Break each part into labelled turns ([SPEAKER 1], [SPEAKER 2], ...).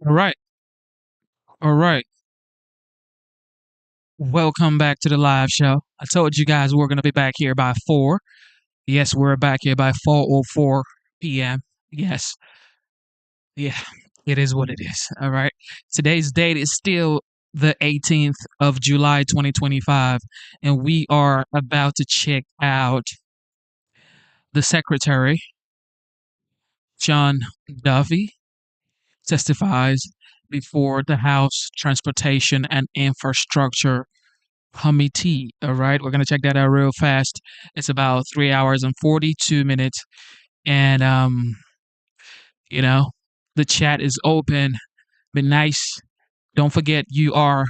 [SPEAKER 1] All right. All right. Welcome back to the live show. I told you guys we're going to be back here by 4. Yes, we're back here by 4:04 p.m. Yes. Yeah. It is what it is. All right. Today's date is still the 18th of July 2025, and we are about to check out the secretary, John Duffy, testifies before the House Transportation and Infrastructure Committee. All right, we're gonna check that out real fast. It's about 3 hours and 42 minutes, and you know, the chat is open. Be nice. Don't forget you are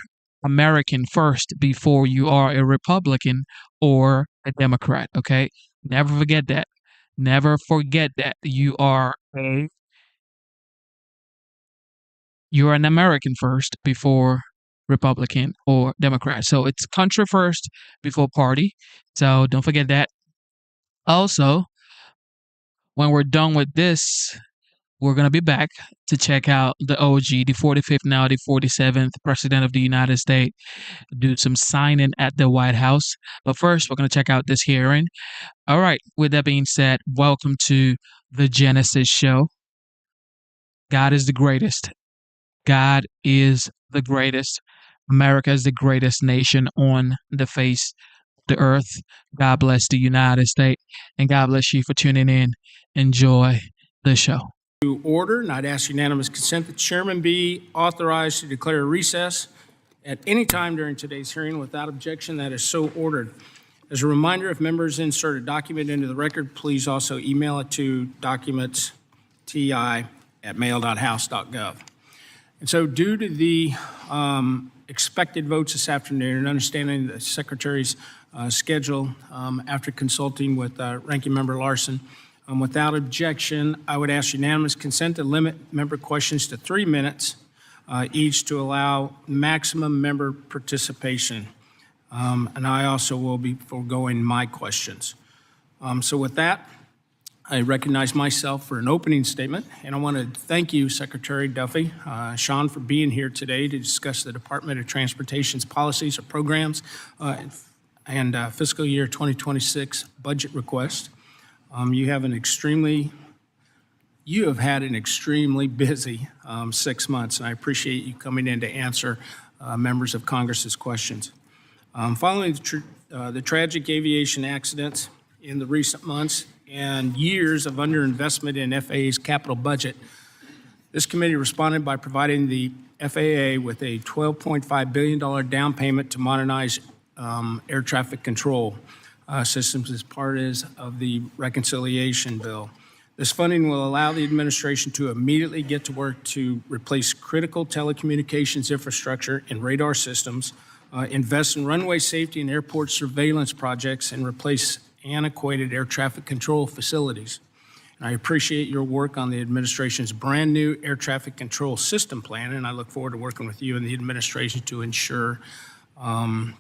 [SPEAKER 1] American first before you are a Republican or a Democrat. Okay, never forget that. Never forget that you're an American first before Republican or Democrat. So it's country first before party. So don't forget that. Also, when we're done with this, we're going to be back to check out the OG, the 45th, now the 47th President of the United States, do some signing at the White House. But first, we're going to check out this hearing. All right, with that being said, welcome to the Genesis Show. God is the greatest. God is the greatest. America is the greatest nation on the face of the earth. God bless the United States, and God bless you for tuning in. Enjoy the show.
[SPEAKER 2] To order, and I'd ask unanimous consent that the chairman be authorized to declare a recess at any time during today's hearing without objection. That is so ordered. As a reminder, if members insert a document into the record, please also email it to documentsti@mail.house.gov. And so due to the expected votes this afternoon and understanding the Secretary's schedule after consulting with Ranking Member Larson, without objection, I would ask unanimous consent to limit member questions to 3 minutes each to allow maximum member participation. And I also will be foregoing my questions. So with that, I recognize myself for an opening statement, and I want to thank you, Secretary Duffy, Sean, for being here today to discuss the Department of Transportation's policies or programs and fiscal year 2026 budget request. You have had an extremely busy 6 months, and I appreciate you coming in to answer members of Congress's questions. Following the tragic aviation accidents in the recent months and years of underinvestment in FAA's capital budget, this committee responded by providing the FAA with a $12.5 billion down payment to modernize air traffic control systems as part of the reconciliation bill. This funding will allow the administration to immediately get to work to replace critical telecommunications infrastructure and radar systems, invest in runway safety and airport surveillance projects, and replace antiquated air traffic control facilities. And I appreciate your work on the administration's brand new air traffic control system plan, and I look forward to working with you and the administration to ensure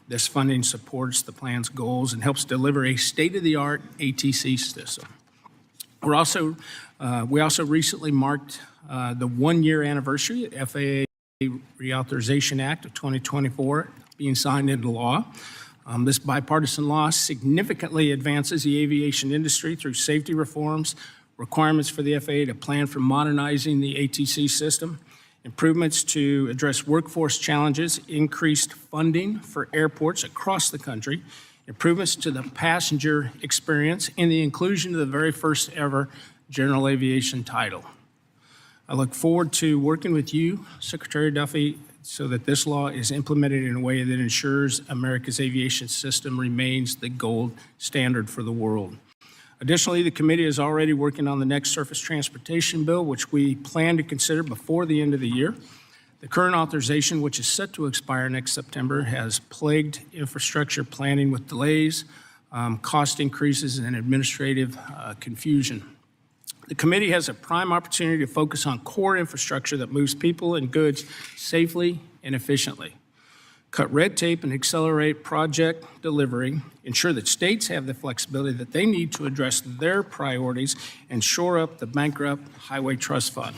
[SPEAKER 2] this funding supports the plan's goals and helps deliver a state-of-the-art ATC system. We also recently marked the 1-year anniversary of FAA Reauthorization Act of 2024 being signed into law. This bipartisan law significantly advances the aviation industry through safety reforms, requirements for the FAA to plan for modernizing the ATC system, improvements to address workforce challenges, increased funding for airports across the country, improvements to the passenger experience, and the inclusion of the very first ever general aviation title. I look forward to working with you, Secretary Duffy, so that this law is implemented in a way that ensures America's aviation system remains the gold standard for the world. Additionally, the committee is already working on the next surface transportation bill, which we plan to consider before the end of the year. The current authorization, which is set to expire next September, has plagued infrastructure planning with delays, cost increases, and administrative confusion. The committee has a prime opportunity to focus on core infrastructure that moves people and goods safely and efficiently, cut red tape and accelerate project delivery, ensure that states have the flexibility that they need to address their priorities, and shore up the bankrupt Highway Trust Fund.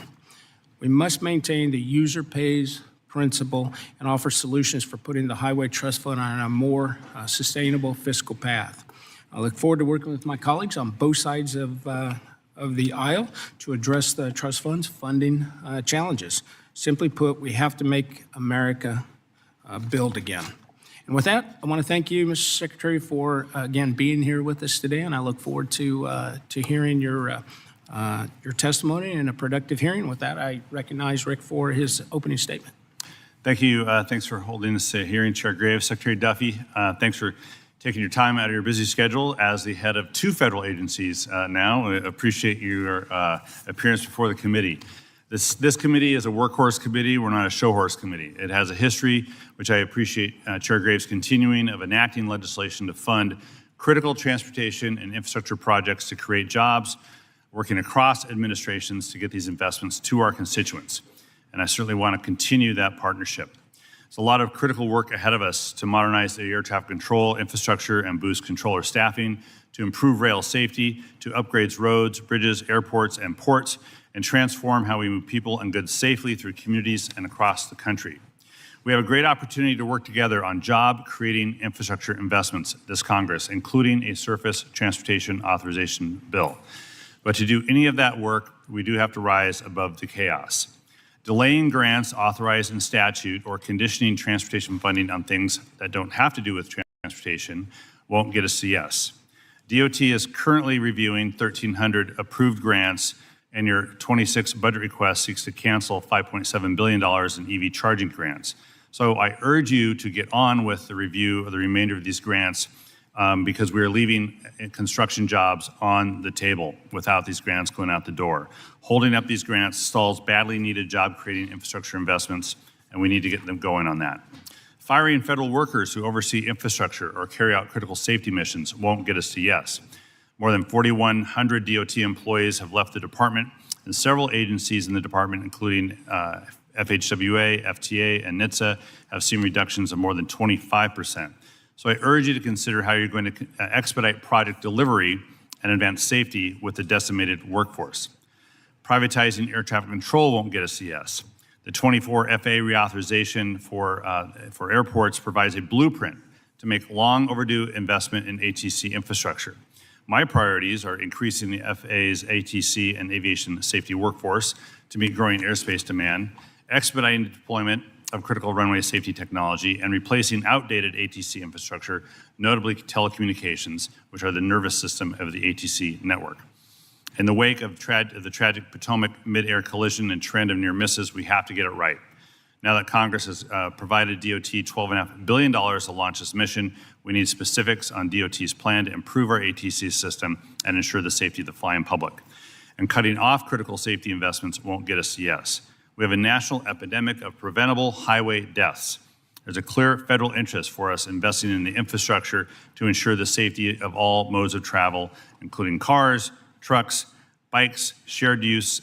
[SPEAKER 2] We must maintain the user pays principle and offer solutions for putting the Highway Trust Fund on a more sustainable fiscal path. I look forward to working with my colleagues on both sides of the aisle to address the trust fund's funding challenges. Simply put, we have to make America build again. And with that, I want to thank you, Mr. Secretary, for again being here with us today, and I look forward to hearing your testimony and a productive hearing. With that, I recognize Rick for his opening statement.
[SPEAKER 3] Thank you. Thanks for holding this hearing, Chair Graves. Secretary Duffy, thanks for taking your time out of your busy schedule as the head of 2 federal agencies now. I appreciate your appearance before the committee. This committee is a workhorse committee. We're not a showhorse committee. It has a history, which I appreciate Chair Graves continuing, of enacting legislation to fund critical transportation and infrastructure projects to create jobs, working across administrations to get these investments to our constituents. And I certainly want to continue that partnership. There's a lot of critical work ahead of us to modernize the air traffic control infrastructure and boost controller staffing, to improve rail safety, to upgrade roads, bridges, airports, and ports, and transform how we move people and goods safely through communities and across the country. We have a great opportunity to work together on job-creating infrastructure investments this Congress, including a surface transportation authorization bill. But to do any of that work, we do have to rise above the chaos. Delaying grants authorized in statute or conditioning transportation funding on things that don't have to do with transportation won't get us to yes. DOT is currently reviewing 1,300 approved grants, and your 26 budget request seeks to cancel $5.7 billion in EV charging grants. So I urge you to get on with the review of the remainder of these grants because we are leaving construction jobs on the table without these grants going out the door. Holding up these grants stalls badly needed job-creating infrastructure investments, and we need to get them going on that. Firing federal workers who oversee infrastructure or carry out critical safety missions won't get us to yes. More than 4,100 DOT employees have left the department, and several agencies in the department, including FHWA, FTA, and NHTSA, have seen reductions of more than 25%. So I urge you to consider how you're going to expedite project delivery and advance safety with the decimated workforce. Privatizing air traffic control won't get us to yes. The 24 FAA reauthorization for airports provides a blueprint to make long overdue investment in ATC infrastructure. My priorities are increasing the FAA's ATC and aviation safety workforce to meet growing airspace demand, expediting the deployment of critical runway safety technology, and replacing outdated ATC infrastructure, notably telecommunications, which are the nervous system of the ATC network. In the wake of the tragic Potomac mid-air collision and trend of near misses, we have to get it right. Now that Congress has provided DOT $12.5 billion to launch this mission, we need specifics on DOT's plan to improve our ATC system and ensure the safety of the flying public. And cutting off critical safety investments won't get us to yes. We have a national epidemic of preventable highway deaths. There's a clear federal interest for us investing in the infrastructure to ensure the safety of all modes of travel, including cars, trucks, bikes, shared use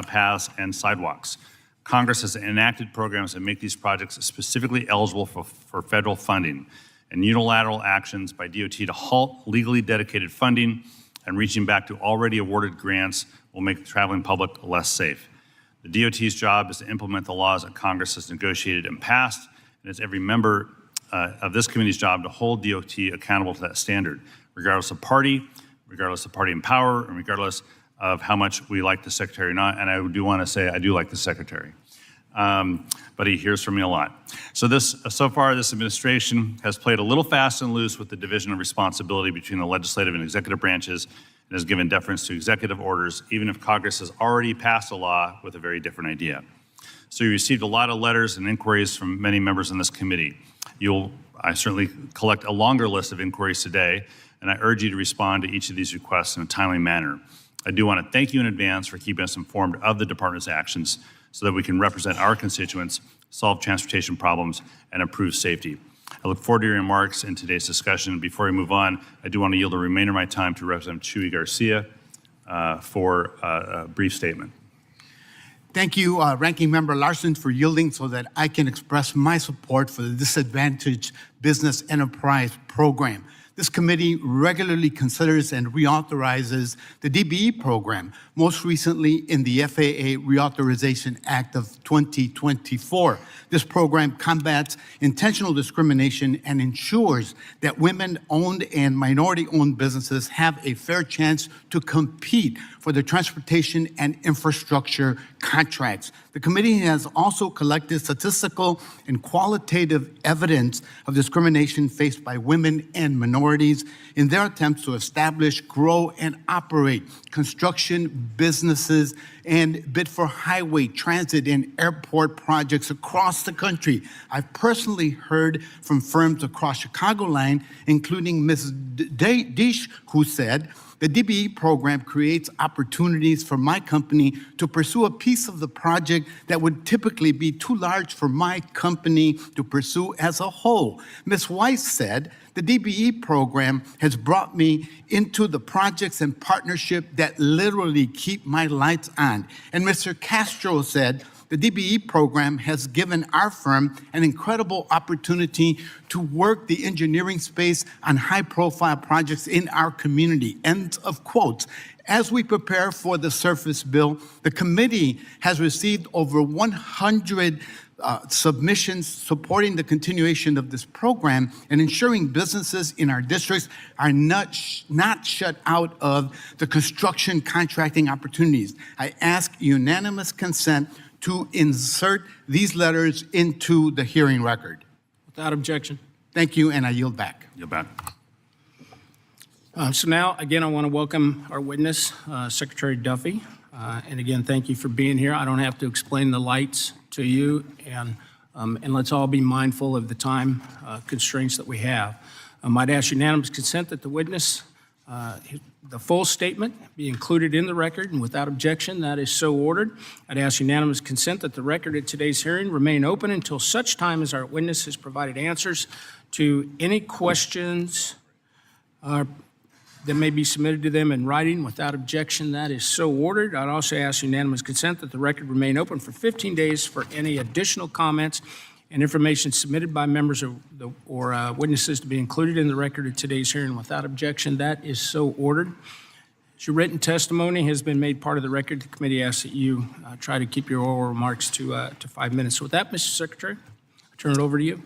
[SPEAKER 3] paths, and sidewalks. Congress has enacted programs that make these projects specifically eligible for federal funding, and unilateral actions by DOT to halt legally dedicated funding and reaching back to already awarded grants will make the traveling public less safe. The DOT's job is to implement the laws that Congress has negotiated and passed, and it's every member of this committee's job to hold DOT accountable to that standard, regardless of party in power, and regardless of how much we like the Secretary or not. And I do want to say I do like the Secretary, but he hears from me a lot. So far, this administration has played a little fast and loose with the division of responsibility between the legislative and executive branches, and has given deference to executive orders, even if Congress has already passed a law with a very different idea. So you received a lot of letters and inquiries from many members in this committee. I certainly collect a longer list of inquiries today, and I urge you to respond to each of these requests in a timely manner. I do want to thank you in advance for keeping us informed of the department's actions so that we can represent our constituents, solve transportation problems, and improve safety. I look forward to your remarks in today's discussion. Before we move on, I do want to yield the remainder of my time to Representative Chuy Garcia for a brief statement.
[SPEAKER 4] Thank you, Ranking Member Larson, for yielding so that I can express my support for the Disadvantaged Business Enterprise Program. This committee regularly considers and reauthorizes the DBE program, most recently in the FAA Reauthorization Act of 2024. This program combats intentional discrimination and ensures that women-owned and minority-owned businesses have a fair chance to compete for the transportation and infrastructure contracts. The committee has also collected statistical and qualitative evidence of discrimination faced by women and minorities in their attempts to establish, grow, and operate construction businesses and bid for highway, transit, and airport projects across the country. I've personally heard from firms across Chicagoland, including Ms. Deesh, who said, the DBE program creates opportunities for my company to pursue a piece of the project that would typically be too large for my company to pursue as a whole. Ms. Weiss said, the DBE program has brought me into the projects and partnership that literally keep my lights on. And Mr. Castro said, the DBE program has given our firm an incredible opportunity to work the engineering space on high-profile projects in our community. End of quotes. As we prepare for the surface bill, the committee has received over 100 submissions supporting the continuation of this program and ensuring businesses in our districts are not shut out of the construction contracting opportunities. I ask unanimous consent to insert these letters into the hearing record.
[SPEAKER 2] Without objection.
[SPEAKER 4] Thank you, and I yield back.
[SPEAKER 3] Yield back.
[SPEAKER 2] So now, again, I want to welcome our witness, Secretary Duffy. And again, thank you for being here. I don't have to explain the lights to you, and let's all be mindful of the time constraints that we have. I'd ask unanimous consent that the witness, the full statement be included in the record, and without objection, that is so ordered. I'd ask unanimous consent that the record at today's hearing remain open until such time as our witness has provided answers to any questions that may be submitted to them in writing. Without objection, that is so ordered. I'd also ask unanimous consent that the record remain open for 15 days for any additional comments and information submitted by members or witnesses to be included in the record of today's hearing. Without objection, that is so ordered. As your written testimony has been made part of the record, the committee asks that you try to keep your oral remarks to 5 minutes. So with that, Mr. Secretary, I turn it over to you.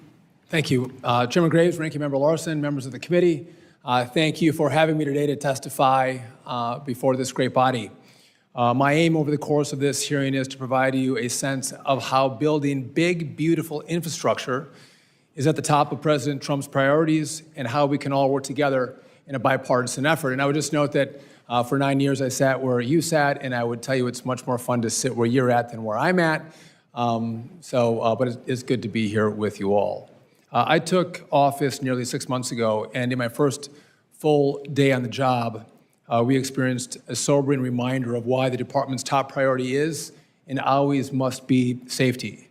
[SPEAKER 5] Thank you. Chairman Graves, Ranking Member Larson, members of the committee, thank you for having me today to testify before this great body. My aim over the course of this hearing is to provide you a sense of how building big, beautiful infrastructure is at the top of President Trump's priorities and how we can all work together in a bipartisan effort. And I would just note that for 9 years I sat where you sat, and I would tell you it's much more fun to sit where you're at than where I'm at. But it's good to be here with you all. I took office nearly 6 months ago, and in my first full day on the job, we experienced a sobering reminder of why the department's top priority is and always must be safety.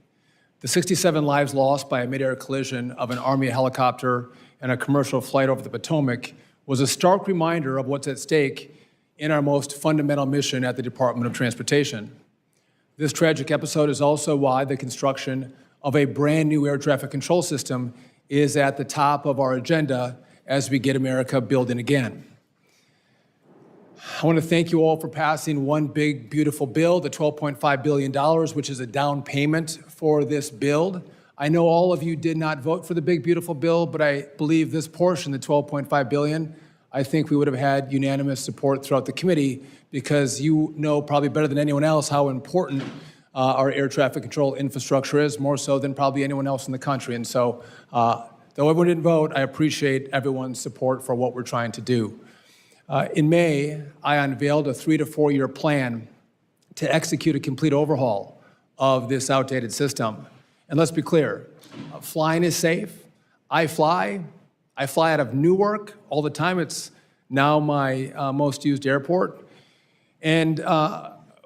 [SPEAKER 5] The 67 lives lost by a mid-air collision of an Army helicopter and a commercial flight over the Potomac was a stark reminder of what's at stake in our most fundamental mission at the Department of Transportation. This tragic episode is also why the construction of a brand new air traffic control system is at the top of our agenda as we get America building again. I want to thank you all for passing one big, beautiful bill, the $12.5 billion, which is a down payment for this build. I know all of you did not vote for the big, beautiful bill, but I believe this portion, the $12.5 billion, I think we would have had unanimous support throughout the committee because you know probably better than anyone else how important our air traffic control infrastructure is, more so than probably anyone else in the country. And so, though everyone didn't vote, I appreciate everyone's support for what we're trying to do. In May, I unveiled a 3 to 4 year plan to execute a complete overhaul of this outdated system. And let's be clear, flying is safe. I fly out of Newark all the time. It's now my most used airport. And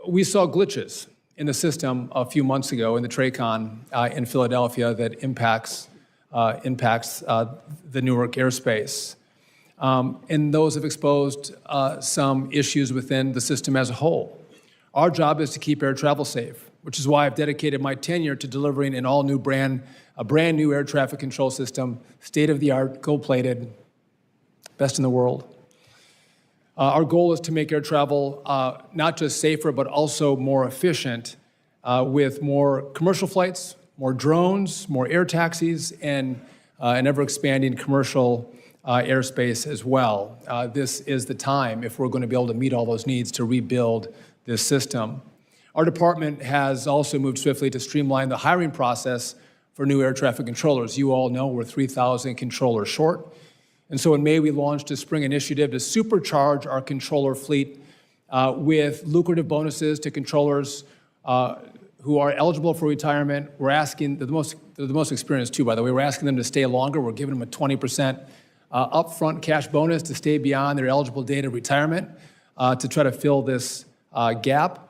[SPEAKER 5] we saw glitches in the system a few months ago in the TRACON in Philadelphia that impacts the Newark airspace. And those have exposed some issues within the system as a whole. Our job is to keep air travel safe, which is why I've dedicated my tenure to delivering an all-new a brand new air traffic control system, state-of-the-art, gold-plated, best in the world. Our goal is to make air travel not just safer, but also more efficient with more commercial flights, more drones, more air taxis, and an ever-expanding commercial airspace as well. This is the time, if we're going to be able to meet all those needs, to rebuild this system. Our department has also moved swiftly to streamline the hiring process for new air traffic controllers. You all know we're 3,000 controllers short. And so in May, we launched a spring initiative to supercharge our controller fleet with lucrative bonuses to controllers who are eligible for retirement. We're asking, they're the most experienced too, by the way, we're asking them to stay longer. We're giving them a 20% upfront cash bonus to stay beyond their eligible date of retirement to try to fill this gap.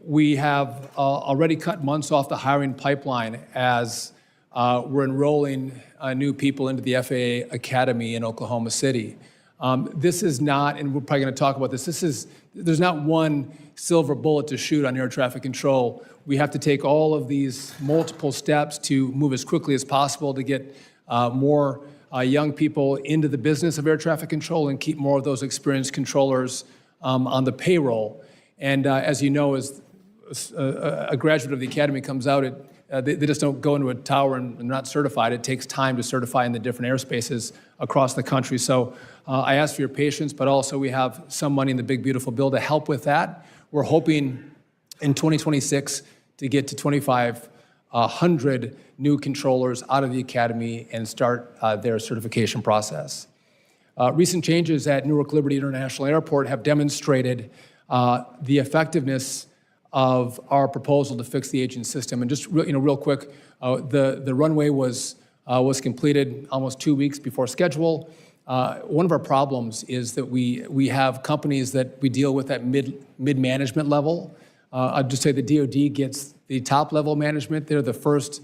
[SPEAKER 5] We have already cut months off the hiring pipeline as we're enrolling new people into the FAA Academy in Oklahoma City. This is not, and we're probably going to talk about this, there's not one silver bullet to shoot on air traffic control. We have to take all of these multiple steps to move as quickly as possible to get more young people into the business of air traffic control and keep more of those experienced controllers on the payroll. And as you know, as a graduate of the academy comes out, they just don't go into a tower and they're not certified. It takes time to certify in the different airspaces across the country. So I ask for your patience, but also we have some money in the big, beautiful bill to help with that. We're hoping in 2026 to get to 2,500 new controllers out of the academy and start their certification process. Recent changes at Newark Liberty International Airport have demonstrated the effectiveness of our proposal to fix the aging system. And just real quick, the runway was completed almost 2 weeks before schedule. One of our problems is that we have companies that we deal with at mid-management level. I'd just say the DoD gets the top level management. They're the first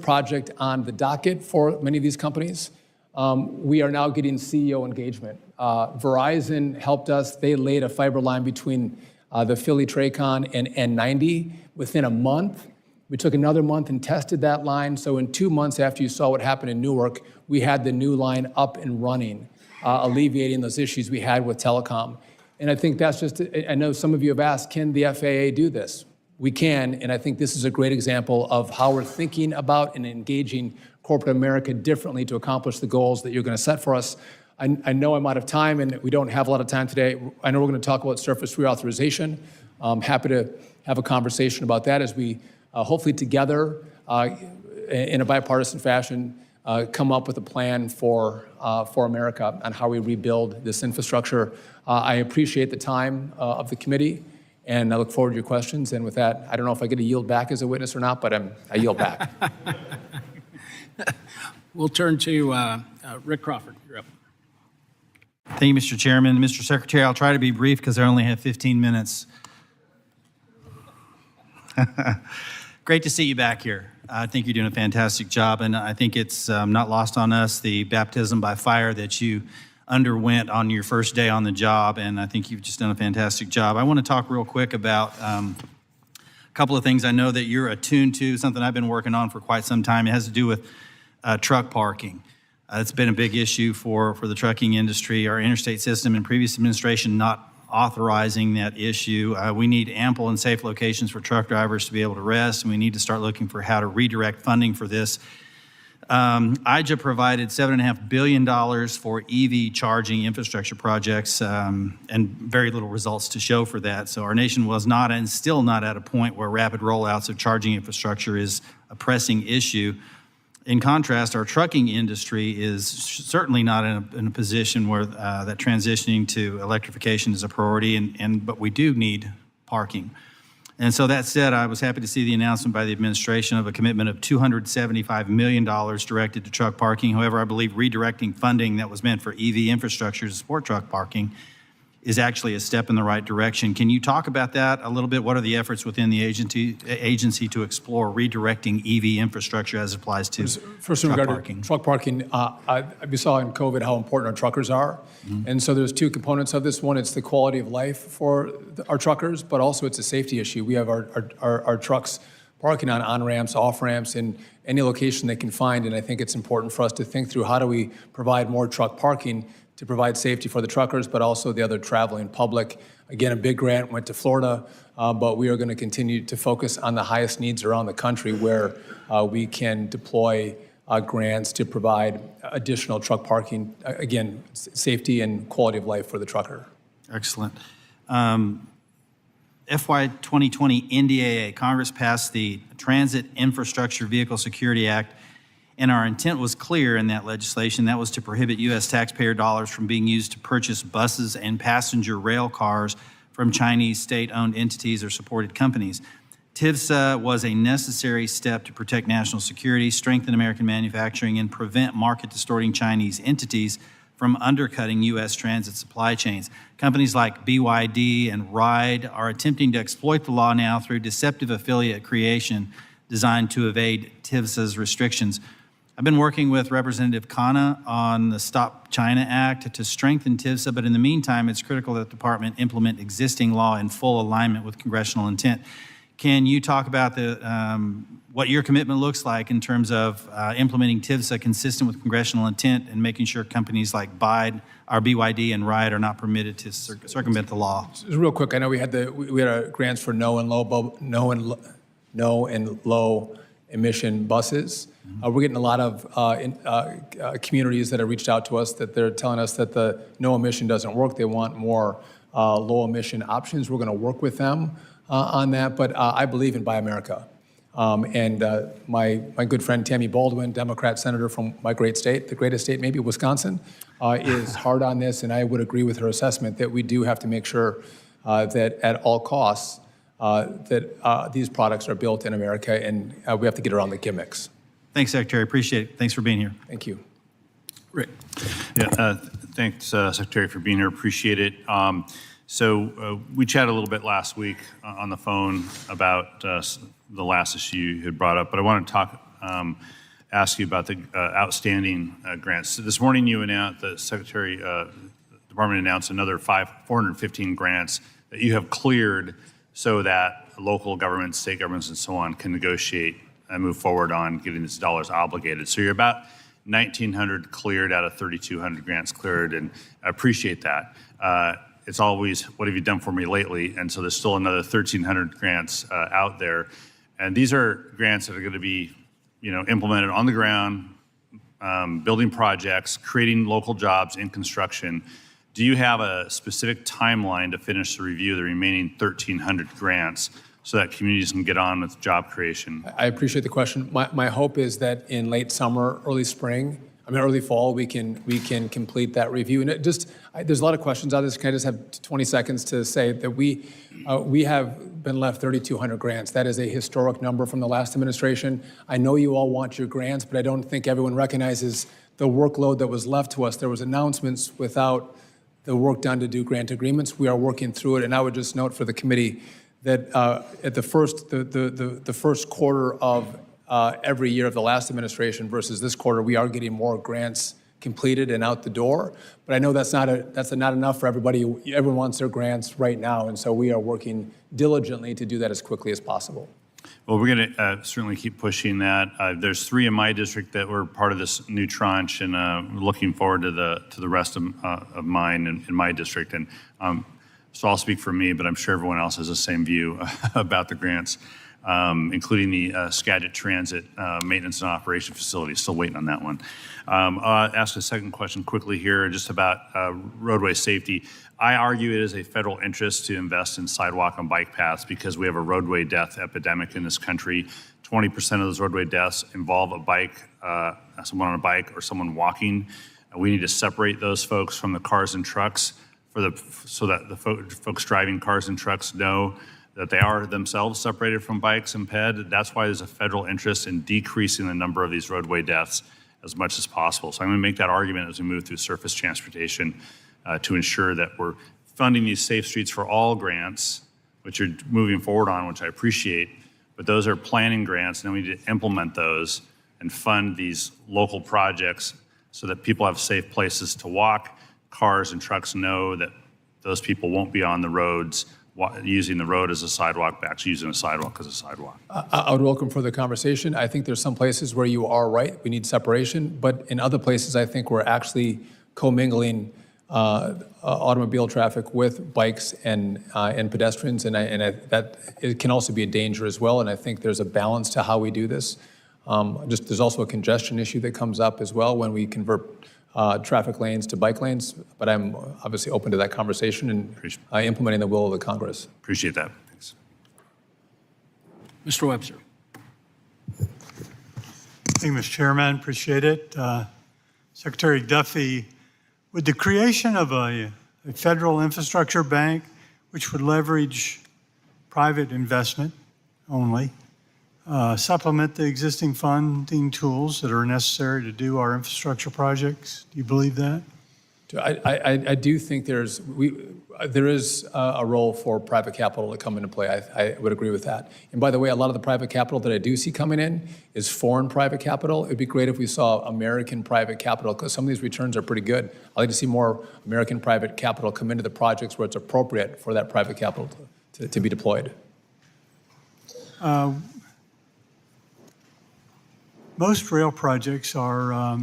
[SPEAKER 5] project on the docket for many of these companies. We are now getting CEO engagement. Verizon helped us. They laid a fiber line between the Philly Tracon and N90 within a month. We took another month and tested that line. So in 2 months after you saw what happened in Newark, we had the new line up and running, alleviating those issues we had with telecom. And I think that's just, I know some of you have asked, can the FAA do this? We can, and I think this is a great example of how we're thinking about and engaging corporate America differently to accomplish the goals that you're going to set for us. I know I'm out of time, and we don't have a lot of time today. I know we're going to talk about surface reauthorization. I'm happy to have a conversation about that as we hopefully together in a bipartisan fashion come up with a plan for America on how we rebuild this infrastructure. I appreciate the time of the committee, and I look forward to your questions. And with that, I don't know if I get to yield back as a witness or not, but I yield back.
[SPEAKER 2] We'll turn to Rick Crawford. You're up.
[SPEAKER 6] Thank you, Mr. Chairman. Mr. Secretary, I'll try to be brief because I only have 15 minutes. Great to see you back here. I think you're doing a fantastic job, and I think it's not lost on us the baptism by fire that you underwent on your first day on the job, and I think you've just done a fantastic job. I want to talk real quick about a couple of things I know that you're attuned to, something I've been working on for quite some time. It has to do with truck parking. It's been a big issue for the trucking industry. Our interstate system and previous administration not authorizing that issue. We need ample and safe locations for truck drivers to be able to rest, and we need to start looking for how to redirect funding for this. IJA provided $7.5 billion for EV charging infrastructure projects and very little results to show for that. So our nation was not and still not at a point where rapid rollouts of charging infrastructure is a pressing issue. In contrast, our trucking industry is certainly not in a position where that transitioning to electrification is a priority, but we do need parking. And so that said, I was happy to see the announcement by the administration of a commitment of $275 million directed to truck parking. However, I believe redirecting funding that was meant for EV infrastructure to support truck parking is actually a step in the right direction. Can you talk about that a little bit? What are the efforts within the agency to explore redirecting EV infrastructure as it applies to truck parking?
[SPEAKER 5] Truck parking, we saw in COVID how important our truckers are. Mm-hmm. And so there's two components of this. One, it's the quality of life for our truckers, but also it's a safety issue. We have our trucks parking on on-ramps, off-ramps, in any location they can find. And I think it's important for us to think through how do we provide more truck parking to provide safety for the truckers, but also the other traveling public. Again, a big grant went to Florida, but we are going to continue to focus on the highest needs around the country where we can deploy grants to provide additional truck parking, again, safety and quality of life for the trucker.
[SPEAKER 6] Excellent. FY 2020 NDAA, Congress passed the Transit Infrastructure Vehicle Security Act, and our intent was clear in that legislation. That was to prohibit U.S. taxpayer dollars from being used to purchase buses and passenger rail cars from Chinese state-owned entities or supported companies. TIVSA was a necessary step to protect national security, strengthen American manufacturing, and prevent market-distorting Chinese entities from undercutting U.S. transit supply chains. Companies like BYD and RIDE are attempting to exploit the law now through deceptive affiliate creation designed to evade TIVSA's restrictions. I've been working with Representative Khanna on the Stop China Act to strengthen TIVSA, but in the meantime, it's critical that the department implement existing law in full alignment with congressional intent. Can you talk about what your commitment looks like in terms of implementing TIVSA consistent with congressional intent and making sure companies like BYD and RIDE are not permitted to circumvent the law?
[SPEAKER 5] Just real quick, I know we had grants for no and low emission buses. We're getting a lot of communities that have reached out to us that they're telling us that the no emission doesn't work. They want more low emission options. We're going to work with them on that, but I believe in Buy America. My good friend Tammy Baldwin, Democrat senator from my great state, the greatest state maybe, Wisconsin, is hard on this, and I would agree with her assessment that we do have to make sure that at all costs that these products are built in America, and we have to get around the gimmicks.
[SPEAKER 6] Thanks, Secretary. Appreciate it. Thanks for being here.
[SPEAKER 5] Thank you.
[SPEAKER 2] Rick.
[SPEAKER 3] Yeah, thanks, Secretary, for being here. Appreciate it. So we chatted a little bit last week on the phone about the last issue you had brought up, but I want to ask you about the outstanding grants. So this morning you announced, the Secretary Department announced another 415 grants that you have cleared so that local governments, state governments, and so on can negotiate and move forward on getting these dollars obligated. So you're about 1,900 cleared out of 3,200 grants cleared, and I appreciate that. It's always, what have you done for me lately? And so there's still another 1,300 grants out there. And these are grants that are going to be, implemented on the ground, building projects, creating local jobs in construction. Do you have a specific timeline to finish the review of the remaining 1,300 grants so that communities can get on with job creation?
[SPEAKER 5] I appreciate the question. My hope is that in late summer, early fall, we can complete that review. And there's a lot of questions on this. Can I just have 20 seconds to say that we have been left 3,200 grants. That is a historic number from the last administration. I know you all want your grants, but I don't think everyone recognizes the workload that was left to us. There was announcements without the work done to do grant agreements. We are working through it, and I would just note for the committee that at the first quarter of every year of the last administration versus this quarter, we are getting more grants completed and out the door. But I know that's not enough for everybody. Everyone wants their grants right now, and so we are working diligently to do that as quickly as possible.
[SPEAKER 3] Well, we're going to certainly keep pushing that. There's 3 in my district that were part of this new tranche, and looking forward to the rest of mine in my district. And so I'll speak for me, but I'm sure everyone else has the same view about the grants, including the Skagit Transit Maintenance and Operation Facility. Still waiting on that one. I'll ask a second question quickly here, just about roadway safety. I argue it is a federal interest to invest in sidewalk and bike paths because we have a roadway death epidemic in this country. 20% of those roadway deaths involve a bike, someone on a bike or someone walking. We need to separate those folks from the cars and trucks so that the folks driving cars and trucks know that they are themselves separated from bikes and ped. That's why there's a federal interest in decreasing the number of these roadway deaths as much as possible. So I'm going to make that argument as we move through surface transportation to ensure that we're funding these Safe Streets for All grants, which you're moving forward on, which I appreciate, but those are planning grants, and then we need to implement those and fund these local projects so that people have safe places to walk. Cars and trucks know that those people won't be on the roads using the road as a sidewalk, but actually using a sidewalk as a sidewalk.
[SPEAKER 5] I would welcome further conversation. I think there's some places where you are right, we need separation, but in other places, I think we're actually commingling automobile traffic with bikes and pedestrians, and that it can also be a danger as well, and I think there's a balance to how we do this. There's also a congestion issue that comes up as well when we convert traffic lanes to bike lanes, but I'm obviously open to that conversation and implementing the will of the Congress.
[SPEAKER 3] Appreciate that. Thanks.
[SPEAKER 2] Mr. Webster.
[SPEAKER 7] Thank you, Mr. Chairman. Appreciate it. Secretary Duffy, with the creation of a federal infrastructure bank, which would leverage private investment only, supplement the existing funding tools that are necessary to do our infrastructure projects. Do you believe that?
[SPEAKER 5] I do think there is a role for private capital to come into play. I would agree with that. And by the way, a lot of the private capital that I do see coming in is foreign private capital. It'd be great if we saw American private capital, because some of these returns are pretty good. I'd like to see more American private capital come into the projects where it's appropriate for that private capital to be deployed.
[SPEAKER 7] Most rail projects are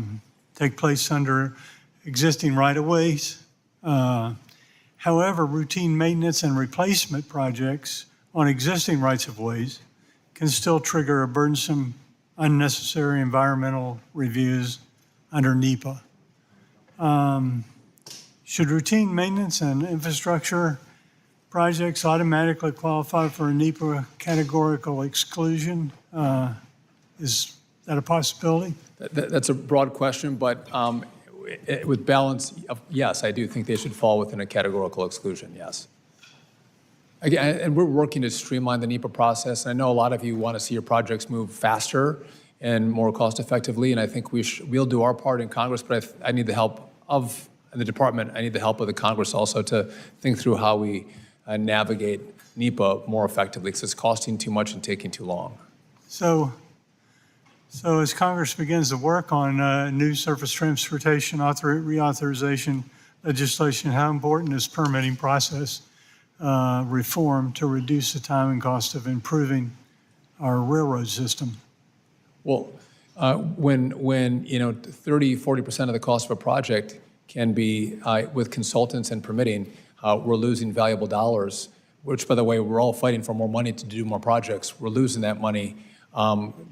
[SPEAKER 7] take place under existing right-of-ways. However, routine maintenance and replacement projects on existing rights-of-ways can still trigger a burdensome, unnecessary environmental reviews under NEPA. Should routine maintenance and infrastructure projects automatically qualify for a NEPA categorical exclusion? Is that a possibility?
[SPEAKER 5] That's a broad question, but with balance, yes, I do think they should fall within a categorical exclusion, yes. Again, and we're working to streamline the NEPA process, and I know a lot of you want to see your projects move faster and more cost effectively, and I think we'll do our part in Congress, but I need the help of the department. I need the help of the Congress also to think through how we navigate NEPA more effectively, because it's costing too much and taking too long.
[SPEAKER 7] So as Congress begins to work on new surface transportation reauthorization legislation, how important is permitting process reform to reduce the time and cost of improving our railroad system?
[SPEAKER 5] Well, when 30-40% of the cost of a project can be with consultants and permitting, we're losing valuable dollars, which, by the way, we're all fighting for more money to do more projects. We're losing that money.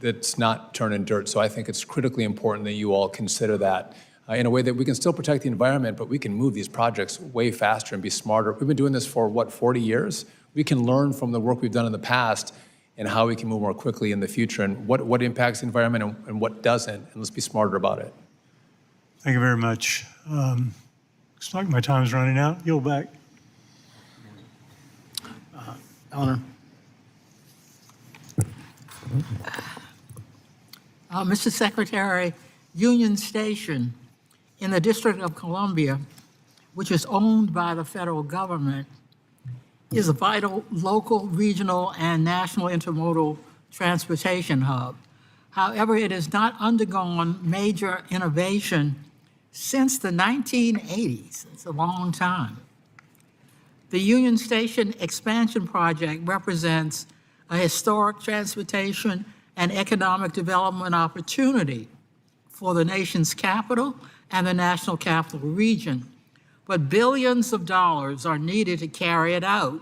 [SPEAKER 5] That's not turning dirt. So I think it's critically important that you all consider that in a way that we can still protect the environment, but we can move these projects way faster and be smarter. We've been doing this for, 40 years? We can learn from the work we've done in the past and how we can move more quickly in the future, and what impacts the environment and what doesn't, and let's be smarter about it.
[SPEAKER 7] Thank you very much. Looks like my time's running out. Yield back.
[SPEAKER 2] Eleanor.
[SPEAKER 8] Mr. Secretary, Union Station in the District of Columbia, which is owned by the federal government, is a vital local, regional, and national intermodal transportation hub. However, it has not undergone major innovation since the 1980s. It's a long time. The Union Station expansion project represents a historic transportation and economic development opportunity for the nation's capital and the National Capital Region, but billions of dollars are needed to carry it out.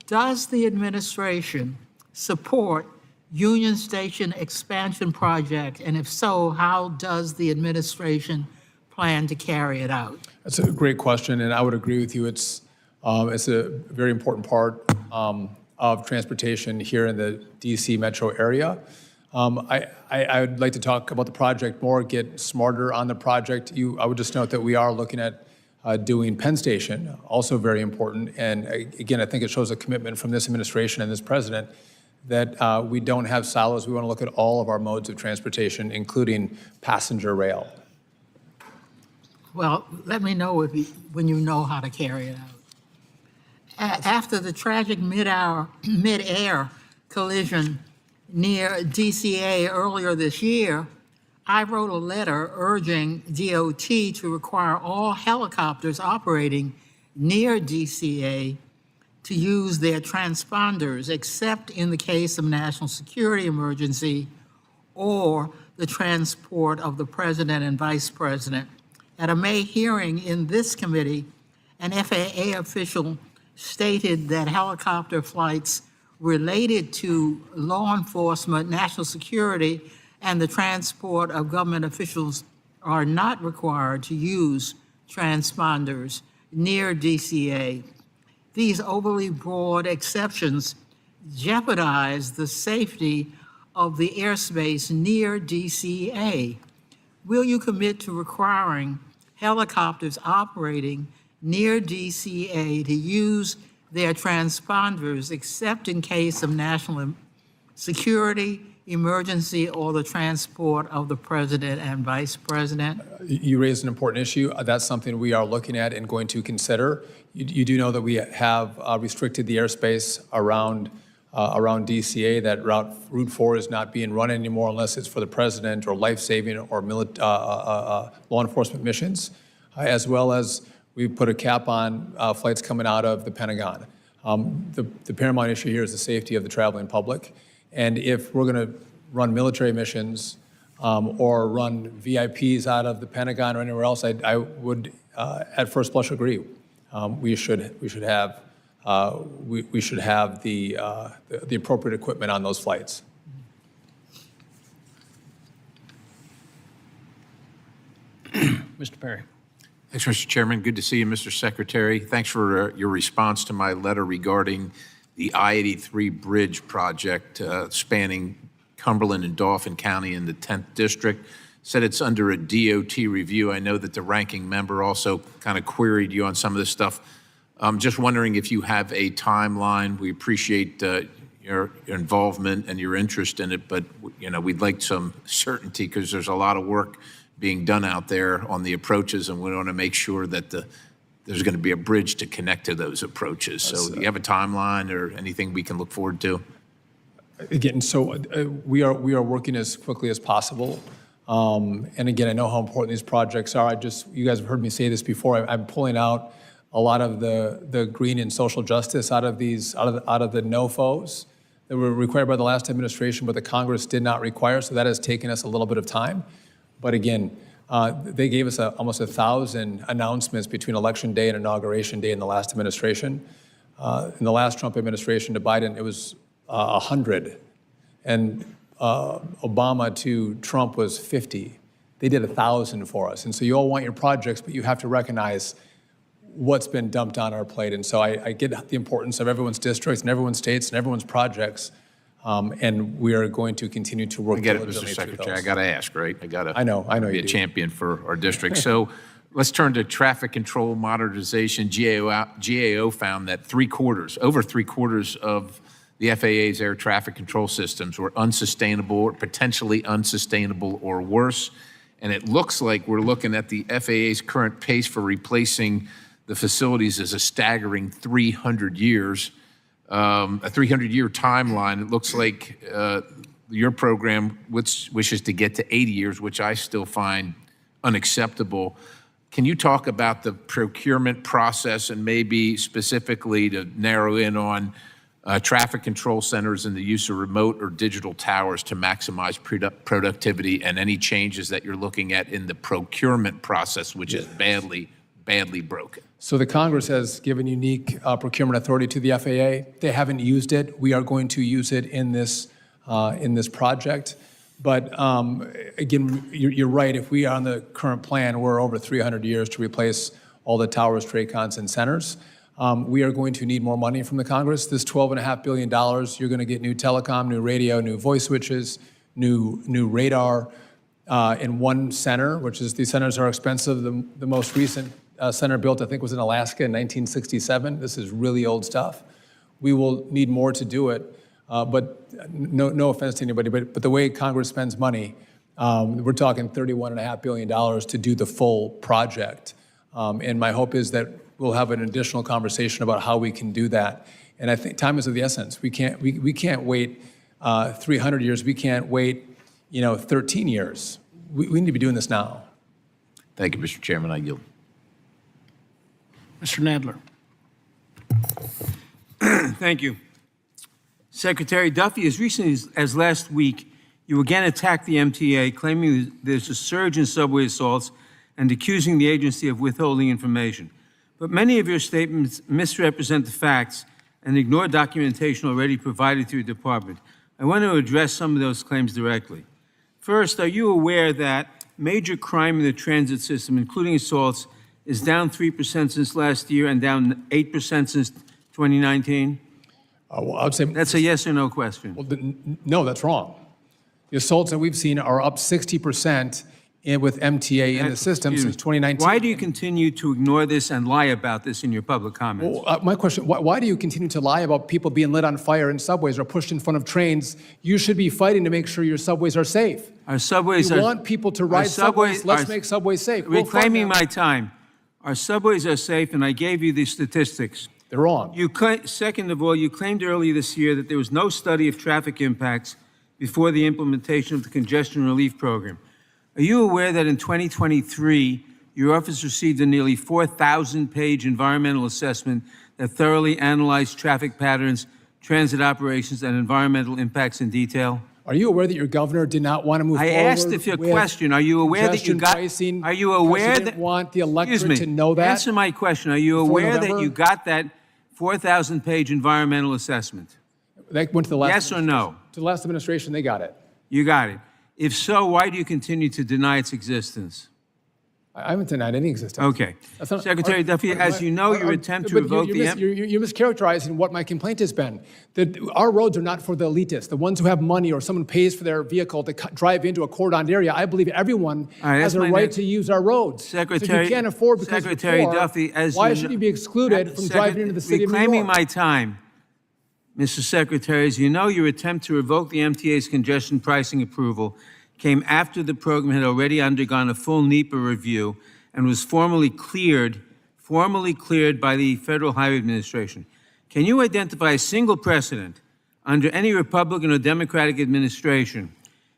[SPEAKER 8] Does the administration support Union Station expansion project, and if so, how does the administration plan to carry it out?
[SPEAKER 5] That's a great question, and I would agree with you. It's a very important part of transportation here in the DC metro area. I would like to talk about the project more, get smarter on the project. I would just note that we are looking at doing Penn Station, also very important. And again, I think it shows a commitment from this administration and this president that we don't have silos. We want to look at all of our modes of transportation, including passenger rail.
[SPEAKER 8] Well, let me know when you know how to carry it out. After the tragic mid-air collision near DCA earlier this year, I wrote a letter urging DOT to require all helicopters operating near DCA to use their transponders except in the case of national security emergency or the transport of the president and vice president. At a May hearing in this committee, an FAA official stated that helicopter flights related to law enforcement, national security, and the transport of government officials are not required to use transponders near DCA. These overly broad exceptions jeopardize the safety of the airspace near DCA. Will you commit to requiring helicopters operating near DCA to use their transponders except in case of national security, emergency, or the transport of the president and vice president?
[SPEAKER 5] You raised an important issue. That's something we are looking at and going to consider. You do know that we have restricted the airspace around DCA, that Route 4 is not being run anymore unless it's for the president or life-saving or law enforcement missions, as well as we put a cap on flights coming out of the Pentagon. The paramount issue here is the safety of the traveling public. And if we're going to run military missions or run VIPs out of the Pentagon or anywhere else, I would, at first blush, agree. We should have the appropriate equipment on those flights.
[SPEAKER 2] Mr. Perry.
[SPEAKER 9] Thanks, Mr. Chairman. Good to see you, Mr. Secretary. Thanks for your response to my letter regarding the I-83 bridge project spanning Cumberland and Dauphin County in the 10th District. Said it's under a DOT review. I know that the ranking member also kind of queried you on some of this stuff. I'm just wondering if you have a timeline. We appreciate your involvement and your interest in it, but we'd like some certainty because there's a lot of work being done out there on the approaches, and we want to make sure that there's going to be a bridge to connect to those approaches. So do you have a timeline or anything we can look forward to?
[SPEAKER 5] Again, so we are working as quickly as possible. And again, I know how important these projects are. You guys have heard me say this before. I'm pulling out a lot of the green and social justice out of the NOFOs that were required by the last administration, but the Congress did not require. So that has taken us a little bit of time. But again, they gave us almost 1,000 announcements between Election Day and Inauguration Day in the last administration. In the last Trump administration to Biden, it was 100. And Obama to Trump was 50. They did 1,000 for us. And so you all want your projects, but you have to recognize what's been dumped on our plate. And so I get the importance of everyone's districts and everyone's states and everyone's projects. And we are going to continue to work diligently through those.
[SPEAKER 9] Mr. Secretary, I got to ask, right?
[SPEAKER 5] I know
[SPEAKER 9] be
[SPEAKER 5] you
[SPEAKER 9] a
[SPEAKER 5] do.
[SPEAKER 9] champion for our district. So let's turn to traffic control modernization. GAO found that over three quarters of the FAA's air traffic control systems were unsustainable or potentially unsustainable or worse. And it looks like we're looking at the FAA's current pace for replacing the facilities as a staggering 300 years. A 300-year timeline. It looks like your program wishes to get to 80 years, which I still find unacceptable. Can you talk about the procurement process and maybe specifically to narrow in on traffic control centers and the use of remote or digital towers to maximize productivity and any changes that you're looking at in the procurement process, which is badly broken?
[SPEAKER 5] So the Congress has given unique procurement authority to the FAA. They haven't used it. We are going to use it in this project. But again, you're right. If we are on the current plan, we're over 300 years to replace all the towers, TRACONs, and centers. We are going to need more money from the Congress. This $12.5 billion, you're going to get new telecom, new radio, new voice switches, new radar in one center, which is, these centers are expensive. The most recent center built, I think, was in Alaska in 1967. This is really old stuff. We will need more to do it, but no offense to anybody, but the way Congress spends money, we're talking $31.5 billion to do the full project. And my hope is that we'll have an additional conversation about how we can do that. And I think time is of the essence. We can't wait 300 years. We can't wait 13 years. We need to be doing this now.
[SPEAKER 9] Thank you, Mr. Chairman. I yield.
[SPEAKER 2] Mr. Nadler.
[SPEAKER 10] Thank you. Secretary Duffy, as recently as last week, you again attacked the MTA, claiming there's a surge in subway assaults and accusing the agency of withholding information. But many of your statements misrepresent the facts and ignore documentation already provided through your department. I want to address some of those claims directly. First, are you aware that major crime in the transit system, including assaults, is down 3% since last year and down 8% since 2019?
[SPEAKER 5] Well, I would say
[SPEAKER 10] That's a yes or no question.
[SPEAKER 5] well, no, that's wrong. The assaults that we've seen are up 60% with MTA in the system
[SPEAKER 10] Excuse me.
[SPEAKER 5] since 2019.
[SPEAKER 10] Why do you continue to ignore this and lie about this in your public comments?
[SPEAKER 5] Well, my question, why do you continue to lie about people being lit on fire in subways or pushed in front of trains? You should be fighting to make sure your subways are safe.
[SPEAKER 10] Our subways
[SPEAKER 5] You
[SPEAKER 10] are...
[SPEAKER 5] want people to ride subways, let's make subways safe. We'll fund
[SPEAKER 10] Reclaiming
[SPEAKER 5] them.
[SPEAKER 10] my time. Our subways are safe, and I gave you the statistics.
[SPEAKER 5] They're wrong.
[SPEAKER 10] Second of all, you claimed earlier this year that there was no study of traffic impacts before the implementation of the congestion relief program. Are you aware that in 2023, your office received a nearly 4,000-page environmental assessment that thoroughly analyzed traffic patterns, transit operations, and environmental impacts in detail?
[SPEAKER 5] Are you aware that your governor did not want to move forward?
[SPEAKER 10] I asked if your question, are you aware that you got,
[SPEAKER 5] pricing,
[SPEAKER 10] are you aware
[SPEAKER 5] because you didn't want the electorate
[SPEAKER 10] excuse me,
[SPEAKER 5] to know that?
[SPEAKER 10] Answer my question. Are you
[SPEAKER 5] before
[SPEAKER 10] aware that
[SPEAKER 5] November?
[SPEAKER 10] you got that 4,000-page environmental assessment?
[SPEAKER 5] That went to the last
[SPEAKER 10] Yes or no?
[SPEAKER 5] To the last administration, they got it.
[SPEAKER 10] You got it. If so, why do you continue to deny its existence?
[SPEAKER 5] I haven't denied any existence.
[SPEAKER 10] Okay.
[SPEAKER 5] That's not-
[SPEAKER 10] Secretary Duffy, as you know, your attempt to revoke the...
[SPEAKER 5] You're mischaracterizing what my complaint has been. That our roads are not for the elitists, the ones who have money or someone pays for their vehicle to drive into a cordoned area. I believe everyone
[SPEAKER 10] right,
[SPEAKER 5] has
[SPEAKER 10] that's
[SPEAKER 5] a
[SPEAKER 10] my
[SPEAKER 5] right
[SPEAKER 10] next-
[SPEAKER 5] to use our roads.
[SPEAKER 10] Secretary,
[SPEAKER 5] so if you can't afford because
[SPEAKER 10] Secretary
[SPEAKER 5] you're poor,
[SPEAKER 10] Duffy, as
[SPEAKER 5] why
[SPEAKER 10] you
[SPEAKER 5] should
[SPEAKER 10] know-
[SPEAKER 5] you be excluded from driving into the city of New
[SPEAKER 10] Reclaiming
[SPEAKER 5] York?
[SPEAKER 10] my time, Mr. Secretary, as you know, your attempt to revoke the MTA's congestion pricing approval came after the program had already undergone a full NEPA review and was formally cleared by the Federal Highway Administration. Can you identify a single precedent under any Republican or Democratic administration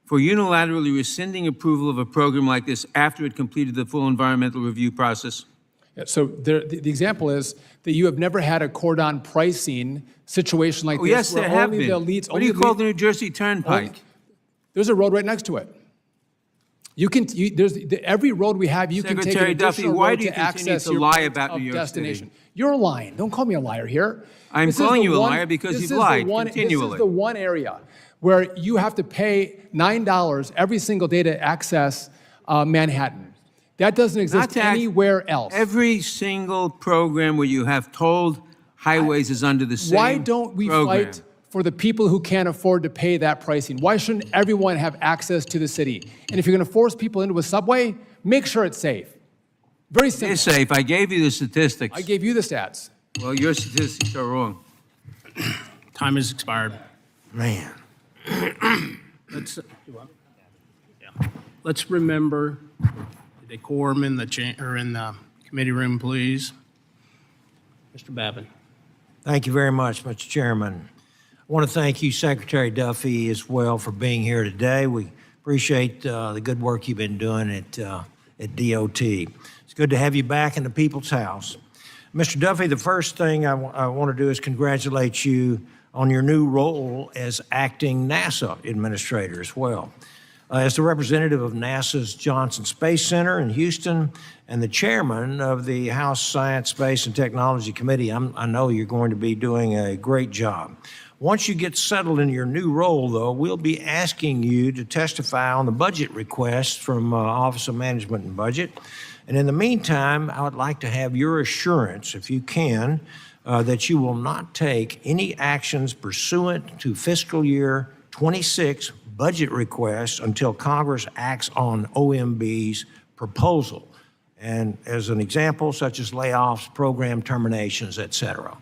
[SPEAKER 10] for unilaterally rescinding approval of a program like this after it completed the full environmental review process?
[SPEAKER 5] Yeah, so the example is that you have never had a cordon pricing situation like
[SPEAKER 10] Oh,
[SPEAKER 5] this.
[SPEAKER 10] yes,
[SPEAKER 5] where
[SPEAKER 10] there have
[SPEAKER 5] only
[SPEAKER 10] been.
[SPEAKER 5] The elites,
[SPEAKER 10] What do you call the New Jersey Turnpike?
[SPEAKER 5] There's a road right next to it. Every road we have, you can take
[SPEAKER 10] Secretary
[SPEAKER 5] an
[SPEAKER 10] Duffy,
[SPEAKER 5] additional
[SPEAKER 10] why
[SPEAKER 5] road
[SPEAKER 10] do you
[SPEAKER 5] to
[SPEAKER 10] continue
[SPEAKER 5] access
[SPEAKER 10] to
[SPEAKER 5] your
[SPEAKER 10] lie
[SPEAKER 5] point
[SPEAKER 10] about
[SPEAKER 5] of
[SPEAKER 10] New York
[SPEAKER 5] destination.
[SPEAKER 10] City?
[SPEAKER 5] You're lying. Don't call me a liar here.
[SPEAKER 10] I'm
[SPEAKER 5] This is
[SPEAKER 10] calling
[SPEAKER 5] the
[SPEAKER 10] you a
[SPEAKER 5] one-
[SPEAKER 10] liar because
[SPEAKER 5] this
[SPEAKER 10] you've
[SPEAKER 5] is the
[SPEAKER 10] lied
[SPEAKER 5] one- This
[SPEAKER 10] continually.
[SPEAKER 5] is the one area where you have to pay $9 every single day to access Manhattan. That doesn't exist anywhere else.
[SPEAKER 10] Every single program where you have tolled highways is under the same
[SPEAKER 5] Why don't we
[SPEAKER 10] program.
[SPEAKER 5] fight for the people who can't afford to pay that pricing? Why shouldn't everyone have access to the city? And if you're going to force people into a subway, make sure it's safe. Very simple.
[SPEAKER 10] It's safe. I gave you the statistics.
[SPEAKER 5] I gave you the stats.
[SPEAKER 10] Well, your statistics are wrong.
[SPEAKER 2] Time has expired.
[SPEAKER 10] Man.
[SPEAKER 2] Let's remember the decorum in the committee room, please. Mr. Babin.
[SPEAKER 11] Thank you very much, Mr. Chairman. I want to thank you, Secretary Duffy, as well, for being here today. We appreciate the good work you've been doing at DOT. It's good to have you back in the people's house. Mr. Duffy, the first thing I want to do is congratulate you on your new role as acting NASA administrator as well. As the representative of NASA's Johnson Space Center in Houston and the chairman of the House Science, Space, and Technology Committee, I know you're going to be doing a great job. Once you get settled in your new role, though, we'll be asking you to testify on the budget request from Office of Management and Budget. And in the meantime, I would like to have your assurance, if you can, that you will not take any actions pursuant to fiscal year 26 budget requests until Congress acts on OMB's proposal. And as an example, such as layoffs, program terminations, et cetera.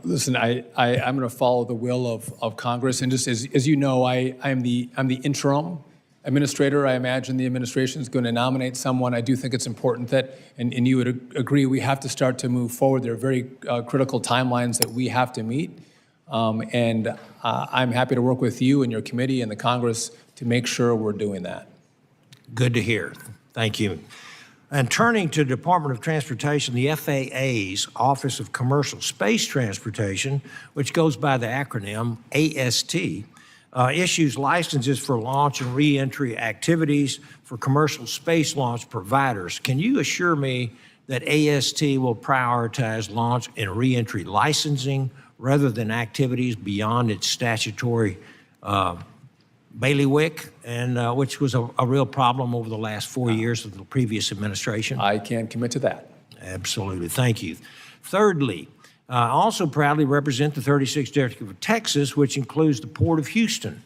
[SPEAKER 5] Listen, I'm going to follow the will of Congress, and just as you know, I'm the interim administrator. I imagine the administration is going to nominate someone. I do think it's important that, and you would agree, we have to start to move forward. There are very critical timelines that we have to meet, and I'm happy to work with you and your committee and the Congress to make sure we're doing that.
[SPEAKER 11] Good to hear. Thank you. And turning to the Department of Transportation, the FAA's Office of Commercial Space Transportation, which goes by the acronym AST, issues licenses for launch and reentry activities for commercial space launch providers. Can you assure me that AST will prioritize launch and reentry licensing rather than activities beyond its statutory bailiwick, and which was a real problem over the last 4 years of the previous administration?
[SPEAKER 5] I can commit to that.
[SPEAKER 11] Absolutely. Thank you. Thirdly, I also proudly represent the 36th District of Texas, which includes the Port of Houston.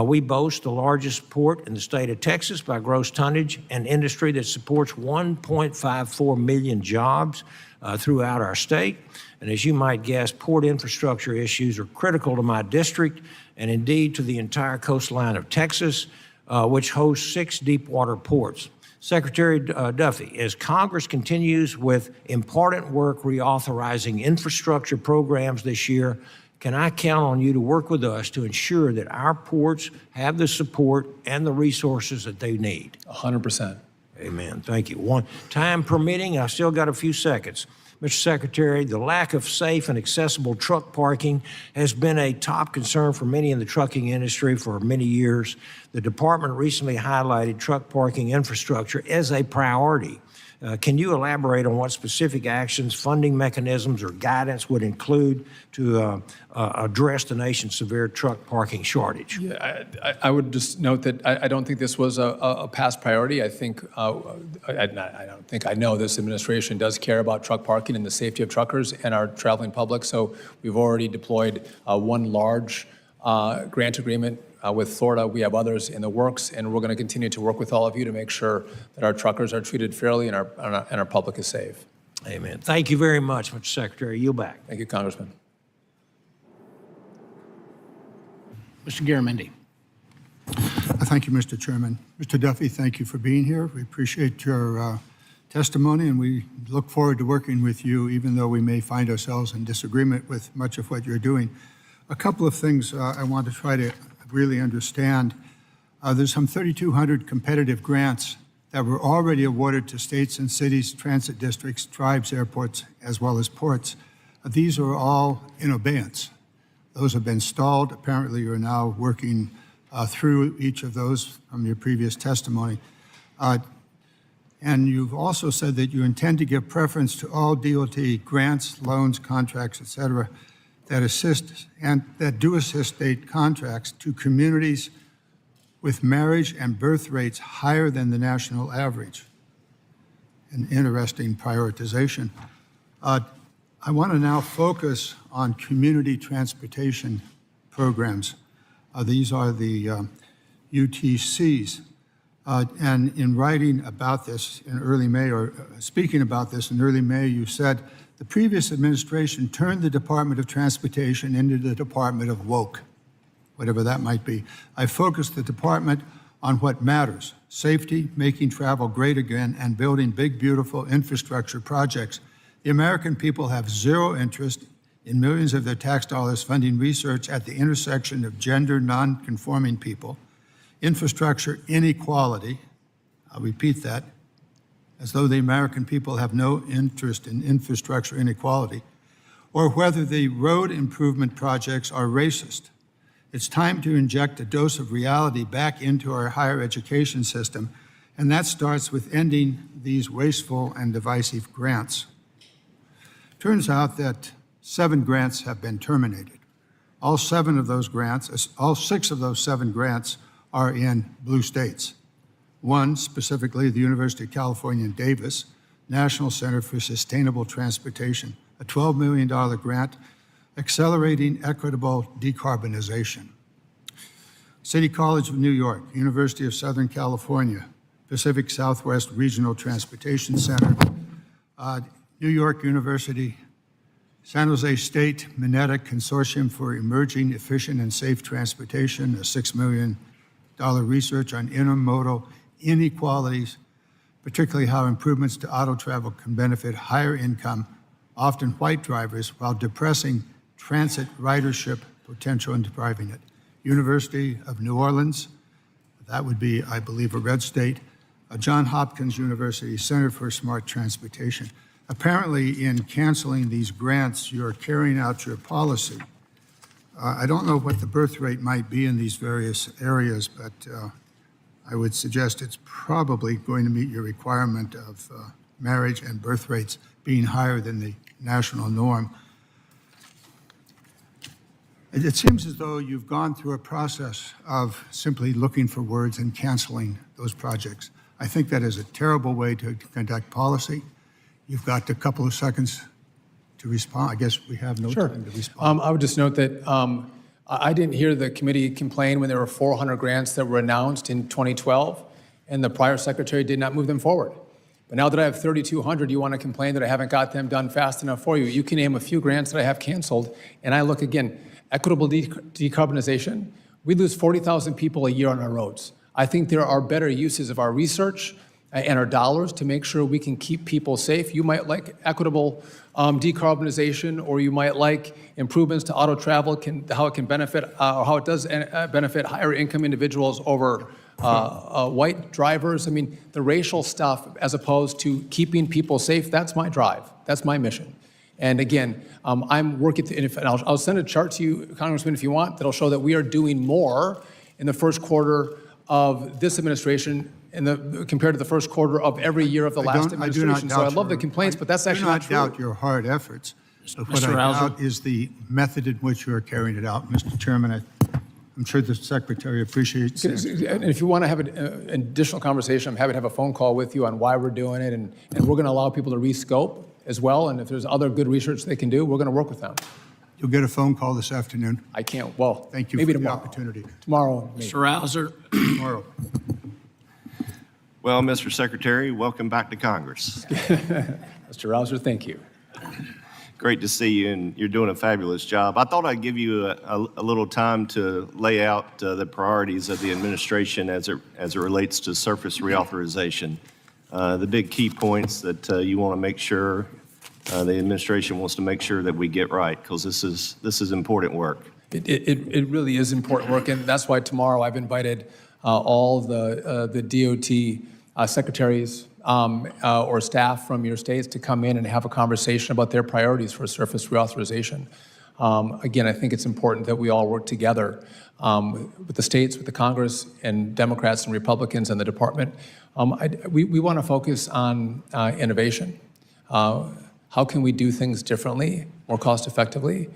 [SPEAKER 11] We boast the largest port in the state of Texas by gross tonnage, an industry that supports 1.54 million jobs throughout our state. And as you might guess, port infrastructure issues are critical to my district and indeed to the entire coastline of Texas, which hosts 6 deepwater ports. Secretary Duffy, as Congress continues with important work reauthorizing infrastructure programs this year, can I count on you to work with us to ensure that our ports have the support and the resources that they need?
[SPEAKER 5] 100%.
[SPEAKER 11] Amen. Thank you. One time permitting, I still got a few seconds. Mr. Secretary, the lack of safe and accessible truck parking has been a top concern for many in the trucking industry for many years. The department recently highlighted truck parking infrastructure as a priority. Can you elaborate on what specific actions, funding mechanisms, or guidance would include to address the nation's severe truck parking shortage?
[SPEAKER 5] Yeah, I would just note that I don't think this was a past priority. I think, I know this administration does care about truck parking and the safety of truckers and our traveling public. So we've already deployed one large grant agreement with Florida. We have others in the works, and we're going to continue to work with all of you to make sure that our truckers are treated fairly and our public is safe.
[SPEAKER 11] Amen. Thank you very much, Mr. Secretary. Yield back.
[SPEAKER 5] Thank you, Congressman.
[SPEAKER 2] Mr. Garamendi.
[SPEAKER 12] Thank you, Mr. Chairman. Mr. Duffy, thank you for being here. We appreciate your testimony, and we look forward to working with you, even though we may find ourselves in disagreement with much of what you're doing. A couple of things I want to try to really understand. There's some 3,200 competitive grants that were already awarded to states and cities, transit districts, tribes, airports, as well as ports. These are all in abeyance. Those have been stalled. Apparently, you're now working through each of those from your previous testimony. And you've also said that you intend to give preference to all DOT grants, loans, contracts, et cetera, that assist and that do assist state contracts to communities with marriage and birth rates higher than the national average. An interesting prioritization. I want to now focus on community transportation programs. These are the UTCs. And in writing about this in early May, or speaking about this in early May, you said, the previous administration turned the Department of Transportation into the Department of Woke, whatever that might be. I focused the department on what matters: safety, making travel great again, and building big, beautiful infrastructure projects. The American people have zero interest in millions of their tax dollars funding research at the intersection of gender non-conforming people, infrastructure inequality, I'll repeat that, as though the American people have no interest in infrastructure inequality, or whether the road improvement projects are racist. It's time to inject a dose of reality back into our higher education system, and that starts with ending these wasteful and divisive grants. Turns out that 7 grants have been terminated. All 6 of those 7 grants are in blue states. One, specifically the University of California in Davis, National Center for Sustainable Transportation, a $12 million grant accelerating equitable decarbonization. City College of New York, University of Southern California, Pacific Southwest Regional Transportation Center, New York University, San Jose State Mineta Consortium for Emerging Efficient and Safe Transportation, a $6 million research on intermodal inequalities, particularly how improvements to auto travel can benefit higher income, often white drivers, while depressing transit ridership potential and depriving it. University of New Orleans, that would be, I believe, a red state, Johns Hopkins University Center for Smart Transportation. Apparently, in canceling these grants, you're carrying out your policy. I don't know what the birth rate might be in these various areas, but I would suggest it's probably going to meet your requirement of marriage and birth rates being higher than the national norm. It seems as though you've gone through a process of simply looking for words and canceling those projects. I think that is a terrible way to conduct policy. You've got a couple of seconds to respond. I guess we have no time to respond.
[SPEAKER 5] I would just note that I didn't hear the committee complain when there were 400 grants that were announced in 2012, and the prior secretary did not move them forward. But now that I have 3,200, you want to complain that I haven't got them done fast enough for you. You can name a few grants that I have canceled, and I look again, equitable decarbonization. We lose 40,000 people a year on our roads. I think there are better uses of our research and our dollars to make sure we can keep people safe. You might like equitable decarbonization, or you might like improvements to auto travel, how it can benefit, or how it does benefit higher income individuals over white drivers. I mean, the racial stuff as opposed to keeping people safe, that's my drive. That's my mission. And again, I'm working, and I'll send a chart to you, Congressman, if you want, that'll show that we are doing more in the first quarter of this administration compared to the first quarter of every year of the last administration. So I love the complaints, but that's actually not true.
[SPEAKER 12] I do not doubt your hard efforts. But what I doubt is the method in which you are carrying it out. Mr. Chairman, I'm sure the Secretary appreciates it.
[SPEAKER 5] And if you want to have an additional conversation, I'm happy to have a phone call with you on why we're doing it, and we're going to allow people to rescope as well. And if there's other good research they can do, we're going to work with them.
[SPEAKER 12] You'll get a phone call this afternoon.
[SPEAKER 5] I can't. Well,
[SPEAKER 12] thank you
[SPEAKER 5] maybe
[SPEAKER 12] for
[SPEAKER 5] tomorrow.
[SPEAKER 12] the opportunity.
[SPEAKER 5] Tomorrow, maybe.
[SPEAKER 2] Mr. Rouser.
[SPEAKER 12] Tomorrow.
[SPEAKER 13] Well, Mr. Secretary, welcome back to Congress.
[SPEAKER 5] Mr. Rouser, thank you.
[SPEAKER 13] Great to see you, and you're doing a fabulous job. I thought I'd give you a little time to lay out the priorities of the administration as it relates to surface reauthorization. The big key points that you want to make sure the administration wants to make sure that we get right, because this is important work.
[SPEAKER 5] It really is important work, and that's why tomorrow I've invited all the DOT secretaries or staff from your states to come in and have a conversation about their priorities for surface reauthorization. Again, I think it's important that we all work together with the states, with the Congress, and Democrats and Republicans and the department. We want to focus on innovation. How can we do things differently, more cost effectively?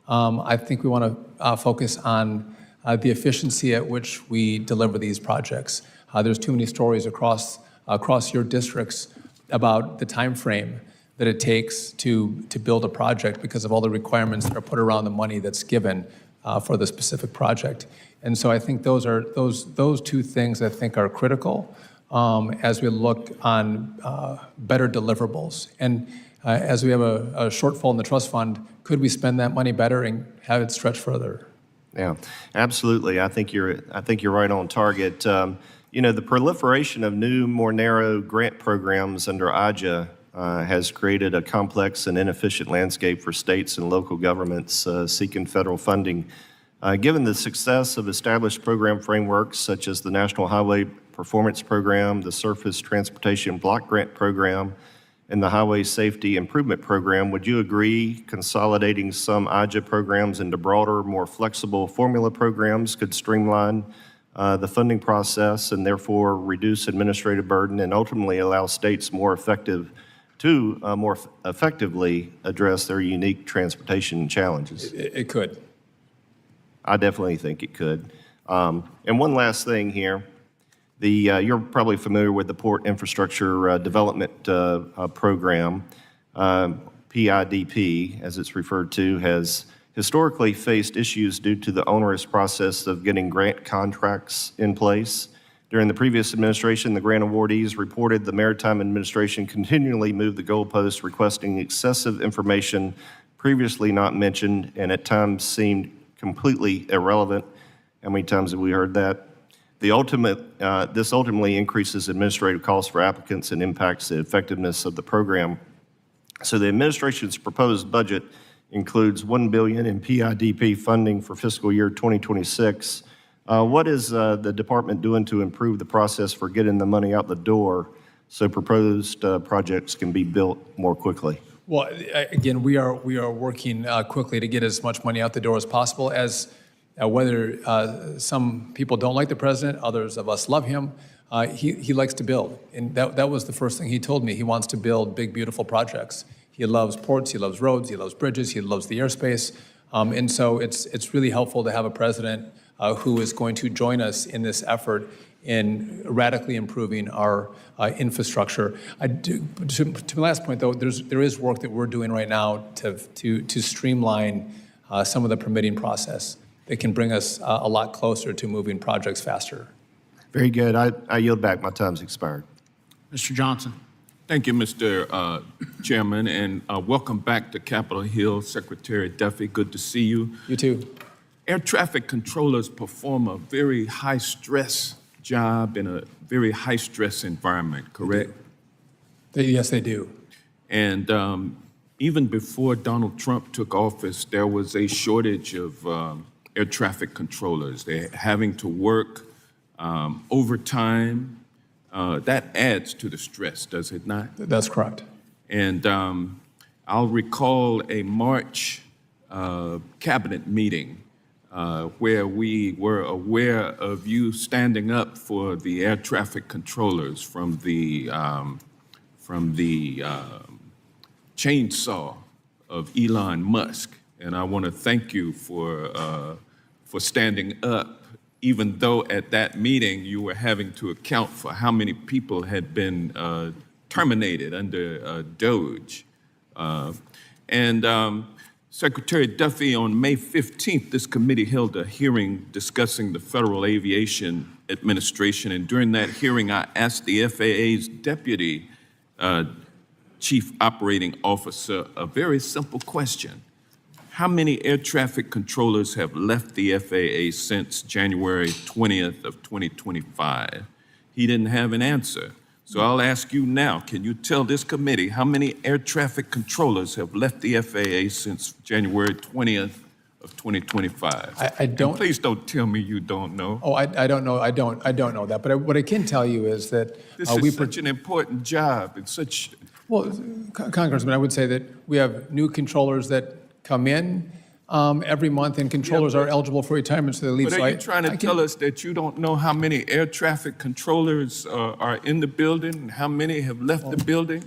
[SPEAKER 5] I think we want to focus on the efficiency at which we deliver these projects. There's too many stories across your districts about the time frame that it takes to build a project because of all the requirements that are put around the money that's given for the specific project. And so I think those two things I think are critical as we look on better deliverables. And as we have a shortfall in the trust fund, could we spend that money better and have it stretch further?
[SPEAKER 13] Yeah, absolutely. I think you're right on target. You know, the proliferation of new, more narrow grant programs under IJA has created a complex and inefficient landscape for states and local governments seeking federal funding. Given the success of established program frameworks such as the National Highway Performance Program, the Surface Transportation Block Grant Program, and the Highway Safety Improvement Program, would you agree consolidating some IJA programs into broader, more flexible formula programs could streamline the funding process and therefore reduce administrative burden and ultimately allow states more effectively address their unique transportation challenges?
[SPEAKER 5] It could.
[SPEAKER 13] I definitely think it could. And one last thing here. You're probably familiar with the Port Infrastructure Development Program. PIDP, as it's referred to, has historically faced issues due to the onerous process of getting grant contracts in place. During the previous administration, the grant awardees reported the Maritime Administration continually moved the goalposts, requesting excessive information previously not mentioned and at times seemed completely irrelevant. How many times have we heard that? This ultimately increases administrative costs for applicants and impacts the effectiveness of the program. So the administration's proposed budget includes $1 billion in PIDP funding for fiscal year 2026, What is the department doing to improve the process for getting the money out the door so proposed projects can be built more quickly?
[SPEAKER 5] Well, again, we are working quickly to get as much money out the door as possible. As whether some people don't like the president, others of us love him. He likes to build, and that was the first thing he told me. He wants to build big, beautiful projects. He loves ports, he loves roads, he loves bridges, he loves the airspace, and so it's really helpful to have a president who is going to join us in this effort in radically improving our infrastructure. To my last point, though, there is work that we're doing right now to streamline some of the permitting process that can bring us a lot closer to moving projects faster.
[SPEAKER 13] Very good. I yield back. My time's expired.
[SPEAKER 2] Mr. Johnson.
[SPEAKER 14] Thank you, Mr. Chairman, and welcome back to Capitol Hill, Secretary Duffy. Good to see you.
[SPEAKER 5] You too.
[SPEAKER 14] Air traffic controllers perform a very high-stress job in a very high-stress environment, correct?
[SPEAKER 5] Yes, they do.
[SPEAKER 14] And even before Donald Trump took office, there was a shortage of air traffic controllers. They're having to work overtime. That adds to the stress, does it not?
[SPEAKER 5] That's correct.
[SPEAKER 14] And I'll recall a March cabinet meeting where we were aware of you standing up for the air traffic controllers from the chainsaw of Elon Musk. And I want to thank you for standing up, even though at that meeting you were having to account for how many people had been terminated under DOGE. Secretary Duffy, on May 15th, this committee held a hearing discussing the Federal Aviation Administration, and during that hearing, I asked the FAA's Deputy Chief Operating Officer a very simple question. How many air traffic controllers have left the FAA since January 20th of 2025? He didn't have an answer. So I'll ask you now, can you tell this committee how many air traffic controllers have left the FAA since January 20th of 2025?
[SPEAKER 5] I don't.
[SPEAKER 14] And please don't tell me you don't know.
[SPEAKER 5] Oh, I don't know. I don't know that. But what I can tell you is that
[SPEAKER 14] This is such an important job. It's such.
[SPEAKER 5] Well, Congressman, I would say that we have new controllers that come in every month, and controllers are eligible for retirement, so they leave.
[SPEAKER 14] But
[SPEAKER 5] So
[SPEAKER 14] are you trying to tell us that you don't know how many air traffic controllers are in the building, and how many have left the building?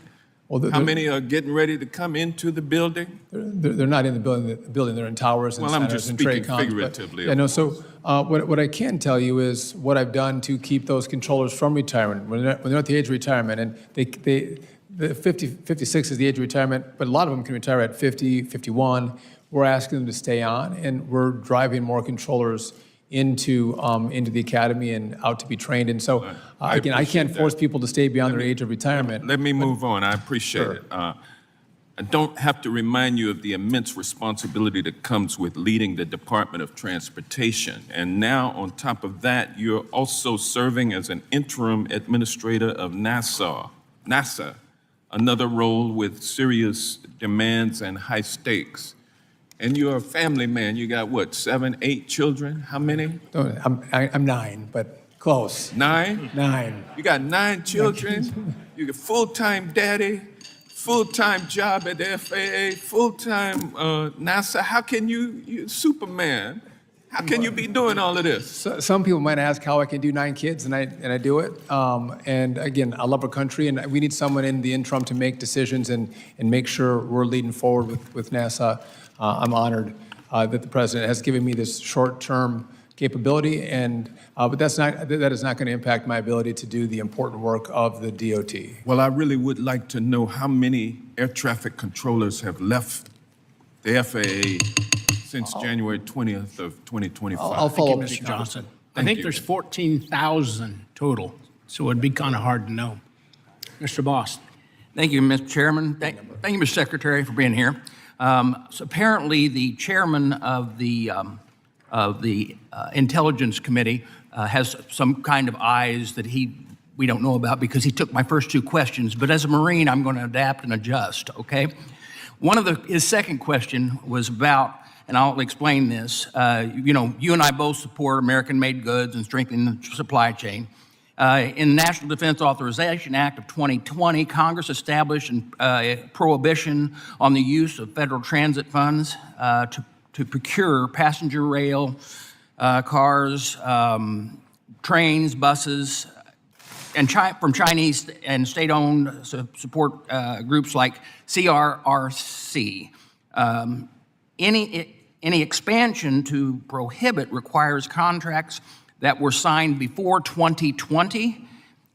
[SPEAKER 14] How many are getting ready to come into the building?
[SPEAKER 5] They're not in the building. They're in towers and
[SPEAKER 14] Well, I'm
[SPEAKER 5] centers
[SPEAKER 14] just
[SPEAKER 5] and
[SPEAKER 14] speaking
[SPEAKER 5] TRACONs.
[SPEAKER 14] figuratively.
[SPEAKER 5] Yeah, no, so what I can tell you is what I've done to keep those controllers from retirement. When they're at the age of retirement, and the 56 is the age of retirement, but a lot of them can retire at 50, 51. We're asking them to stay on, and we're driving more controllers into the academy and out to be trained. And so, again, I can't force people to stay beyond their age of retirement.
[SPEAKER 14] Let me move on. I appreciate it. I don't have to remind you of the immense responsibility that comes with leading the Department of Transportation. And now, on top of that, you're also serving as an interim administrator of NASA, another role with serious demands and high stakes. And you're a family man. You got what, 7, 8 children? How many?
[SPEAKER 5] I'm 9, but close.
[SPEAKER 14] 9?
[SPEAKER 5] 9.
[SPEAKER 14] You got 9 children. You're a full-time daddy, full-time job at the FAA, full-time NASA. How can you're Superman? How can you be doing all of this?
[SPEAKER 5] So, some people might ask how I can do 9 kids, and I do it. And again, I love our country, and we need someone in the interim to make decisions and make sure we're leading forward with NASA. I'm honored that the president has given me this short-term capability, but that is not going to impact my ability to do the important work of the DOT.
[SPEAKER 14] Well, I really would like to know how many air traffic controllers have left the FAA since January 20th of 2025.
[SPEAKER 5] I'll follow up,
[SPEAKER 2] Mr. Johnson. I
[SPEAKER 14] Thank
[SPEAKER 2] think
[SPEAKER 14] you.
[SPEAKER 2] there's 14,000 total, so it'd be kind of hard to know. Mr. Boss.
[SPEAKER 15] Thank you, Mr. Chairman. Thank you, Mr. Secretary, for being here. So apparently, the chairman of the Intelligence Committee has some kind of eyes that we don't know about because he took my first 2 questions. But as a Marine, I'm going to adapt and adjust. Okay. His second question was about and I'll explain this. You know, you and I both support American-made goods and strengthening the supply chain. In the National Defense Authorization Act of 2020, Congress established a prohibition on the use of federal transit funds to procure passenger rail cars, trains, buses, and from Chinese and state-owned support groups like CRRC. Any expansion to prohibit requires contracts that were signed before 2020,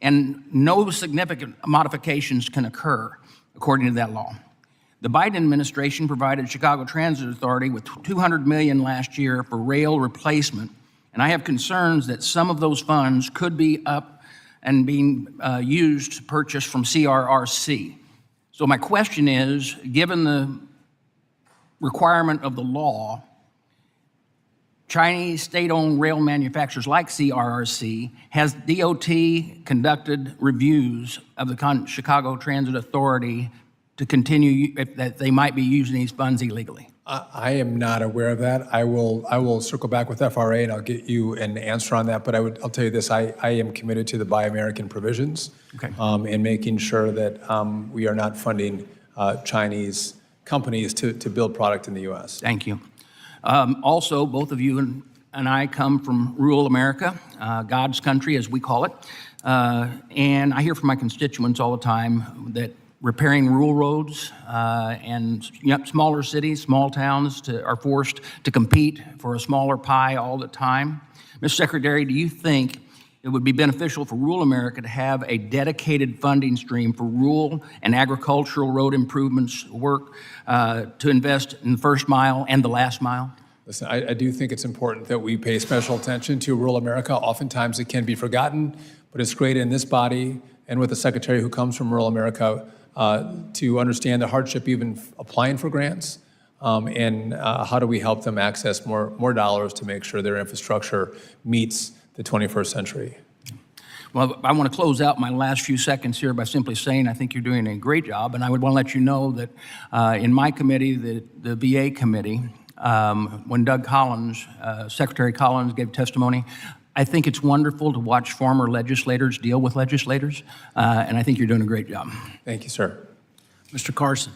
[SPEAKER 15] and no significant modifications can occur, according to that law. The Biden administration provided Chicago Transit Authority with $200 million last year for rail replacement, and I have concerns that some of those funds could be up and being used to purchase from CRRC. So my question is, given the requirement of the law, Chinese state-owned rail manufacturers like CRRC, has DOT conducted reviews of the Chicago Transit Authority to continue that they might be using these funds illegally?
[SPEAKER 5] I am not aware of that. I will circle back with FRA and I'll get you an answer on that. But I'll tell you this: I am committed to the Buy American provisions,
[SPEAKER 15] okay,
[SPEAKER 5] and making sure that we are not funding Chinese companies to build product in the U.S.
[SPEAKER 15] Thank you. Also, both of you and I come from rural America, God's country, as we call it. And I hear from my constituents all the time that repairing rural roads and smaller cities, small towns are forced to compete for a smaller pie all the time. Mr. Secretary, do you think it would be beneficial for rural America to have a dedicated funding stream for rural and agricultural road improvements work to invest in the first mile and the last mile?
[SPEAKER 5] Listen, I do think it's important that we pay special attention to rural America. Oftentimes it can be forgotten, but it's great in this body and with the secretary who comes from rural America to understand the hardship even applying for grants, and how do we help them access more dollars to make sure their infrastructure meets the 21st century.
[SPEAKER 15] Well, I want to close out my last few seconds here by simply saying I think you're doing a great job, and I would want to let you know that in my committee, the VA committee, when Doug Collins, Secretary Collins gave testimony, I think it's wonderful to watch former legislators deal with legislators, and I think you're doing a great job.
[SPEAKER 5] Thank you, sir.
[SPEAKER 2] Mr. Carson.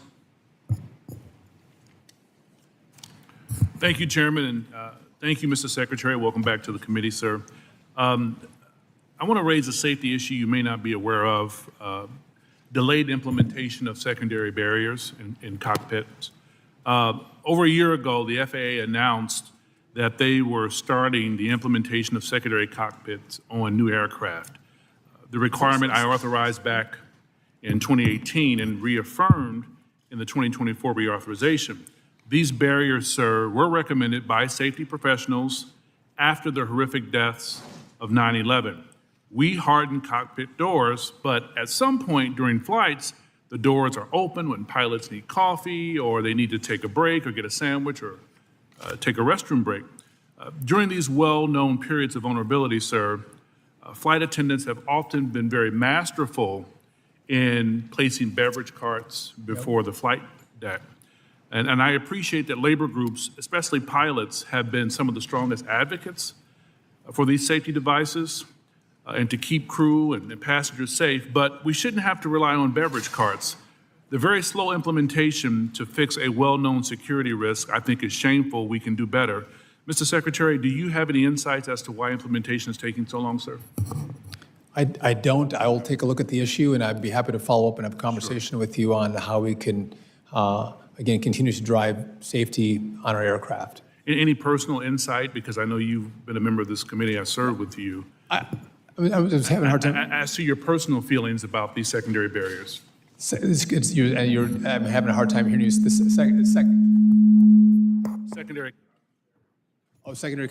[SPEAKER 16] Thank you, Chairman, and thank you, Mr. Secretary. Welcome back to the committee, sir. I want to raise a safety issue you may not be aware of, delayed implementation of secondary barriers in cockpits. Over a year ago, the FAA announced that they were starting the implementation of secondary cockpits on new aircraft. The requirement I authorized back in 2018 and reaffirmed in the 2024 reauthorization. These barriers, sir, were recommended by safety professionals after the horrific deaths of 9/11. We harden cockpit doors, but at some point during flights, the doors are open when pilots need coffee or they need to take a break or get a sandwich or take a restroom break. During these well-known periods of vulnerability, sir, flight attendants have often been very masterful in placing beverage carts before the flight deck. And I appreciate that labor groups, especially pilots, have been some of the strongest advocates for these safety devices and to keep crew and passengers safe, but we shouldn't have to rely on beverage carts. The very slow implementation to fix a well-known security risk, I think, is shameful. We can do better. Mr. Secretary, do you have any insights as to why implementation is taking so long, sir?
[SPEAKER 5] I don't. I will take a look at the issue, and I'd be happy to follow up and have a conversation with you on how we can, again, continue to drive safety on our aircraft.
[SPEAKER 16] Any personal insight? Because I know you've been a member of this committee. I served with you.
[SPEAKER 5] I was having a hard time.
[SPEAKER 16] As to your personal feelings about these secondary barriers.
[SPEAKER 5] I'm having a hard time hearing you.
[SPEAKER 16] Secondary.
[SPEAKER 5] Oh, secondary.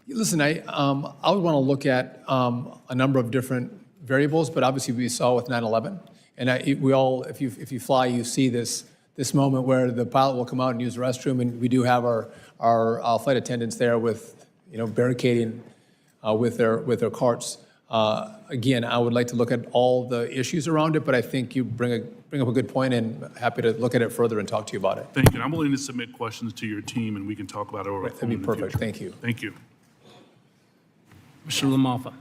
[SPEAKER 5] Listen, I would want to look at a number of different variables, but obviously we saw with 9/11, and we all, if you fly, you see this moment where the pilot will come out and use the restroom, and we do have our flight attendants there with barricading with their carts. Again, I would like to look at all the issues around it, but I think you bring up a good point, and happy to look at it further and talk to you about it.
[SPEAKER 16] Thank you. I'm willing to submit questions to your team, and we can talk about it over.
[SPEAKER 5] That'd be perfect. Thank you.
[SPEAKER 16] Thank you.
[SPEAKER 2] Mr. LaMalfa.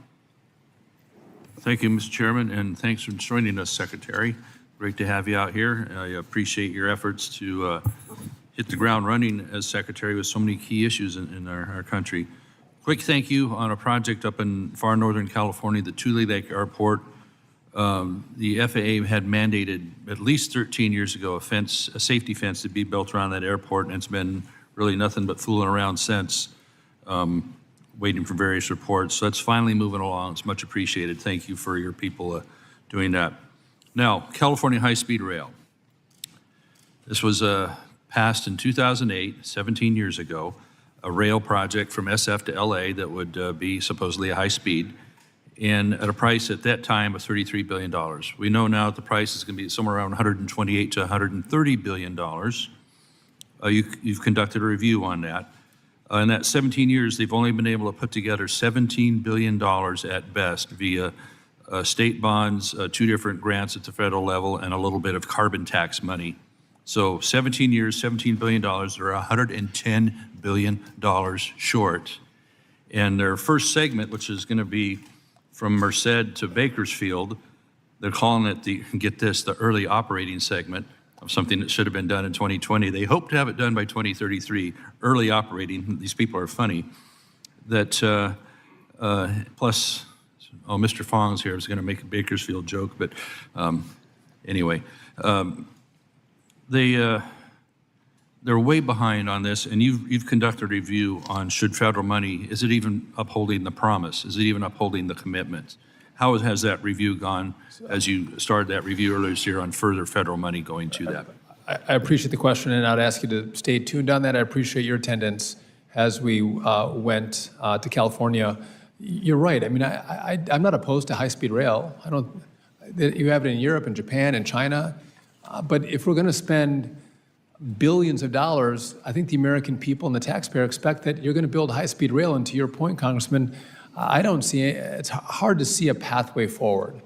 [SPEAKER 17] Thank you, Mr. Chairman, and thanks for joining us, Secretary. Great to have you out here. I appreciate your efforts to hit the ground running as Secretary with so many key issues in our country. Quick thank you on a project up in far northern California, the Tule Lake Airport. The FAA had mandated at least 13 years ago a safety fence to be built around that airport, and it's been really nothing but fooling around since, waiting for various reports. So it's finally moving along. It's much appreciated. Thank you for your people doing that. Now, California High-Speed Rail. This was passed in 2008, 17 years ago, a rail project from SF to LA that would be supposedly a high speed, and at a price at that time of $33 billion. We know now that the price is going to be somewhere around $128 to $130 billion. You've conducted a review on that. In that 17 years, they've only been able to put together $17 billion at best via state bonds, 2 different grants at the federal level, and a little bit of carbon tax money. So 17 years, $17 billion, they're $110 billion short. And their first segment, which is going to be from Merced to Bakersfield, they're calling it get this, the early operating segment of something that should have been done in 2020. They hope to have it done by 2033. Early operating, these people are funny. That plus, Mr. Fong's here. I was going to make a Bakersfield joke, but anyway. They're way behind on this, and you've conducted a review on should federal money, is it even upholding the promise? Is it even upholding the commitment? How has that review gone as you started that review earlier this year on further federal money going to that?
[SPEAKER 5] I appreciate the question, and I'd ask you to stay tuned on that. I appreciate your attendance as we went to California. You're right. I mean, I'm not opposed to high-speed rail. You have it in Europe and Japan and China. But if we're going to spend billions of dollars, I think the American people and the taxpayer expect that you're going to build high-speed rail. And to your point, Congressman, I don't see it. It's hard to see a pathway forward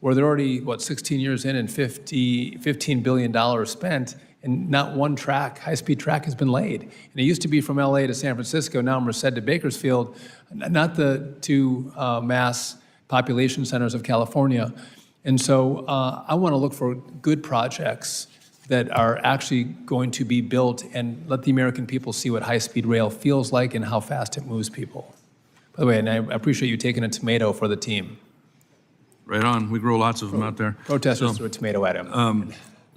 [SPEAKER 5] where they're already, 16 years in and $15 billion spent, and not one high-speed track has been laid. And it used to be from LA to San Francisco, now Merced to Bakersfield, not the 2 mass population centers of California. And so I want to look for good projects that are actually going to be built and let the American people see what high-speed rail feels like and how fast it moves people. By the way, and I appreciate you taking a tomato for the team.
[SPEAKER 17] Right on. We grow lots of them out there.
[SPEAKER 5] Protesters threw a tomato at him.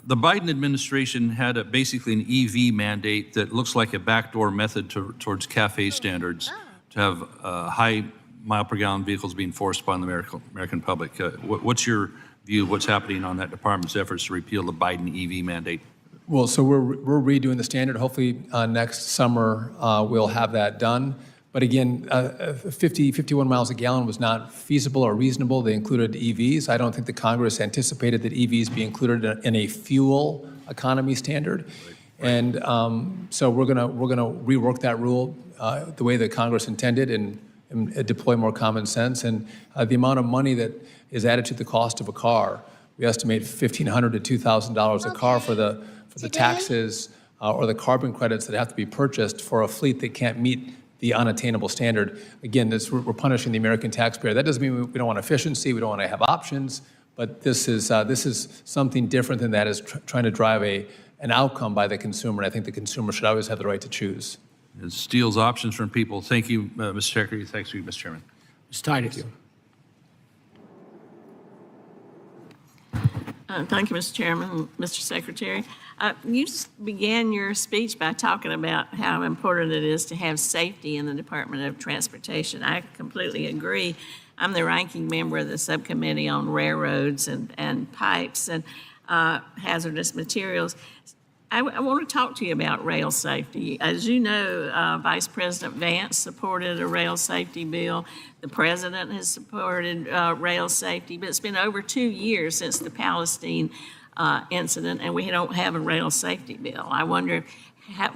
[SPEAKER 17] The Biden administration had basically an EV mandate that looks like a backdoor method towards CAFE standards to have high mile per gallon vehicles being forced upon the American public. What's your view of what's happening on that department's efforts to repeal the Biden EV mandate?
[SPEAKER 5] Well, so we're redoing the standard. Hopefully next summer we'll have that done. But again, 51 miles a gallon was not feasible or reasonable. They included EVs. I don't think the Congress anticipated that EVs be included in a fuel economy standard. And so we're gonna rework that rule the way that Congress intended and deploy more common sense. And the amount of money that is added to the cost of a car, we estimate $1,500 to $2,000 a car for the taxes or the carbon credits that have to be purchased for a fleet that can't meet the unattainable standard. Again, we're punishing the American taxpayer. That doesn't mean we don't want efficiency, we don't want to have options, but this is something different than that, is trying to drive an outcome by the consumer. And I think the consumer should always have the right to choose.
[SPEAKER 17] It steals options from people. Thank you, Mr. Secretary. Thanks to you, Mr. Chairman.
[SPEAKER 2] Ms. Titus.
[SPEAKER 18] Thank you, Mr. Chairman, Mr. Secretary. You began your speech by talking about how important it is to have safety in the Department of Transportation. I completely agree. I'm the ranking member of the subcommittee on railroads and pipes and hazardous materials. I want to talk to you about rail safety. As you know, Vice President Vance supported a rail safety bill. The President has supported rail safety, but it's been over 2 years since the Palestine incident, and we don't have a rail safety bill. I wonder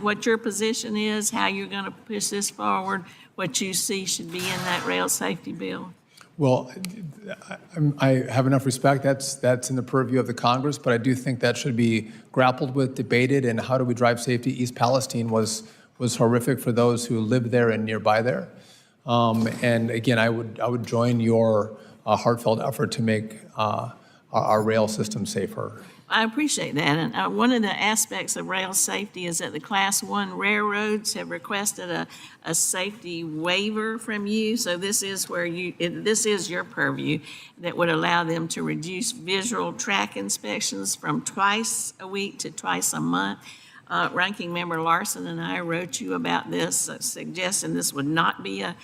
[SPEAKER 18] what your position is, how you're going to push this forward, what you see should be in that rail safety bill.
[SPEAKER 5] Well, I have enough respect. That's in the purview of the Congress, but I do think that should be grappled with, debated, and how do we drive safety? East Palestine was horrific for those who lived there and nearby there. And again, I would join your heartfelt effort to make our rail system safer.
[SPEAKER 18] I appreciate that. And one of the aspects of rail safety is that the Class 1 railroads have requested a safety waiver from you. So this is where this is your purview that would allow them to reduce visual track inspections from twice a week to twice a month. Ranking Member Larson and I wrote you about this, suggesting this would not be a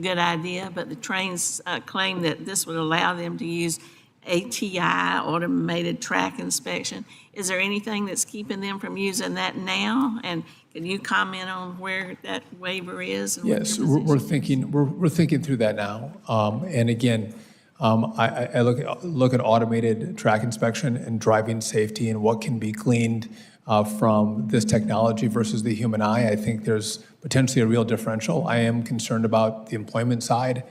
[SPEAKER 18] good idea, but the trains claim that this would allow them to use ATI, automated track inspection. Is there anything that's keeping them from using that now? And can you comment on where that waiver is? And
[SPEAKER 5] yes, we're thinking through that now. And again, I look at automated track inspection and driving safety and what can be gleaned from this technology versus the human eye. I think there's potentially a real differential. I am concerned about the employment side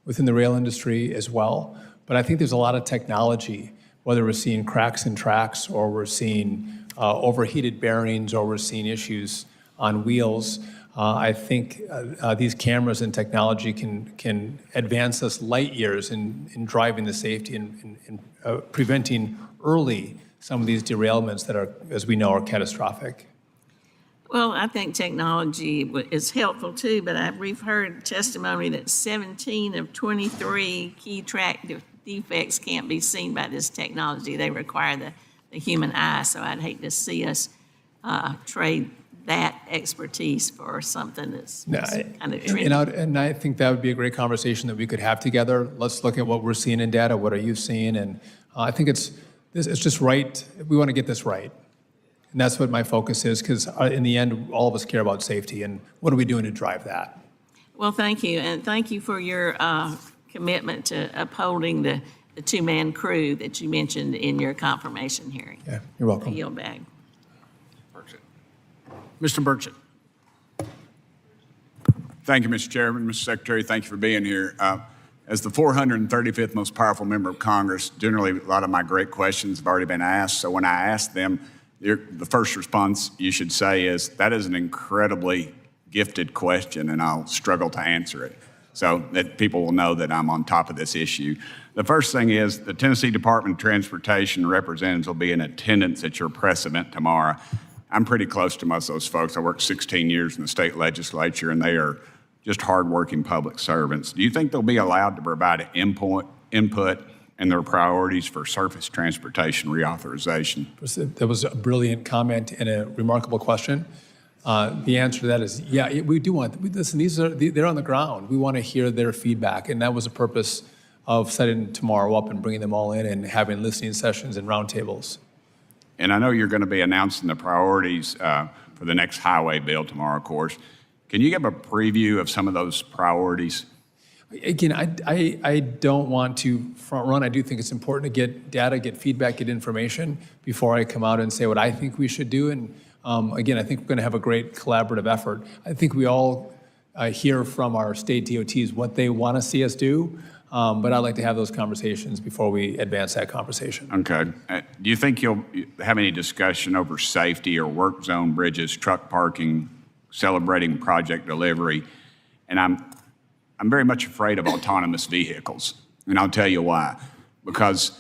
[SPEAKER 5] within the rail industry as well. But I think there's a lot of technology, whether we're seeing cracks in tracks or we're seeing overheated bearings or we're seeing issues on wheels. I think these cameras and technology can advance us light years in driving the safety and preventing early some of these derailments that are, as we know, are catastrophic.
[SPEAKER 18] Well, I think technology is helpful too, but we've heard testimony that 17 of 23 key track defects can't be seen by this technology. They require the human eye, so I'd hate to see us trade that expertise for something that's kind of trendy.
[SPEAKER 5] And I think that would be a great conversation that we could have together. Let's look at what we're seeing in data. What are you seeing? And I think it's just right. We want to get this right. And that's what my focus is, because in the end, all of us care about safety, and what are we doing to drive that?
[SPEAKER 18] Well, thank you, and thank you for your commitment to upholding the two-man crew that you mentioned in your confirmation hearing.
[SPEAKER 5] Yeah, you're welcome.
[SPEAKER 18] I yield back.
[SPEAKER 2] Mr. Burchett.
[SPEAKER 19] Thank you, Mr. Chairman. Mr. Secretary, thank you for being here. As the 435th most powerful member of Congress, generally a lot of my great questions have already been asked. So when I ask them, the first response you should say is, that is an incredibly gifted question and I'll struggle to answer it, so that people will know that I'm on top of this issue. The first thing is the Tennessee Department of Transportation representatives will be in attendance at your press event tomorrow. I'm pretty close to most of those folks. I worked 16 years in the state legislature, and they are just hardworking public servants. Do you think they'll be allowed to provide input and their priorities for surface transportation reauthorization?
[SPEAKER 5] That was a brilliant comment and a remarkable question. The answer to that is, yeah, we do want, listen, they're on the ground. We want to hear their feedback, and that was the purpose of setting tomorrow up and bringing them all in and having listening sessions and roundtables.
[SPEAKER 19] And I know you're going to be announcing the priorities for the next highway bill tomorrow, of course. Can you give a preview of some of those priorities?
[SPEAKER 5] Again, I don't want to front run. I do think it's important to get data, get feedback, get information before I come out and say what I think we should do. And again, I think we're going to have a great collaborative effort. I think we all hear from our state DOTs what they want to see us do. But I'd like to have those conversations before we advance that conversation.
[SPEAKER 19] Okay. Do you think you'll have any discussion over safety or work zone bridges, truck parking, celebrating project delivery? And I'm very much afraid of autonomous vehicles, and I'll tell you why. Because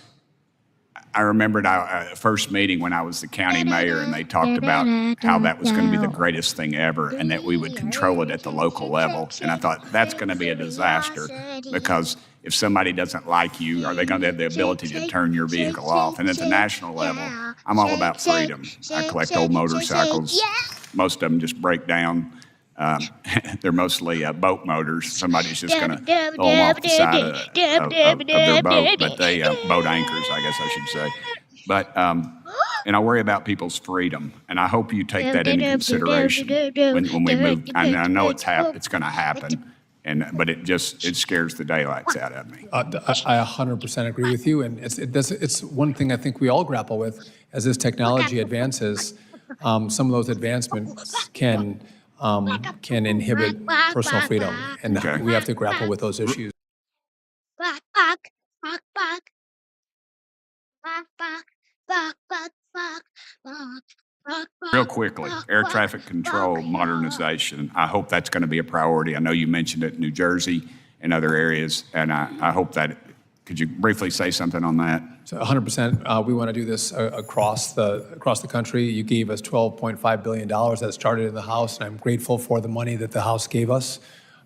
[SPEAKER 19] I remembered our first meeting when I was the county mayor, and they talked about how that was going to be the greatest thing ever and that we would control it at the local level. And I thought, that's going to be a disaster, because if somebody doesn't like you, are they going to have the ability to turn your vehicle off? And at the national level, I'm all about freedom. I collect old motorcycles. Most of them just break down. They're mostly boat motors. Somebody's just going to throw them off the side of their boat, but they boat anchors, I guess I should say. But and I worry about people's freedom, and I hope you take that into consideration when we move. I know it's going to happen, but it scares the daylights out of me.
[SPEAKER 5] I 100% agree with you, and it's one thing I think we all grapple with as this technology advances. Some of those advancements can inhibit personal freedom, and we have to grapple with those issues.
[SPEAKER 19] Real quickly, air traffic control modernization. I hope that's going to be a priority. I know you mentioned it in New Jersey and other areas, and I hope that, could you briefly say something on that?
[SPEAKER 5] So 100%, we want to do this across the country. You gave us $12.5 billion that started in the House, and I'm grateful for the money that the House gave us.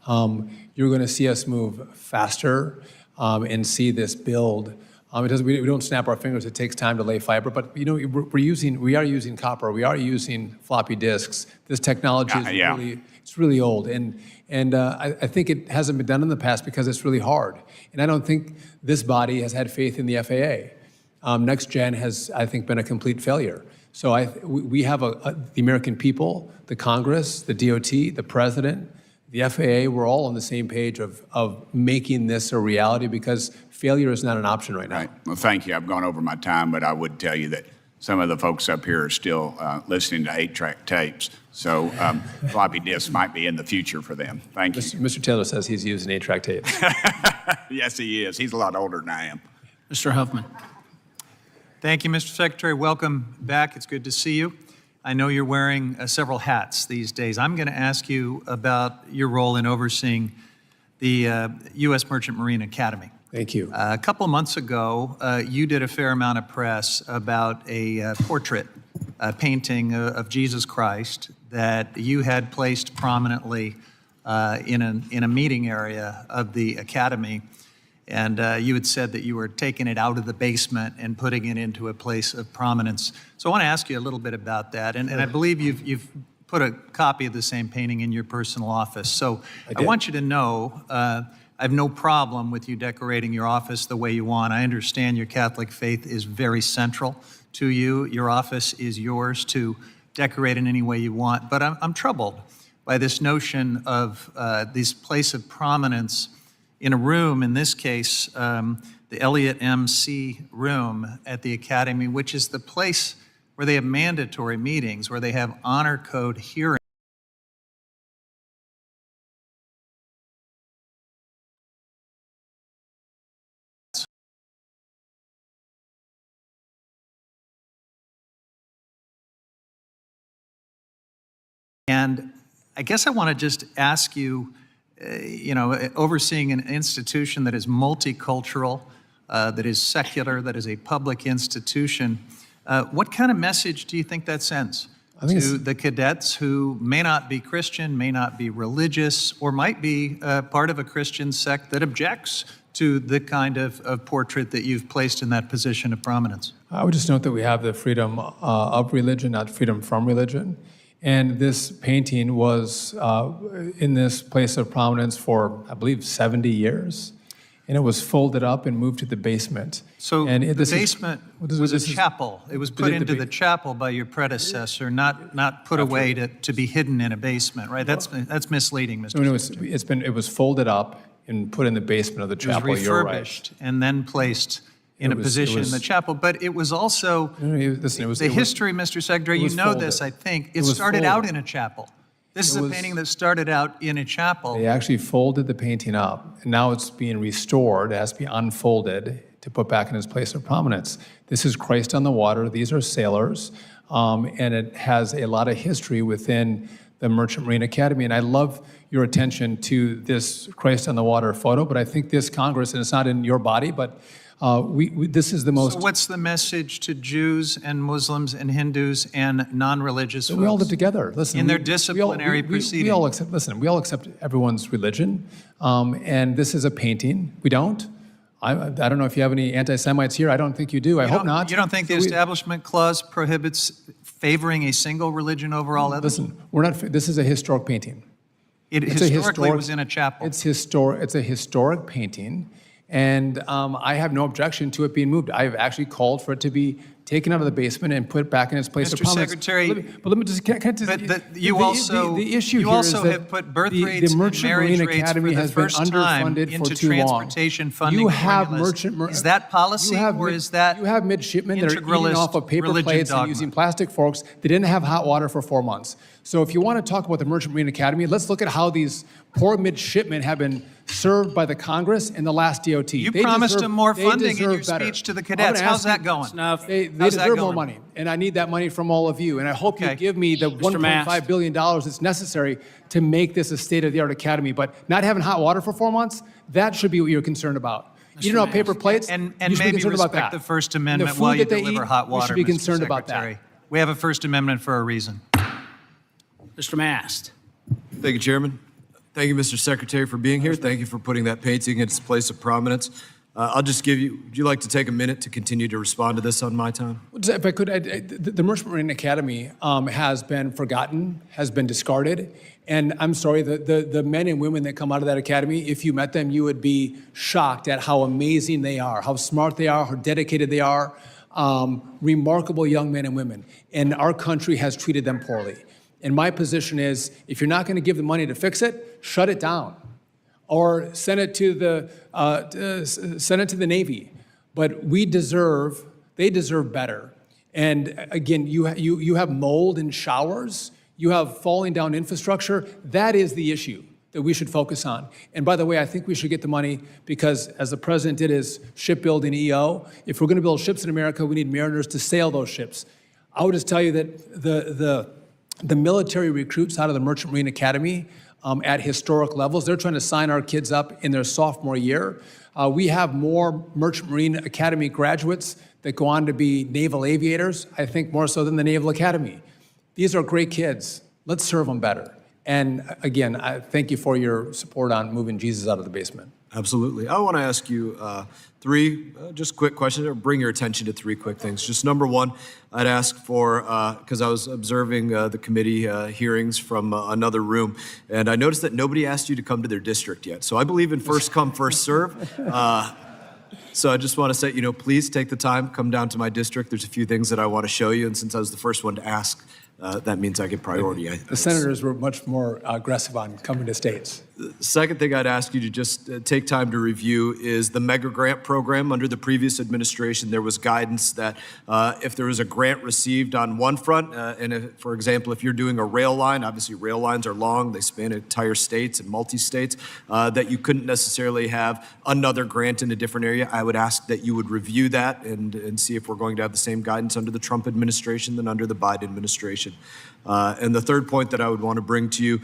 [SPEAKER 5] You're going to see us move faster and see this build. We don't snap our fingers. It takes time to lay fiber, but you know we are using copper. We are using floppy disks. This technology is really old, and I think it hasn't been done in the past because it's really hard. And I don't think this body has had faith in the FAA. Next Gen has, I think, been a complete failure. So we have the American people, the Congress, the DOT, the President, the FAA. We're all on the same page of making this a reality because failure is not an option right now.
[SPEAKER 19] Right. Well, thank you. I've gone over my time, but I would tell you that some of the folks up here are still listening to 8-track tapes. So floppy disks might be in the future for them. Thank you.
[SPEAKER 5] Mr. Taylor says he's using 8-track tapes.
[SPEAKER 19] Yes, he is. He's a lot older than I am.
[SPEAKER 2] Mr. Huffman.
[SPEAKER 6] Thank you, Mr. Secretary. Welcome back. It's good to see you. I know you're wearing several hats these days. I'm going to ask you about your role in overseeing the U.S. Merchant Marine Academy.
[SPEAKER 5] Thank you.
[SPEAKER 6] A couple of months ago, you did a fair amount of press about a portrait, a painting of Jesus Christ that you had placed prominently in a meeting area of the Academy. And you had said that you were taking it out of the basement and putting it into a place of prominence. So I want to ask you a little bit about that. And I believe you've put a copy of the same painting in your personal office. So I want you to know I have no problem with you decorating your office the way you want. I understand your Catholic faith is very central to you. Your office is yours to decorate in any way you want. But I'm troubled by this notion of this place of prominence in a room, in this case, the Elliott MC room at the Academy, which is the place where they have mandatory meetings, where they have honor code hearings. And I guess I want to just ask you, overseeing an institution that is multicultural, that is secular, that is a public institution, what kind of message do you think that sends to the cadets who may not be Christian, may not be religious, or might be part of a Christian sect that objects to the kind of portrait that you've placed in that position of prominence?
[SPEAKER 5] I would just note that we have the freedom of religion, not freedom from religion. And this painting was in this place of prominence for, I believe, 70 years. And it was folded up and moved to the basement.
[SPEAKER 6] So the basement was a chapel. It was put into the chapel by your predecessor, not put away to be hidden in a basement, right? That's misleading, Mr.
[SPEAKER 5] Secretary. It was folded up and put in the basement of the chapel.
[SPEAKER 6] It was refurbished and then placed in a position in the chapel, but it was also the history, Mr. Secretary. You know this, I think. It started out in a chapel. This is a painting that started out in a chapel.
[SPEAKER 5] They actually folded the painting up, and now it's being restored. It has to be unfolded to put back in its place of prominence. This is Christ on the water. These are sailors, and it has a lot of history within the Merchant Marine Academy. And I love your attention to this Christ on the water photo, but I think this Congress, and it's not in your body, but this is the most...
[SPEAKER 6] So what's the message to Jews and Muslims and Hindus and non-religious folks?
[SPEAKER 5] We all live together. Listen,
[SPEAKER 6] in their disciplinary proceedings.
[SPEAKER 5] We all accept everyone's religion, and this is a painting. We don't. I don't know if you have any anti-Semites here. I don't think you do. I hope not.
[SPEAKER 6] You don't think the Establishment Clause prohibits favoring a single religion over all others?
[SPEAKER 5] Listen, we're not. This is a historic painting.
[SPEAKER 6] Historically was in a chapel.
[SPEAKER 5] It's a historic painting. And I have no objection to it being moved. I've actually called for it to be taken out of the basement and put back in its place of
[SPEAKER 6] Mr.
[SPEAKER 5] prominence.
[SPEAKER 6] Secretary,
[SPEAKER 5] Let me just,
[SPEAKER 6] you
[SPEAKER 5] the issue here is
[SPEAKER 6] also
[SPEAKER 5] that
[SPEAKER 6] have put birth
[SPEAKER 5] the
[SPEAKER 6] rates and
[SPEAKER 5] Merchant
[SPEAKER 6] marriage
[SPEAKER 5] Marine
[SPEAKER 6] rates
[SPEAKER 5] Academy
[SPEAKER 6] for the
[SPEAKER 5] has been
[SPEAKER 6] first time
[SPEAKER 5] underfunded for
[SPEAKER 6] into
[SPEAKER 5] too long.
[SPEAKER 6] transportation funding
[SPEAKER 5] You have
[SPEAKER 6] formulas. Is that policy or is that
[SPEAKER 5] you have midshipmen that are eating
[SPEAKER 6] integralist
[SPEAKER 5] off of paper
[SPEAKER 6] religion
[SPEAKER 5] plates
[SPEAKER 6] dogma?
[SPEAKER 5] and using plastic forks that didn't have hot water for 4 months. So if you want to talk about the Merchant Marine Academy, let's look at how these poor midshipmen have been served by the Congress in the last DOT.
[SPEAKER 6] You promised them more funding in your
[SPEAKER 5] better.
[SPEAKER 6] speech to the
[SPEAKER 5] I'm
[SPEAKER 6] cadets.
[SPEAKER 5] gonna
[SPEAKER 6] How's
[SPEAKER 5] ask
[SPEAKER 6] that
[SPEAKER 5] you-
[SPEAKER 6] going?
[SPEAKER 5] They
[SPEAKER 6] How's that
[SPEAKER 5] deserve more
[SPEAKER 6] going?
[SPEAKER 5] money, and I need that money from all of you. And I hope you give me the $1.5 billion that's necessary to make this a state-of-the-art academy. But not having hot water for 4 months, that should be what you're concerned about. You don't have paper plates,
[SPEAKER 6] And
[SPEAKER 5] you should be
[SPEAKER 6] maybe
[SPEAKER 5] concerned about
[SPEAKER 6] respect
[SPEAKER 5] that.
[SPEAKER 6] the First
[SPEAKER 5] And the
[SPEAKER 6] Amendment
[SPEAKER 5] food
[SPEAKER 6] while you
[SPEAKER 5] that they
[SPEAKER 6] deliver
[SPEAKER 5] eat,
[SPEAKER 6] hot water,
[SPEAKER 5] you should be
[SPEAKER 6] Mr.
[SPEAKER 5] concerned about that.
[SPEAKER 6] Secretary. We have a First Amendment for a reason.
[SPEAKER 2] Mr. Mast.
[SPEAKER 20] Thank you, Chairman. Thank you, Mr. Secretary, for being here. Thank you for putting that painting in its place of prominence. I'll just give you, would you like to take a minute to continue to respond to this on my time?
[SPEAKER 5] If I could, the Merchant Marine Academy has been forgotten, has been discarded. And I'm sorry, the men and women that come out of that academy, if you met them, you would be shocked at how amazing they are, how smart they are, how dedicated they are. Remarkable young men and women. And our country has treated them poorly. And my position is, if you're not going to give the money to fix it, shut it down, or send it to the Navy. But they deserve better. And again, you have mold in showers, you have falling down infrastructure. That is the issue that we should focus on. And by the way, I think we should get the money because, as the president did his shipbuilding EO, if we're going to build ships in America, we need mariners to sail those ships. I would just tell you that the military recruits out of the Merchant Marine Academy at historic levels, they're trying to sign our kids up in their sophomore year. We have more Merchant Marine Academy graduates that go on to be naval aviators, I think more so than the Naval Academy. These are great kids. Let's serve them better. And again, I thank you for your support on moving Jesus out of the basement.
[SPEAKER 20] Absolutely. I want to ask you three just quick questions, or bring your attention to three quick things. Just number one, I'd ask for, because I was observing the committee hearings from another room, and I noticed that nobody asked you to come to their district yet. So I believe in first come, first serve. So I just want to say, please take the time, come down to my district. There's a few things that I want to show you, and since I was the first one to ask, that means I get priority.
[SPEAKER 5] The senators were much more aggressive on coming to states.
[SPEAKER 20] The second thing I'd ask you to just take time to review is the mega grant program. Under the previous administration, there was guidance that if there was a grant received on one front, and if, for example, if you're doing a rail line, obviously rail lines are long, they span entire states and multi-states, that you couldn't necessarily have another grant in a different area. I would ask that you would review that and see if we're going to have the same guidance under the Trump administration than under the Biden administration. And the third point that I would want to bring to you,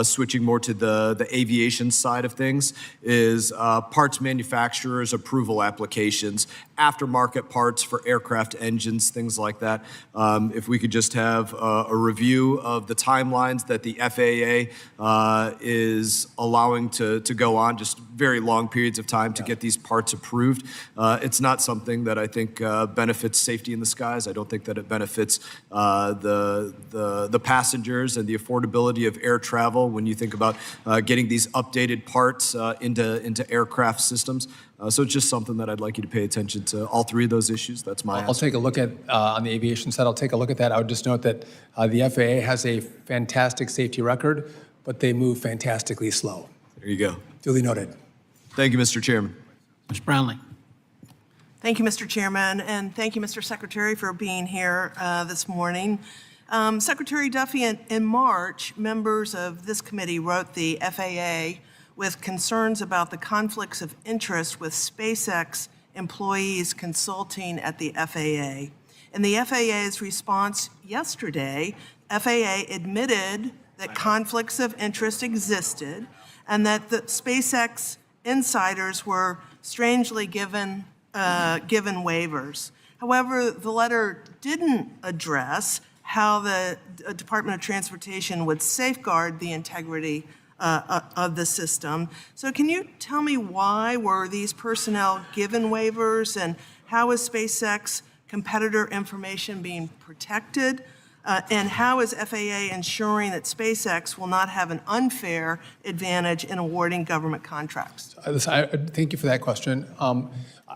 [SPEAKER 20] switching more to the aviation side of things, is parts manufacturers' approval applications, aftermarket parts for aircraft engines, things like that. If we could just have a review of the timelines that the FAA is allowing to go on, just very long periods of time to get these parts approved. It's not something that I think benefits safety in the skies. I don't think that it benefits the passengers and the affordability of air travel when you think about getting these updated parts into aircraft systems. So it's just something that I'd like you to pay attention to, all three of those issues. That's my
[SPEAKER 5] I'll take a look at, on the aviation side, I'll take a look at that. I would just note that the FAA has a fantastic safety record, but they move fantastically slow.
[SPEAKER 20] There you go.
[SPEAKER 5] Duly noted.
[SPEAKER 20] Thank you, Mr. Chairman.
[SPEAKER 2] Ms. Brownlee.
[SPEAKER 21] Thank you, Mr. Chairman, and thank you, Mr. Secretary, for being here this morning. Secretary Duffy, in March, members of this committee wrote the FAA with concerns about the conflicts of interest with SpaceX employees consulting at the FAA. In the FAA's response yesterday, FAA admitted that conflicts of interest existed and that the SpaceX insiders were strangely given waivers. However, the letter didn't address how the Department of Transportation would safeguard the integrity of the system. So can you tell me why were these personnel given waivers, and how is SpaceX competitor information being protected? And how is FAA ensuring that SpaceX will not have an unfair advantage in awarding government contracts?
[SPEAKER 5] Thank you for that question.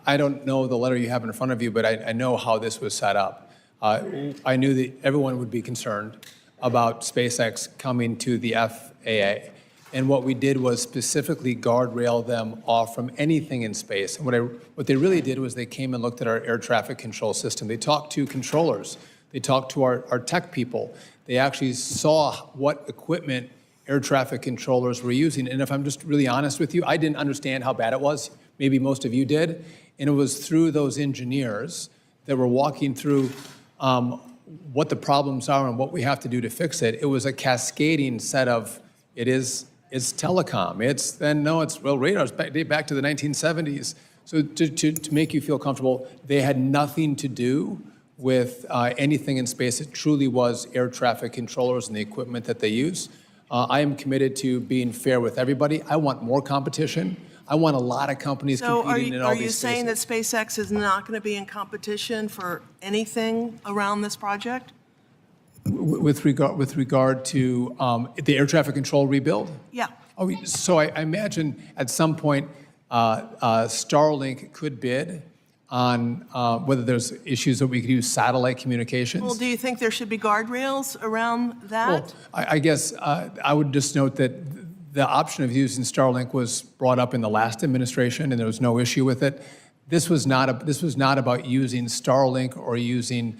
[SPEAKER 5] I don't know the letter you have in front of you, but I know how this was set up. I knew that everyone would be concerned about SpaceX coming to the FAA. And what we did was specifically guardrail them off from anything in space. And what they really did was they came and looked at our air traffic control system. They talked to controllers. They talked to our tech people. They actually saw what equipment air traffic controllers were using. And if I'm just really honest with you, I didn't understand how bad it was. Maybe most of you did. And it was through those engineers that were walking through what the problems are and what we have to do to fix it. It was a cascading set of, it's telecom. It's radars back to the 1970s. So to make you feel comfortable, they had nothing to do with anything in space. It truly was air traffic controllers and the equipment that they use. I am committed to being fair with everybody. I want more competition. I want a lot of companies competing in all these spaces.
[SPEAKER 21] So are you saying that SpaceX is not going to be in competition for anything around this project?
[SPEAKER 5] With regard to the air traffic control rebuild?
[SPEAKER 21] Yeah.
[SPEAKER 5] So I imagine at some point Starlink could bid on whether there's issues that we could use satellite communications.
[SPEAKER 21] Well, do you think there should be guardrails around that?
[SPEAKER 5] Well, I guess I would just note that the option of using Starlink was brought up in the last administration, and there was no issue with it. This was not about using Starlink or using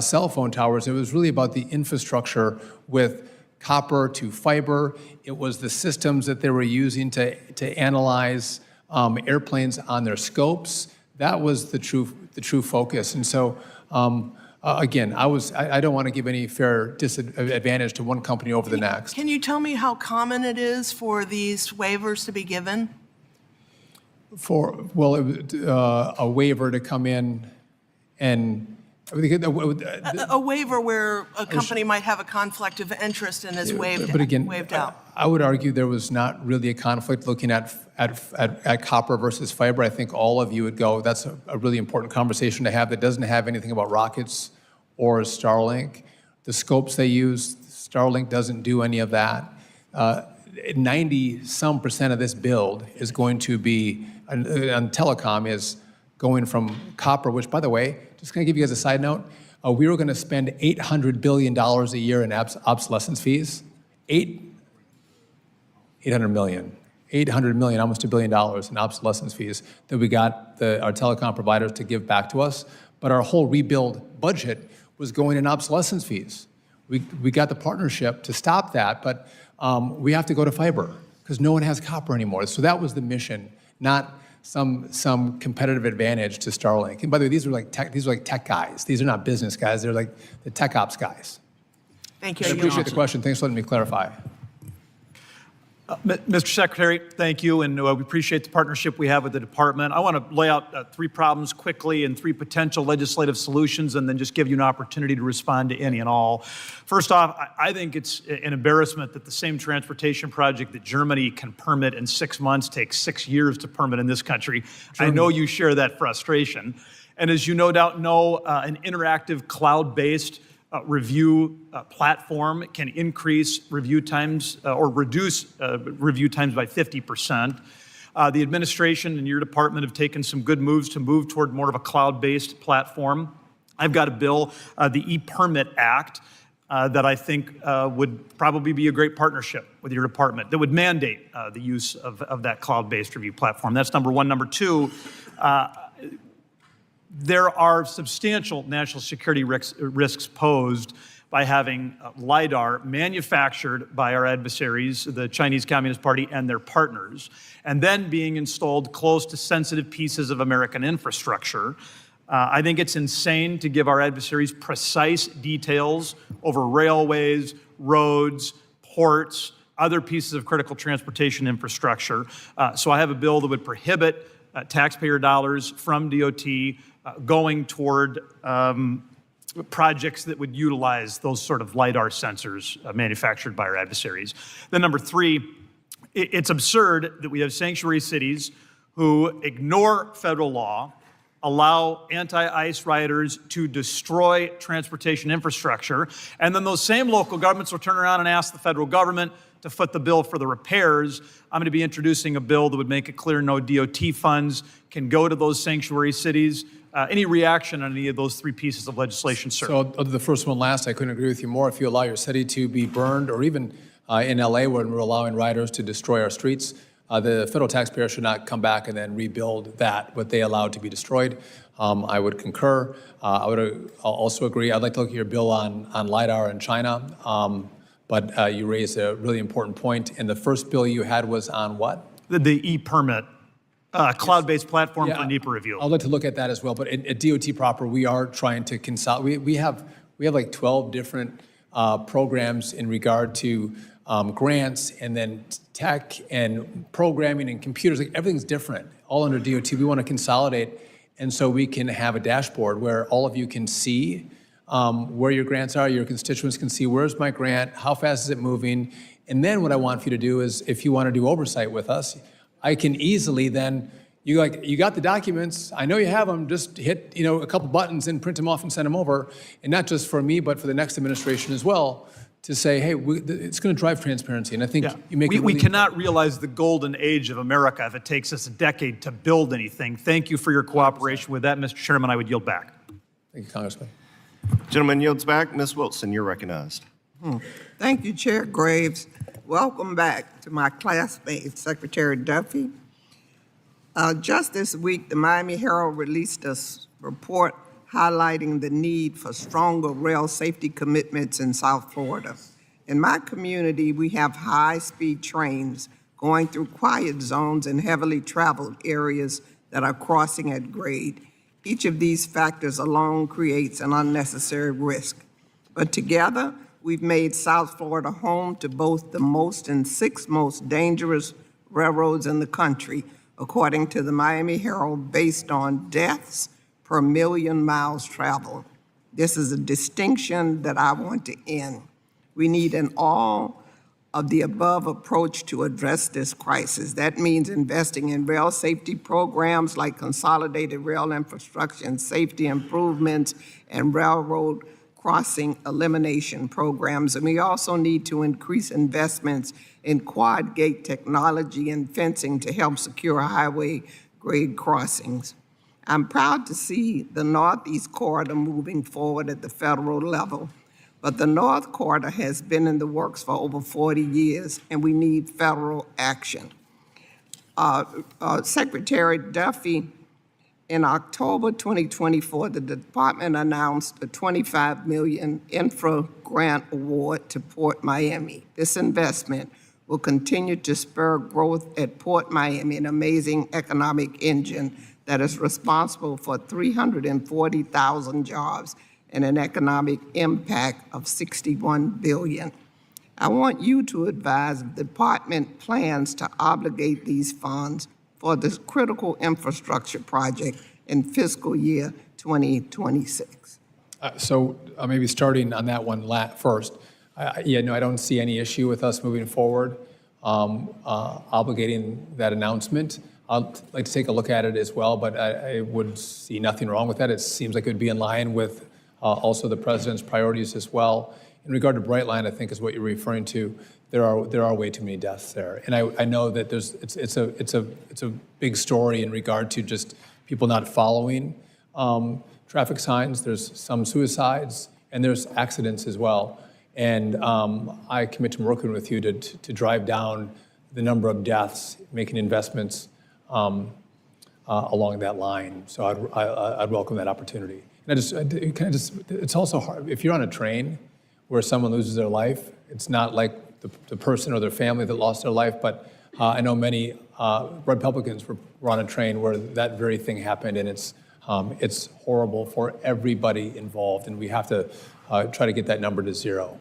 [SPEAKER 5] cell phone towers. It was really about the infrastructure with copper to fiber. It was the systems that they were using to analyze airplanes on their scopes. That was the true focus. And so, again, I don't want to give any fair disadvantage to one company over the next.
[SPEAKER 21] Can you tell me how common it is for these waivers to be given?
[SPEAKER 5] A waiver to come in and
[SPEAKER 21] a waiver where a company might have a conflict of interest and is waived out.
[SPEAKER 5] I would argue there was not really a conflict looking at copper versus fiber. I think all of you would go, that's a really important conversation to have that doesn't have anything about rockets or Starlink. The scopes they use, Starlink doesn't do any of that. 90-some% of this build is going to be, on telecom, is going from copper, which, by the way, just going to give you guys a side note, we were going to spend $800 billion a year in obsolescence fees. 800 million, almost $1 billion in obsolescence fees that we got our telecom providers to give back to us. But our whole rebuild budget was going in obsolescence fees. We got the partnership to stop that, but we have to go to fiber because no one has copper anymore. So that was the mission, not some competitive advantage to Starlink. And by the way, these are like tech guys. These are not business guys. They're like the tech ops guys.
[SPEAKER 21] Thank you.
[SPEAKER 5] I appreciate the question. Thanks for letting me clarify.
[SPEAKER 1] Mr. Secretary, thank you, and we appreciate the partnership we have with the department. I want to lay out 3 problems quickly and 3 potential legislative solutions, and then just give you an opportunity to respond to any and all. First off, I think it's an embarrassment that the same transportation project that Germany can permit in 6 months takes 6 years to permit in this country. I know you share that frustration. And as you no doubt know, an interactive cloud-based review platform can increase review times or reduce review times by 50%. The administration and your department have taken some good moves to move toward more of a cloud-based platform. I've got a bill, the E-Permit Act, that I think would probably be a great partnership with your department that would mandate the use of that cloud-based review platform. That's number one. Number two, there are substantial national security risks posed by having LiDAR manufactured by our adversaries, the Chinese Communist Party and their partners, and then being installed close to sensitive pieces of American infrastructure. I think it's insane to give our adversaries precise details over railways, roads, ports, other pieces of critical transportation infrastructure. So I have a bill that would prohibit taxpayer dollars from DOT going toward projects that would utilize those sort of LiDAR sensors manufactured by our adversaries. Then number three, it's absurd that we have sanctuary cities who ignore federal law, allow anti-ICE riders to destroy transportation infrastructure, and then those same local governments will turn around and ask the federal government to foot the bill for the repairs. I'm going to be introducing a bill that would make it clear no DOT funds can go to those sanctuary cities. Any reaction on any of those three pieces of legislation, sir?
[SPEAKER 5] So I'll do the first one last. I couldn't agree with you more. If you allow your city to be burned, or even in LA when we're allowing riders to destroy our streets, the federal taxpayer should not come back and then rebuild that, what they allowed to be destroyed. I would concur. I'll also agree. I'd like to look at your bill on LiDAR in China, but you raised a really important point. And the first bill you had was on what?
[SPEAKER 1] The e-permit, cloud-based platform for NEPA review.
[SPEAKER 5] I'd like to look at that as well. But at DOT proper, we are trying to consolidate. We have like 12 different programs in regard to grants, and then tech and programming and computers. Like, everything's different, all under DOT. We want to consolidate, and so we can have a dashboard where all of you can see where your grants are. Your constituents can see, where's my grant, how fast is it moving, and then what I want for you to do is, if you want to do oversight with us, I can easily then, you got the documents, I know you have them, just hit a couple buttons and print them off and send them over, and not just for me, but for the next administration as well, to say, hey, it's going to drive transparency. And I think you make it really...
[SPEAKER 1] We cannot realize the golden age of America if it takes us a decade to build anything. Thank you for your cooperation with that, Mr. Chairman. I would yield back.
[SPEAKER 5] Thank you, Congressman.
[SPEAKER 13] Gentleman yields back. Ms. Wilson, you're recognized.
[SPEAKER 4] Thank you, Chair Graves. Welcome back to my classmate, Secretary Duffy. Just this week, the Miami Herald released a report highlighting the need for stronger rail safety commitments in South Florida. In my community, we have high-speed trains going through quiet zones in heavily traveled areas that are crossing at grade. Each of these factors alone creates an unnecessary risk. But together, we've made South Florida home to both the most and 6 most dangerous railroads in the country, according to the Miami Herald, based on deaths per million miles traveled. This is a distinction that I want to end. We need an all-of-the-above approach to address this crisis. That means investing in rail safety programs like consolidated rail infrastructure and safety improvements and railroad crossing elimination programs. And we also need to increase investments in quad gate technology and fencing to help secure highway grade crossings. I'm proud to see the Northeast Corridor moving forward at the federal level, but the North Corridor has been in the works for over 40 years, and we need federal action. Secretary Duffy, in October 2024, the department announced a $25 million infra grant award to Port Miami. This investment will continue to spur growth at Port Miami, an amazing economic engine that is responsible for 340,000 jobs and an economic impact of $61 billion. I want you to advise if the department plans to obligate these funds for this critical infrastructure project in fiscal year 2026.
[SPEAKER 5] So maybe starting on that one first. I don't see any issue with us moving forward, obligating that announcement. I'd like to take a look at it as well, but I would see nothing wrong with that. It seems like it would be in line with also the president's priorities as well. In regard to Brightline, I think is what you're referring to. There are way too many deaths there, and I know that it's a big story in regard to just people not following traffic signs. There's some suicides and there's accidents as well. And I commit to working with you to drive down the number of deaths, making investments along that line. So I'd welcome that opportunity. And it's also hard. If you're on a train where someone loses their life, it's not like the person or their family that lost their life, but I know many Republicans were on a train where that very thing happened, and it's horrible for everybody involved, and we have to try to get that number to 0.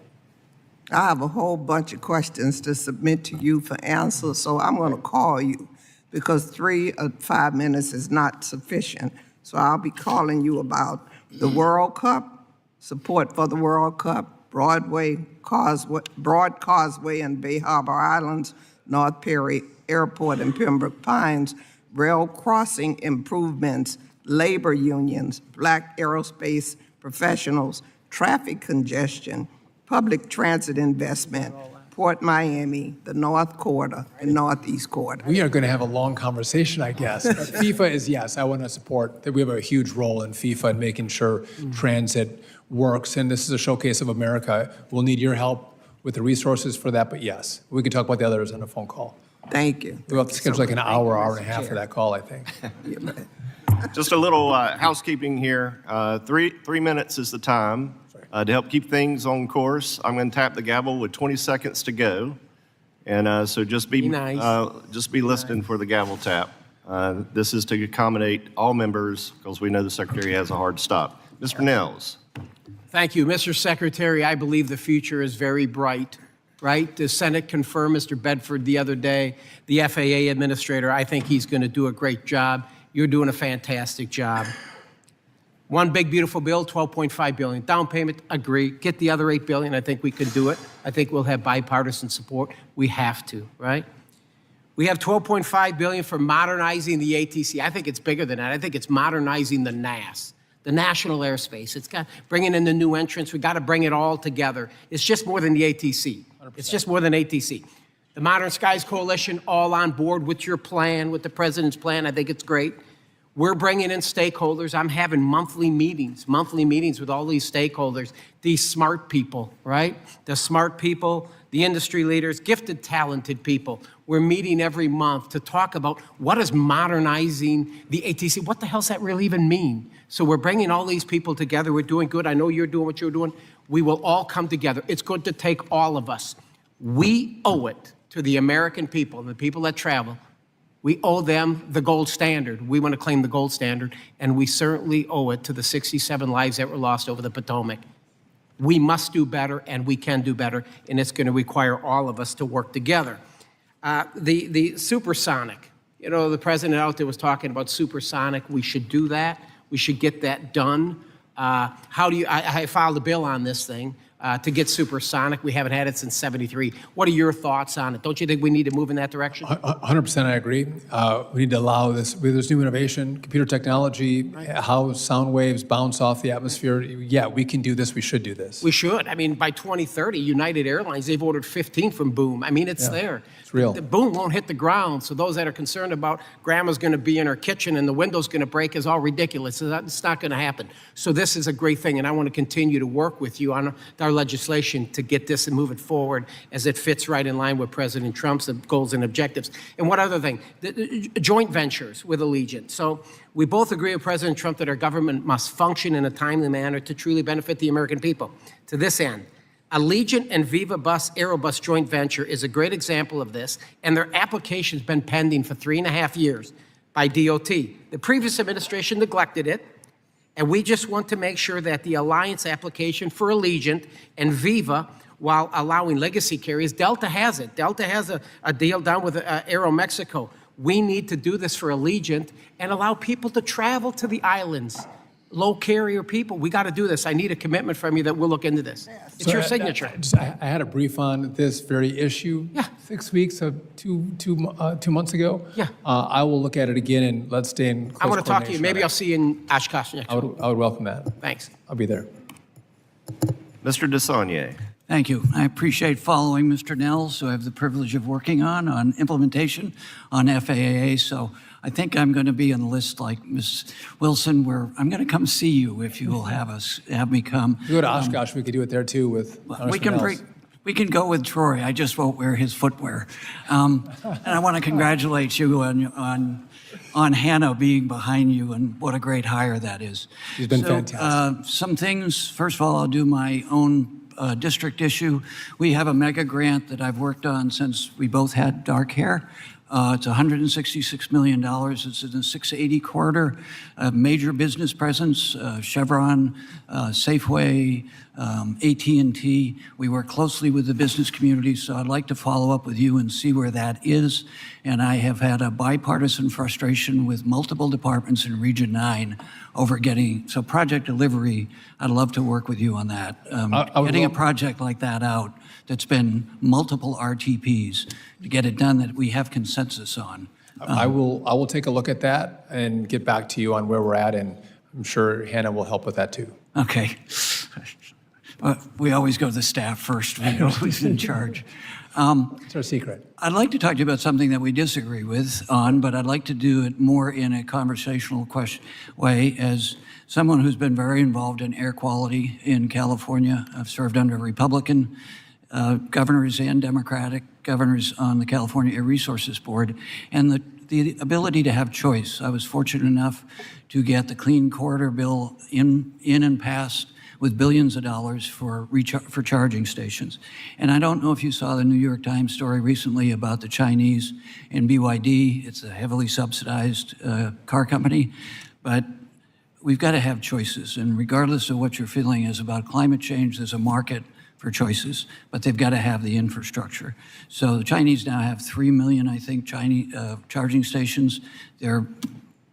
[SPEAKER 4] I have a whole bunch of questions to submit to you for answers, so I'm going to call you because 3 or 5 minutes is not sufficient. So I'll be calling you about the World Cup, support for the World Cup, Broad Causeway and Bay Harbor Islands, North Perry Airport and Pembroke Pines, rail crossing improvements labor unions, black aerospace professionals, traffic congestion, public transit investment, Port Miami, the North Quarter, and Northeast Quarter.
[SPEAKER 5] We are going to have a long conversation, I guess. But FIFA is, yes, I want to support that. We have a huge role in FIFA in making sure transit works, and this is a showcase of America. We'll need your help with the resources for that, but yes, we can talk about the others on a phone call.
[SPEAKER 4] Thank you.
[SPEAKER 5] We'll have to schedule like an hour, hour and a half for that call, I think.
[SPEAKER 13] Just a little housekeeping here. 3 minutes is the time. To help keep things on course, I'm going to tap the gavel with 20 seconds to go. And so just be listening for the gavel tap. This is to accommodate all members because we know the Secretary has a hard stop. Mr. Nels.
[SPEAKER 2] Thank you. Mr. Secretary, I believe the future is very bright, right? The Senate confirmed Mr. Bedford the other day, the FAA administrator. I think he's going to do a great job. You're doing a fantastic job. One big, beautiful bill, $12.5 billion. Down payment, agree. Get the other $8 billion. I think we can do it. I think we'll have bipartisan support. We have to, right? We have $12.5 billion for modernizing the ATC. I think it's bigger than that. I think it's modernizing the NAS, the National Airspace. It's got bringing in the new entrants. We got to bring it all together. It's just more than the ATC. 100%. It's just more than ATC. The Modern Skies Coalition, all on board with your plan, with the president's plan. I think it's great. We're bringing in stakeholders. I'm having monthly meetings with all these stakeholders, these smart people, right? The smart people, the industry leaders, gifted, talented people. We're meeting every month to talk about what is modernizing the ATC. What the hell does that really even mean? So we're bringing all these people together. We're doing good. I know you're doing what you're doing. We will all come together. It's going to take all of us. We owe it to the American people and the people that travel. We owe them the gold standard. We want to claim the gold standard, and we certainly owe it to the 67 lives that were lost over the Potomac. We must do better, and we can do better, and it's going to require all of us to work together. The supersonic, you know, the president out there was talking about supersonic. We should do that. We should get that done. I filed a bill on this thing to get supersonic. We haven't had it since '73. What are your thoughts on it? Don't you think we need to move in that direction?
[SPEAKER 5] 100% I agree. We need to allow this, with this new innovation, computer technology, how sound waves bounce off the atmosphere. Yeah, we can do this. We should do this.
[SPEAKER 2] We should. I mean, by 2030, United Airlines, they've ordered 15 from Boom. I mean, it's there.
[SPEAKER 5] It's real.
[SPEAKER 2] The boom won't hit the ground. So those that are concerned about grandma's going to be in her kitchen and the window's going to break is all ridiculous. It's not going to happen. So this is a great thing, and I want to continue to work with you on our legislation to get this and move it forward as it fits right in line with President Trump's goals and objectives. And one other thing, the joint ventures with Allegiant. So we both agree with President Trump that our government must function in a timely manner to truly benefit the American people. To this end, Allegiant and Viva Bus Aerobus joint venture is a great example of this, and their application's been pending for 3.5 years by DOT. The previous administration neglected it, and we just want to make sure that the alliance application for Allegiant and Viva, while allowing legacy carriers, Delta has it. Delta has a deal down with Aeromexico. We need to do this for Allegiant and allow people to travel to the islands. Low carrier people, we got to do this. I need a commitment from you that we'll look into this. It's your signature.
[SPEAKER 5] I had a brief on this very issue 6 weeks, two months ago.
[SPEAKER 2] Yeah.
[SPEAKER 5] I will look at it again, and let's stay in close
[SPEAKER 2] I want to talk to you.
[SPEAKER 5] coordination
[SPEAKER 2] Maybe
[SPEAKER 5] on
[SPEAKER 2] I'll see you in Oshkosh next week.
[SPEAKER 5] I would welcome that.
[SPEAKER 2] Thanks.
[SPEAKER 5] I'll be there.
[SPEAKER 13] Mr. DeSaulnier.
[SPEAKER 3] Thank you. I appreciate following Mr. Nels, who I have the privilege of working on implementation on FAA. So I think I'm going to be on the list like Ms. Wilson, where I'm going to come see you if you will have me come.
[SPEAKER 5] If you go to Oshkosh, we could do it there too with
[SPEAKER 3] We can go with Troy. I just won't wear his footwear. And I want to congratulate you on Hannah being behind you, and what a great hire that is.
[SPEAKER 5] She's been fantastic.
[SPEAKER 3] Some things, first of all, I'll do my own district issue. We have a mega grant that I've worked on since we both had dark hair. It's $166 million. It's in the 680 corridor. Major business presence, Chevron, Safeway, AT&T. We work closely with the business community, so I'd like to follow up with you and see where that is. And I have had a bipartisan frustration with multiple departments in Region 9 over so project delivery, I'd love to work with you on that. Getting a project like that out that's been multiple RTPs to get it done that we have consensus on.
[SPEAKER 5] I will take a look at that and get back to you on where we're at, and I'm sure Hannah will help with that too.
[SPEAKER 3] Okay. We always go to the staff first. We're always in charge.
[SPEAKER 5] It's our secret.
[SPEAKER 3] I'd like to talk to you about something that we disagree with on, but I'd like to do it more in a conversational way. As someone who's been very involved in air quality in California, I've served under Republican governors and Democratic governors on the California Air Resources Board, and the ability to have choice. I was fortunate enough to get the Clean Corridor bill in and passed with billions of dollars for charging stations. And I don't know if you saw the New York Times story recently about the Chinese and BYD. It's a heavily subsidized car company, but we've got to have choices. And regardless of what your feeling is about climate change, there's a market for choices, but they've got to have the infrastructure. So the Chinese now have 3 million, I think, Chinese charging stations. They're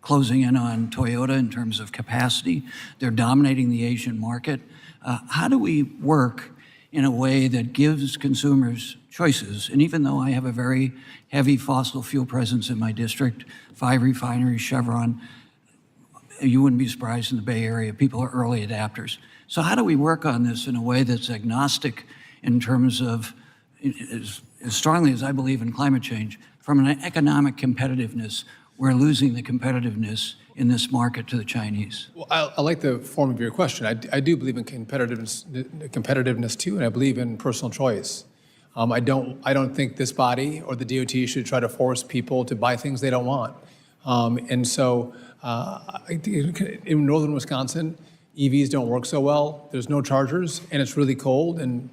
[SPEAKER 3] closing in on Toyota in terms of capacity. They're dominating the Asian market. How do we work in a way that gives consumers choices? And even though I have a very heavy fossil fuel presence in my district, 5 refineries, Chevron, you wouldn't be surprised in the Bay Area, people are early adapters. So how do we work on this in a way that's agnostic in terms of, as strongly as I believe in climate change, from an economic competitiveness, we're losing the competitiveness in this market to the Chinese?
[SPEAKER 5] Well, I like the form of your question. I do believe in competitiveness too, and I believe in personal choice. I don't think this body or the DOT should try to force people to buy things they don't want. And so in northern Wisconsin, EVs don't work so well. There's no chargers, and it's really cold, and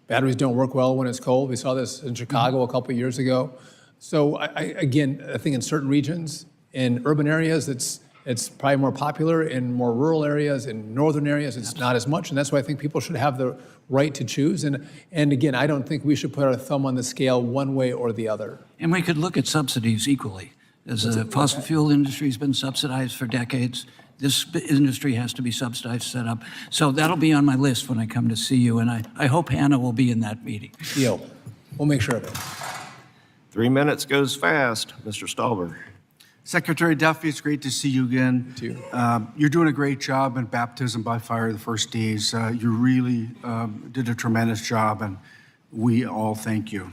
[SPEAKER 5] batteries don't work well when it's cold. We saw this in Chicago a couple of years ago. So I think in certain regions, in urban areas, it's probably more popular. In more rural areas, in northern areas, it's not as much. And that's why I think people should have the right to choose. And again, I don't think we should put our thumb on the scale one way or the other.
[SPEAKER 3] And we could look at subsidies equally. As the fossil fuel industry has been subsidized for decades, this industry has to be subsidized, set up. So that'll be on my list when I come to see you. And I hope Hannah will be in that meeting.
[SPEAKER 5] Deal. We'll make sure of it.
[SPEAKER 13] 3 minutes goes fast. Mr. Stallberg.
[SPEAKER 7] Secretary Duffy, it's great to see you again.
[SPEAKER 5] Too.
[SPEAKER 7] You're doing a great job in baptism by fire the first days. You really did a tremendous job, and we all thank you.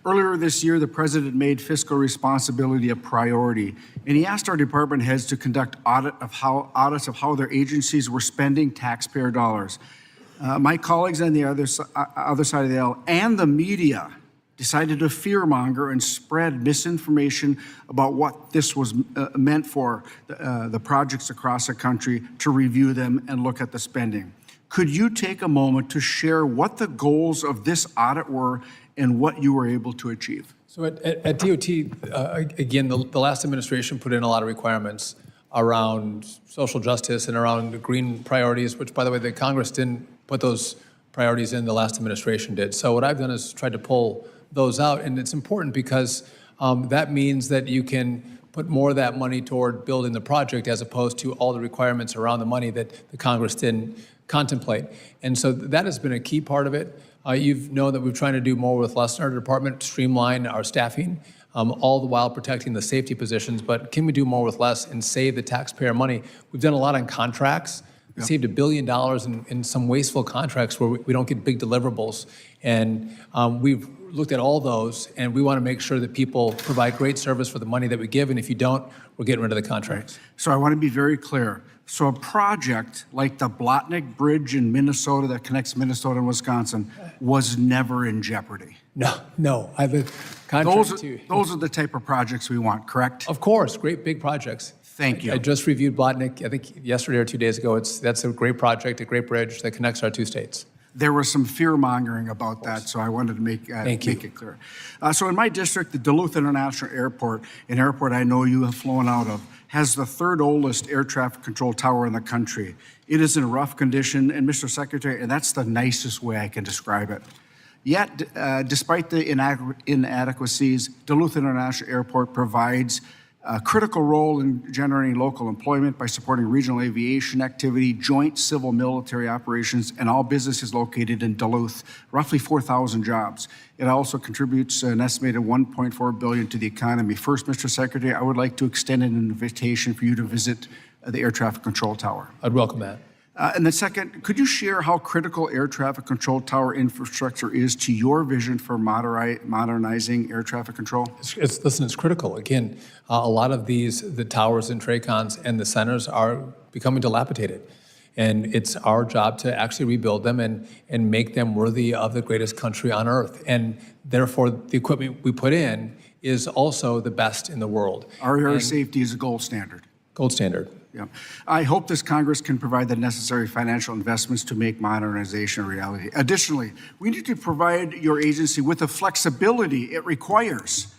[SPEAKER 7] Earlier this year, the president made fiscal responsibility a priority, and he asked our department heads to conduct audits of how their agencies were spending taxpayer dollars. My colleagues on the other side of the aisle and the media decided to fearmonger and spread misinformation about what this was meant for the projects across the country, to review them and look at the spending. Could you take a moment to share what the goals of this audit were and what you were able to achieve?
[SPEAKER 5] So at DOT, again, the last administration put in a lot of requirements around social justice and around the green priorities, which, by the way, the Congress didn't put those priorities in, the last administration did. So what I've done is tried to pull those out, and it's important because that means that you can put more of that money toward building the project as opposed to all the requirements around the money that the Congress didn't contemplate. And so that has been a key part of it. You've known that we're trying to do more with less in our department, streamline our staffing, all the while protecting the safety positions. But can we do more with less and save the taxpayer money? We've done a lot on contracts. We saved $1 billion in some wasteful contracts where we don't get big deliverables. And we've looked at all those, and we want to make sure that people provide great service for the money that we give. And if you don't, we're getting rid of the contracts.
[SPEAKER 7] So I want to be very clear. So a project like the Blotnick Bridge in Minnesota that connects Minnesota and Wisconsin was never in jeopardy.
[SPEAKER 5] No.
[SPEAKER 7] Those are the type of projects we want, correct?
[SPEAKER 5] Of course, great big projects.
[SPEAKER 7] Thank you.
[SPEAKER 5] I just reviewed Blotnick, I think yesterday or 2 days ago. That's a great project, a great bridge that connects our two states.
[SPEAKER 7] There was some fear-mongering about that, so I wanted to make it clear. So in my district, the Duluth International Airport, an airport I know you have flown out of, has the third oldest air traffic control tower in the country. It is in rough condition, and Mr. Secretary, and that's the nicest way I can describe it. Yet, despite the inadequacies, Duluth International Airport provides a critical role in generating local employment by supporting regional aviation activity, joint civil-military operations, and all businesses located in Duluth, roughly 4,000 jobs. It also contributes an estimated $1.4 billion to the economy. First, Mr. Secretary, I would like to extend an invitation for you to visit the Air Traffic Control Tower.
[SPEAKER 5] I'd welcome that.
[SPEAKER 7] And then second, could you share how critical air traffic control tower infrastructure is to your vision for modernizing air traffic control?
[SPEAKER 5] Listen, it's critical. Again, a lot of the towers and TRACONs and the centers are becoming dilapidated. And it's our job to actually rebuild them and make them worthy of the greatest country on earth. And therefore, the equipment we put in is also the best in the world.
[SPEAKER 7] Our air safety is a gold standard.
[SPEAKER 5] Gold standard.
[SPEAKER 7] Yeah. I hope this Congress can provide the necessary financial investments to make modernization a reality. Additionally, we need to provide your agency with the flexibility it requires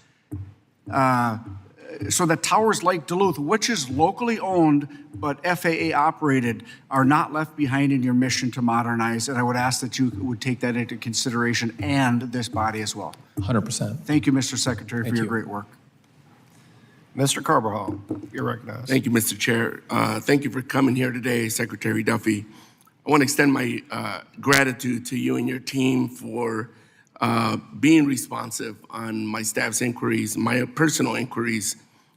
[SPEAKER 7] so that towers like Duluth, which is locally owned but FAA operated, are not left behind in your mission to modernize. And I would ask that you would take that into consideration and this body as well.
[SPEAKER 5] 100%.
[SPEAKER 7] Thank you, Mr. Secretary, for your great work.
[SPEAKER 13] Mr. Carbajal, you're recognized.
[SPEAKER 8] Thank you, Mr. Chair. Thank you for coming here today, Secretary Duffy. I want to extend my gratitude to you and your team for being responsive on my staff's inquiries, my personal inquiries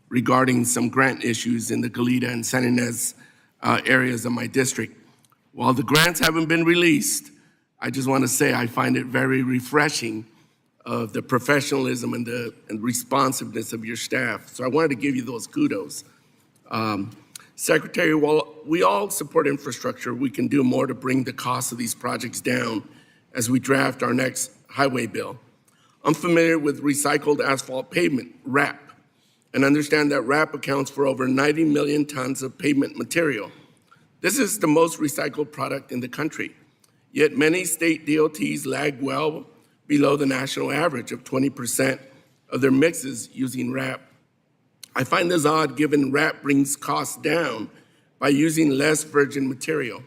[SPEAKER 8] regarding some grant issues in the Goleta and San Ynez areas of my district. While the grants haven't been released, I just want to say I find it very refreshing of the professionalism and the responsiveness of your staff. So I wanted to give you those kudos. Secretary, while we all support infrastructure, we can do more to bring the cost of these projects down as we draft our next highway bill. I'm familiar with recycled asphalt pavement, RAP, and understand that RAP accounts for over 90 million tons of pavement material. This is the most recycled product in the country. Yet many state DOTs lag well below the national average of 20% of their mixes using RAP. I find this odd given RAP brings costs down by using less virgin material,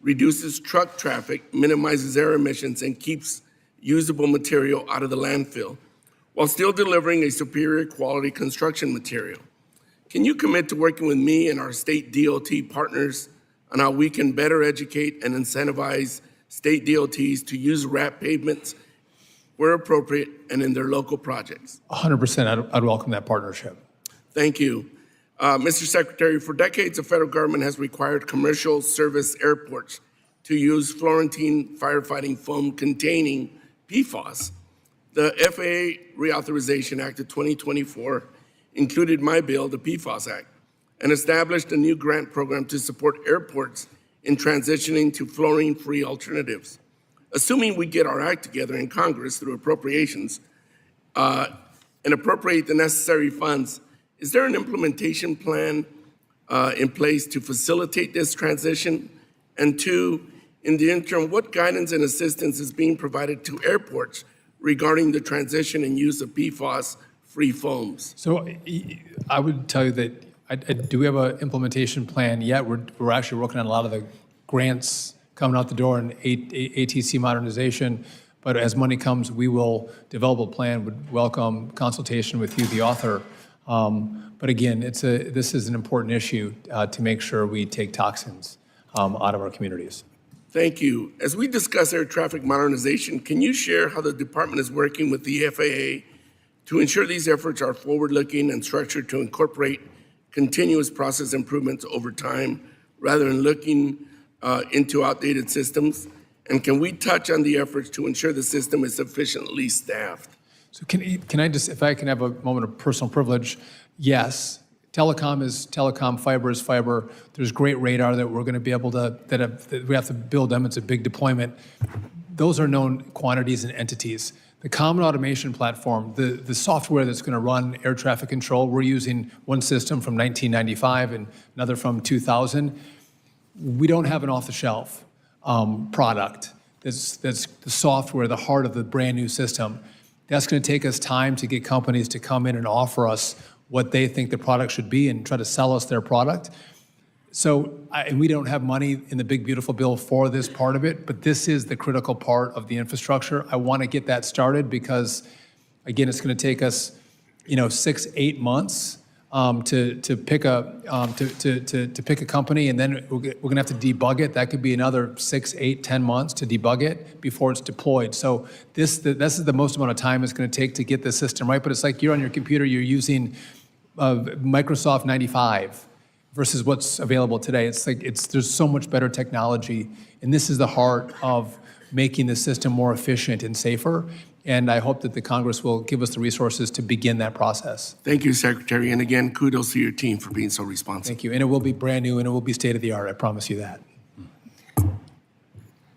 [SPEAKER 8] reduces truck traffic, minimizes air emissions, and keeps usable material out of the landfill, while still delivering a superior quality construction material. Can you commit to working with me and our state DOT partners on how we can better educate and incentivize state DOTs to use RAP pavements where appropriate and in their local projects?
[SPEAKER 5] 100%. I'd welcome that partnership.
[SPEAKER 8] Thank you. Mr. Secretary, for decades, the federal government has required commercial service airports to use Florentine firefighting foam containing PFAS. The FAA Reauthorization Act of 2024 included my bill, the PFAS Act, and established a new grant program to support airports in transitioning to fluorine-free alternatives. Assuming we get our act together in Congress through appropriations and appropriate the necessary funds, is there an implementation plan in place to facilitate this transition? And two, in the interim, what guidance and assistance is being provided to airports regarding the transition and use of PFAS-free foams?
[SPEAKER 5] So I would tell you that do we have an implementation plan yet? We're actually working on a lot of the grants coming out the door in ATC modernization, but as money comes, we will develop a plan, would welcome consultation with you, the author. But again, this is an important issue to make sure we take toxins out of our communities.
[SPEAKER 8] Thank you. As we discuss air traffic modernization, can you share how the department is working with the FAA to ensure these efforts are forward-looking and structured to incorporate continuous process improvements over time rather than looking into outdated systems? And can we touch on the efforts to ensure the system is sufficiently staffed?
[SPEAKER 5] So can I just, if I can have a moment of personal privilege, yes, telecom is telecom, fiber is fiber. There's great radar that we're going to be able to, that we have to build them. It's a big deployment. Those are known quantities and entities. The common automation platform, the software that's going to run air traffic control, we're using one system from 1995 and another from 2000. We don't have an off-the-shelf product that's the software, the heart of the brand new system. That's going to take us time to get companies to come in and offer us what they think the product should be and try to sell us their product. So, and we don't have money in the big, beautiful bill for this part of it, but this is the critical part of the infrastructure. I want to get that started because, again, it's going to take us, 6-8 months to pick a company, and then we're going to have to debug it. That could be another 6, 8, 10 months to debug it before it's deployed. So this is the most amount of time it's going to take to get the system right. But it's like you're on your computer, you're using Microsoft 95 versus what's available today. It's like there's so much better technology, and this is the heart of making the system more efficient and safer. And I hope that the Congress will give us the resources to begin that process.
[SPEAKER 8] Thank you, Secretary. And again, kudos to your team for being so responsive.
[SPEAKER 5] Thank you. And it will be brand new, and it will be state of the art. I promise you that.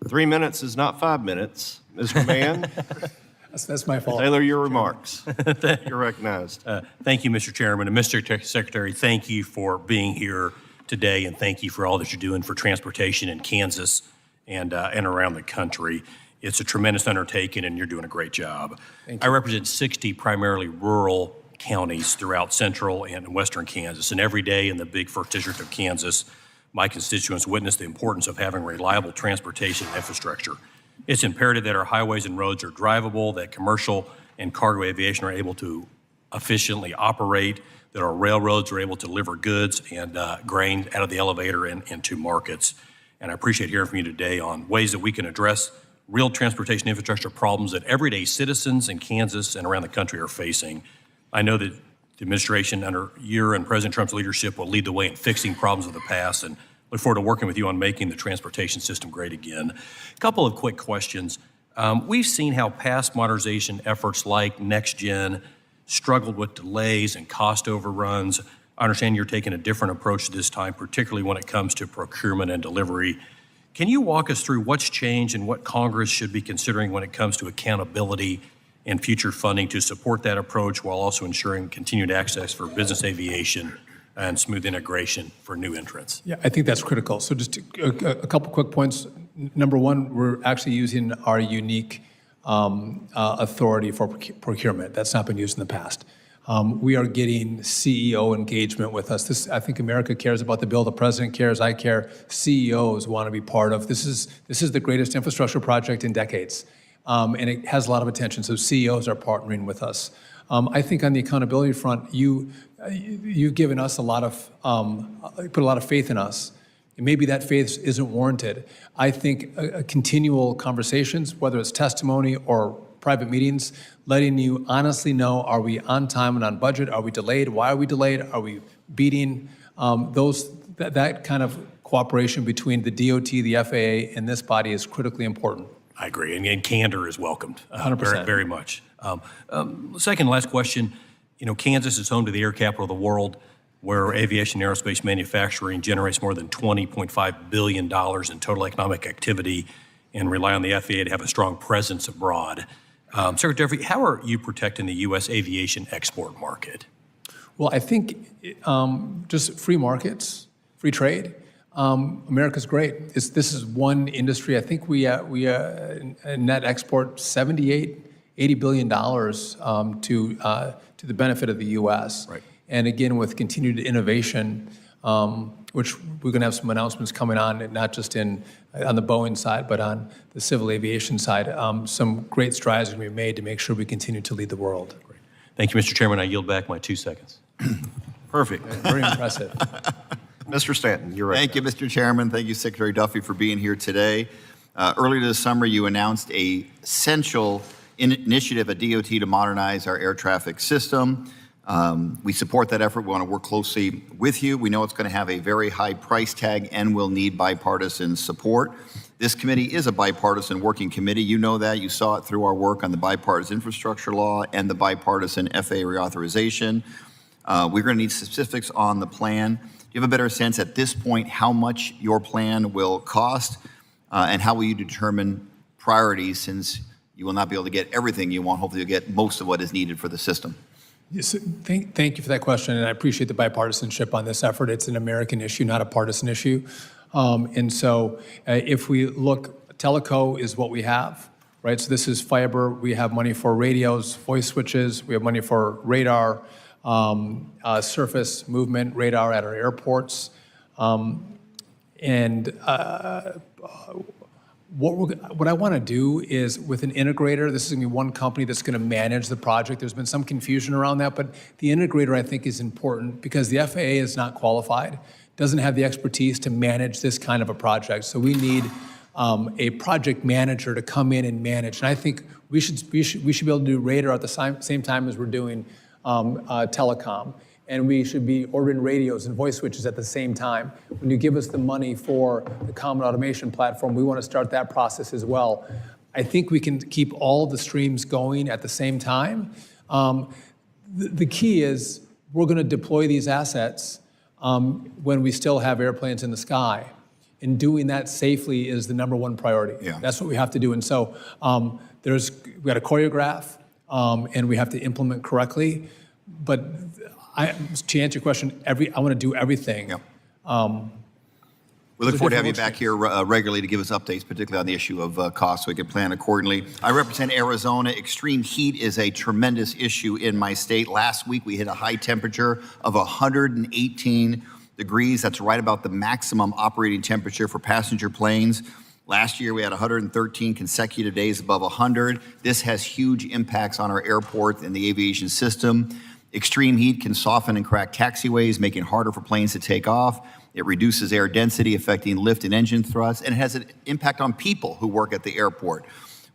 [SPEAKER 13] 3 minutes is not 5 minutes. Mr. Mann?
[SPEAKER 5] That's my fault.
[SPEAKER 13] Taylor, your remarks. You're recognized.
[SPEAKER 9] Thank you, Mr. Chairman. And Mr. Secretary, thank you for being here today, and thank you for all that you're doing for transportation in Kansas and around the country. It's a tremendous undertaking, and you're doing a great job. I represent 60 primarily rural counties throughout central and western Kansas, and every day in the big 1st District of Kansas, my constituents witness the importance of having reliable transportation infrastructure. It's imperative that our highways and roads are drivable, that commercial and cargo aviation are able to efficiently operate, that our railroads are able to deliver goods and grain out of the elevator and into markets. And I appreciate hearing from you today on ways that we can address real transportation infrastructure problems that everyday citizens in Kansas and around the country are facing. I know that the administration under your and President Trump's leadership will lead the way in fixing problems of the past, and look forward to working with you on making the transportation system great again. A couple of quick questions. We've seen how past modernization efforts like NextGen struggled with delays and cost overruns. I understand you're taking a different approach this time, particularly when it comes to procurement and delivery. Can you walk us through what's changed and what Congress should be considering when it comes to accountability and future funding to support that approach while also ensuring continued access for business aviation and smooth integration for new entrants?
[SPEAKER 5] Yeah, I think that's critical. So just a couple quick points. Number one, we're actually using our unique authority for procurement. That's not been used in the past. We are getting CEO engagement with us. I think America cares about the bill. The president cares. I care. CEOs want to be part of. This is the greatest infrastructure project in decades, and it has a lot of attention. So CEOs are partnering with us. I think on the accountability front, you've given us put a lot of faith in us. And maybe that faith isn't warranted. I think continual conversations, whether it's testimony or private meetings, letting you honestly know, are we on time and on budget? Are we delayed? Why are we delayed? Are we beating? That kind of cooperation between the DOT, the FAA, and this body is critically important.
[SPEAKER 9] I agree, and candor is welcomed
[SPEAKER 5] 100%.
[SPEAKER 9] very, very much. Second, last question. You know, Kansas is home to the air capital of the world, where aviation and aerospace manufacturing generates more than $20.5 billion in total economic activity, and rely on the FAA to have a strong presence abroad. Secretary Duffy, how are you protecting the U.S. aviation export market?
[SPEAKER 5] Well, I think just free markets, free trade. America's great. This is one industry. I think we net export $80 billion to the benefit of the U.S.
[SPEAKER 9] Right.
[SPEAKER 5] And again, with continued innovation, which we're going to have some announcements coming on, not just on the Boeing side, but on the civil aviation side. Some great strides are going to be made to make sure we continue to lead the world.
[SPEAKER 9] Great. Thank you, Mr. Chairman. I yield back my 2 seconds.
[SPEAKER 13] Perfect.
[SPEAKER 5] Very impressive.
[SPEAKER 13] Mr. Stanton, you're right.
[SPEAKER 22] Thank you, Mr. Chairman. Thank you, Secretary Duffy, for being here today. Earlier this summer, you announced an essential initiative at DOT to modernize our air traffic system. We support that effort. We want to work closely with you. We know it's going to have a very high price tag and will need bipartisan support. This committee is a bipartisan working committee. You know that. You saw it through our work on the bipartisan infrastructure law and the bipartisan FAA reauthorization. We're going to need specifics on the plan. Do you have a better sense at this point how much your plan will cost, and how will you determine priorities, since you will not be able to get everything you want? Hopefully you'll get most of what is needed for the system.
[SPEAKER 5] Yes, thank you for that question, and I appreciate the bipartisanship on this effort. It's an American issue, not a partisan issue. And so if we look, teleco is what we have, right? So this is fiber. We have money for radios, voice switches. We have money for radar, surface movement radar at our airports. And What I want to do is with an integrator, this is going to be one company that's going to manage the project. There's been some confusion around that, but the integrator I think is important because the FAA is not qualified, doesn't have the expertise to manage this kind of a project. So we need a project manager to come in and manage. And I think we should be able to do radar at the same time as we're doing telecom. And we should be ordering radios and voice switches at the same time. When you give us the money for the common automation platform, we want to start that process as well. I think we can keep all the streams going at the same time. The key is we're going to deploy these assets when we still have airplanes in the sky. And doing that safely is the number one priority.
[SPEAKER 22] Yeah.
[SPEAKER 5] That's what we have to do. And so we got to choreograph and we have to implement correctly. But to answer your question, I want to do everything.
[SPEAKER 22] Yep. We look forward to having you back here regularly to give us updates, particularly on the issue of costs, so we can plan accordingly. I represent Arizona. Extreme heat is a tremendous issue in my state. Last week, we hit a high temperature of 118 degrees. That's right about the maximum operating temperature for passenger planes. Last year, we had 113 consecutive days above 100. This has huge impacts on our airport and the aviation system. Extreme heat can soften and crack taxiways, making it harder for planes to take off. It reduces air density, affecting lift and engine thrust, and it has an impact on people who work at the airport.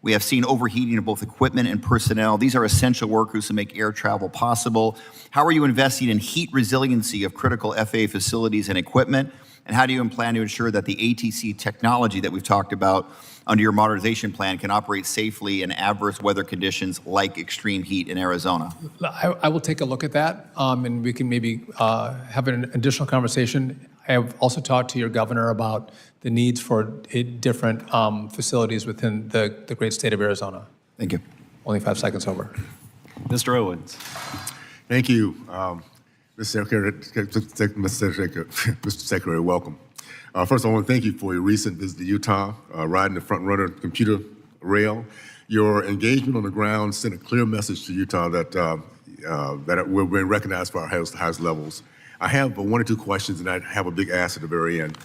[SPEAKER 22] We have seen overheating of both equipment and personnel. These are essential workers who make air travel possible. How are you investing in heat resiliency of critical FAA facilities and equipment? And how do you plan to ensure that the ATC technology that we've talked about under your modernization plan can operate safely in adverse weather conditions like extreme heat in Arizona?
[SPEAKER 5] I will take a look at that, and we can maybe have an additional conversation. I have also talked to your governor about the needs for different facilities within the great state of Arizona.
[SPEAKER 22] Thank you.
[SPEAKER 5] Only 5 seconds over.
[SPEAKER 13] Mr. Owens.
[SPEAKER 10] Thank you, Mr. Secretary, welcome. First, I want to thank you for your recent visit to Utah, riding the front runner computer rail. Your engagement on the ground sent a clear message to Utah that we're being recognized for our highest levels. I have one or two questions, and I have a big ask at the very end.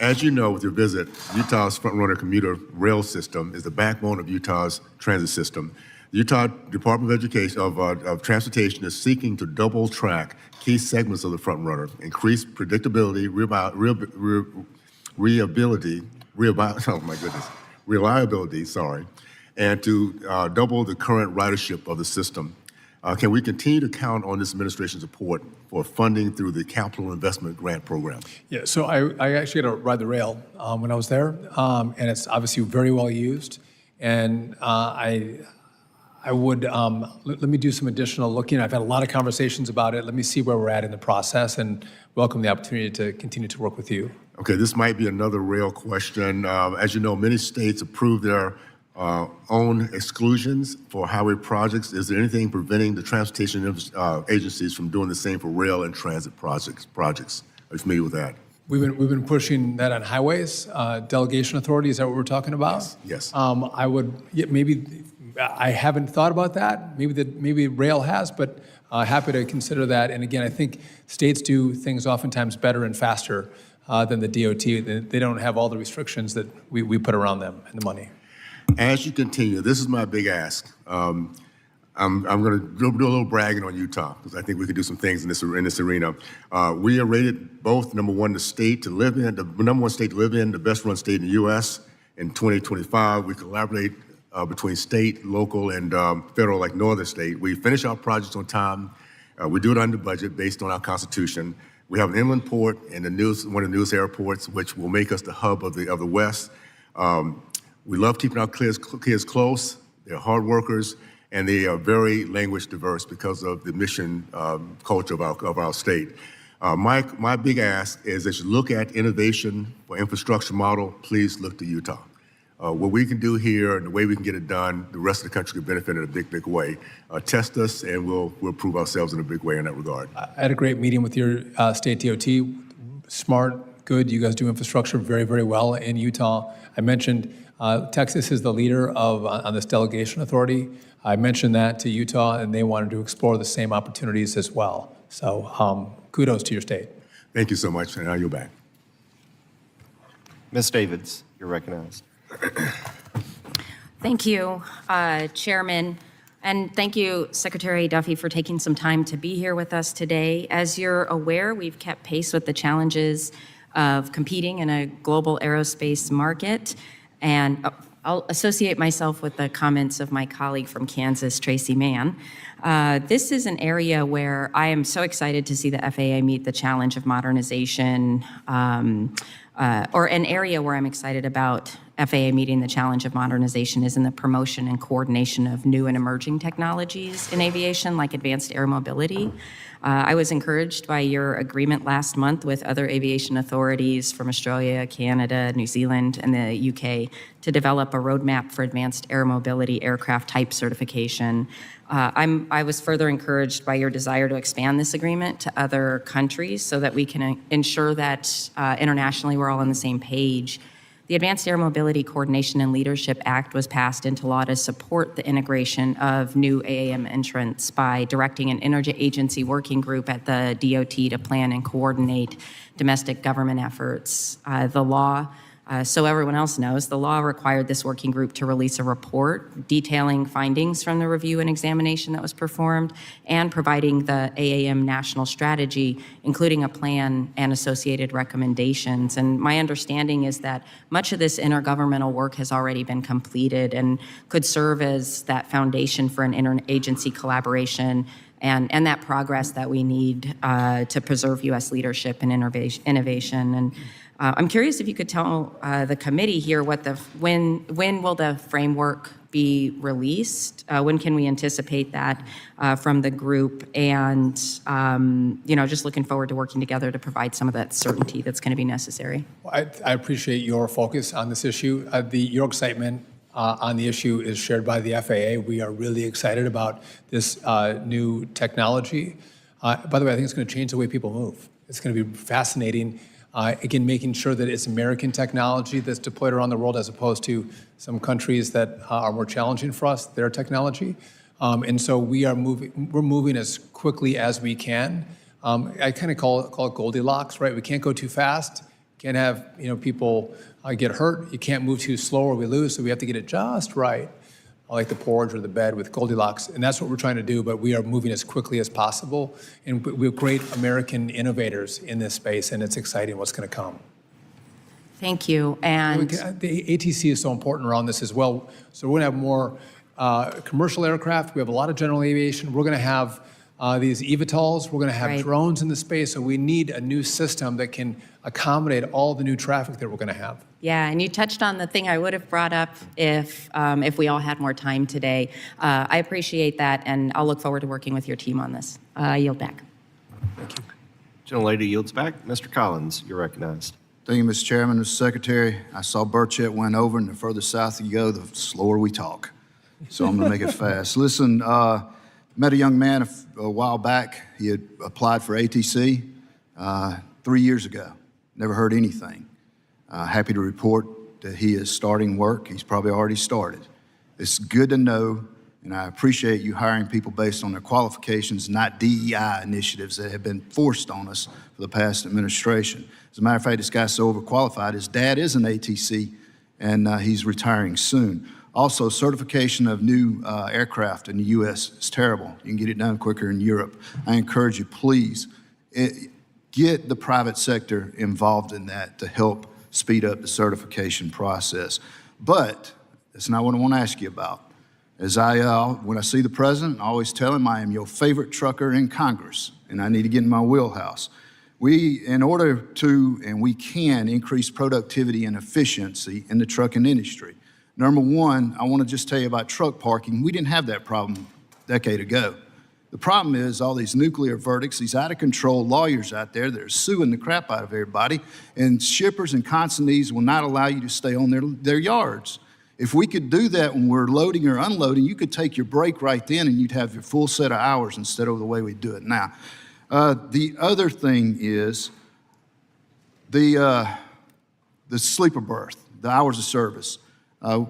[SPEAKER 10] As you know, with your visit, Utah's front runner commuter rail system is the backbone of Utah's transit system. The Utah Department of Education of Transportation is seeking to double track key segments of the front runner, increase predictability, reliability, and to double the current ridership of the system. Can we continue to count on this administration's support for funding through the Capital Investment Grant Program?
[SPEAKER 5] Yeah, so I actually had to ride the rail when I was there, and it's obviously very well used. And I would, let me do some additional looking. I've had a lot of conversations about it. Let me see where we're at in the process and welcome the opportunity to continue to work with you.
[SPEAKER 10] Okay, this might be another rail question. As you know, many states approve their own exclusions for highway projects. Is there anything preventing the transportation agencies from doing the same for rail and transit projects? Are you familiar with that?
[SPEAKER 5] We've been pushing that on highways, delegation authority. Is that what we're talking about?
[SPEAKER 10] Yes.
[SPEAKER 5] I would maybe. I haven't thought about that. Maybe rail has, but happy to consider that. And again, I think states do things oftentimes better and faster than the DOT. They don't have all the restrictions that we put around them and the money.
[SPEAKER 10] As you continue, this is my big ask. I'm going to do a little bragging on Utah because I think we could do some things in this arena. We are rated both number one state to live in, the number one state to live in, the best run state in the U.S. In 2025, we collaborate between state, local, and federal like no other state. We finish our projects on time. We do it under budget based on our Constitution. We have an inland port and one of the newest airports, which will make us the hub of the West. We love keeping our kids close. They're hard workers, and they are very language diverse because of the mission culture of our state. My big ask is as you look at innovation for infrastructure model, please look to Utah. What we can do here and the way we can get it done, the rest of the country can benefit in a big, big way. Test us, and we'll prove ourselves in a big way in that regard.
[SPEAKER 5] I had a great meeting with your state DOT. Smart, good. You guys do infrastructure very, very well in Utah. I mentioned Texas is the leader on this delegation authority. I mentioned that to Utah, and they wanted to explore the same opportunities as well. So kudos to your state.
[SPEAKER 10] Thank you so much, and now you're back.
[SPEAKER 13] Ms. Davids, you're recognized.
[SPEAKER 11] Thank you, Chairman, and thank you, Secretary Duffy, for taking some time to be here with us today. As you're aware, we've kept pace with the challenges of competing in a global aerospace market, and I'll associate myself with the comments of my colleague from Kansas, Tracy Mann. This is an area where I am so excited to see the FAA meet the challenge of modernization, or an area where I'm excited about FAA meeting the challenge of modernization is in the promotion and coordination of new and emerging technologies in aviation, like advanced air mobility. I was encouraged by your agreement last month with other aviation authorities from Australia, Canada, New Zealand, and the UK to develop a roadmap for advanced air mobility aircraft type certification. I was further encouraged by your desire to expand this agreement to other countries so that we can ensure that internationally we're all on the same page. The Advanced Air Mobility Coordination and Leadership Act was passed into law to support the integration of new AAM entrants by directing an interagency working group at the DOT to plan and coordinate domestic government efforts. The law, so everyone else knows, the law required this working group to release a report detailing findings from the review and examination that was performed and providing the AAM national strategy, including a plan and associated recommendations. And my understanding is that much of this intergovernmental work has already been completed and could serve as that foundation for an interagency collaboration and that progress that we need to preserve U.S. leadership and innovation. And I'm curious if you could tell the committee here when will the framework be released? When can we anticipate that from the group? And just looking forward to working together to provide some of that certainty that's going to be necessary.
[SPEAKER 5] I appreciate your focus on this issue. Your excitement on the issue is shared by the FAA. We are really excited about this new technology. By the way, I think it's going to change the way people move. It's going to be fascinating. Again, making sure that it's American technology that's deployed around the world as opposed to some countries that are more challenging for us, their technology. And so we're moving as quickly as we can. I kind of call it Goldilocks, right? We can't go too fast. Can't have people get hurt. You can't move too slow or we lose, so we have to get it just right. I like the porridge or the bed with Goldilocks, and that's what we're trying to do, but we are moving as quickly as possible, and we have great American innovators in this space, and it's exciting what's going to come.
[SPEAKER 11] Thank you. And
[SPEAKER 5] the ATC is so important around this as well. So we're going to have more commercial aircraft. We have a lot of general aviation. We're going to have these eVTOLs. We're going to have drones in the space, so we need a new system that can accommodate all the new traffic that we're going to have.
[SPEAKER 11] Yeah, and you touched on the thing I would have brought up if we all had more time today. I appreciate that, and I'll look forward to working with your team on this. I yield back.
[SPEAKER 13] Thank you. Gentlelady yields back. Mr. Collins, you're recognized.
[SPEAKER 12] Thank you, Mr. Chairman. Mr. Secretary, I saw Burchett went over, and the further south you go, the slower we talk. So I'm going to make it fast. Listen, met a young man a while back. He had applied for ATC 3 years ago. Never heard anything. Happy to report that he is starting work. He's probably already started. It's good to know, and I appreciate you hiring people based on their qualifications, not DEI initiatives that have been forced on us for the past administration. As a matter of fact, this guy's so overqualified. His dad is an ATC, and he's retiring soon. Also, certification of new aircraft in the U.S. is terrible. You can get it done quicker in Europe. I encourage you, please, get the private sector involved in that to help speed up the certification process. But that's not what I want to ask you about. As when I see the president, I always tell him I am your favorite trucker in Congress, and I need to get in my wheelhouse. In order to, and we can, increase productivity and efficiency in the trucking industry. Number one, I want to just tell you about truck parking. We didn't have that problem a decade ago. The problem is all these nuclear verdicts, these out-of-control lawyers out there that are suing the crap out of everybody, and shippers and consignees will not allow you to stay on their yards. If we could do that when we're loading or unloading, you could take your break right then and you'd have your full set of hours instead of the way we do it now. The other thing is the sleeper berth, the hours of service.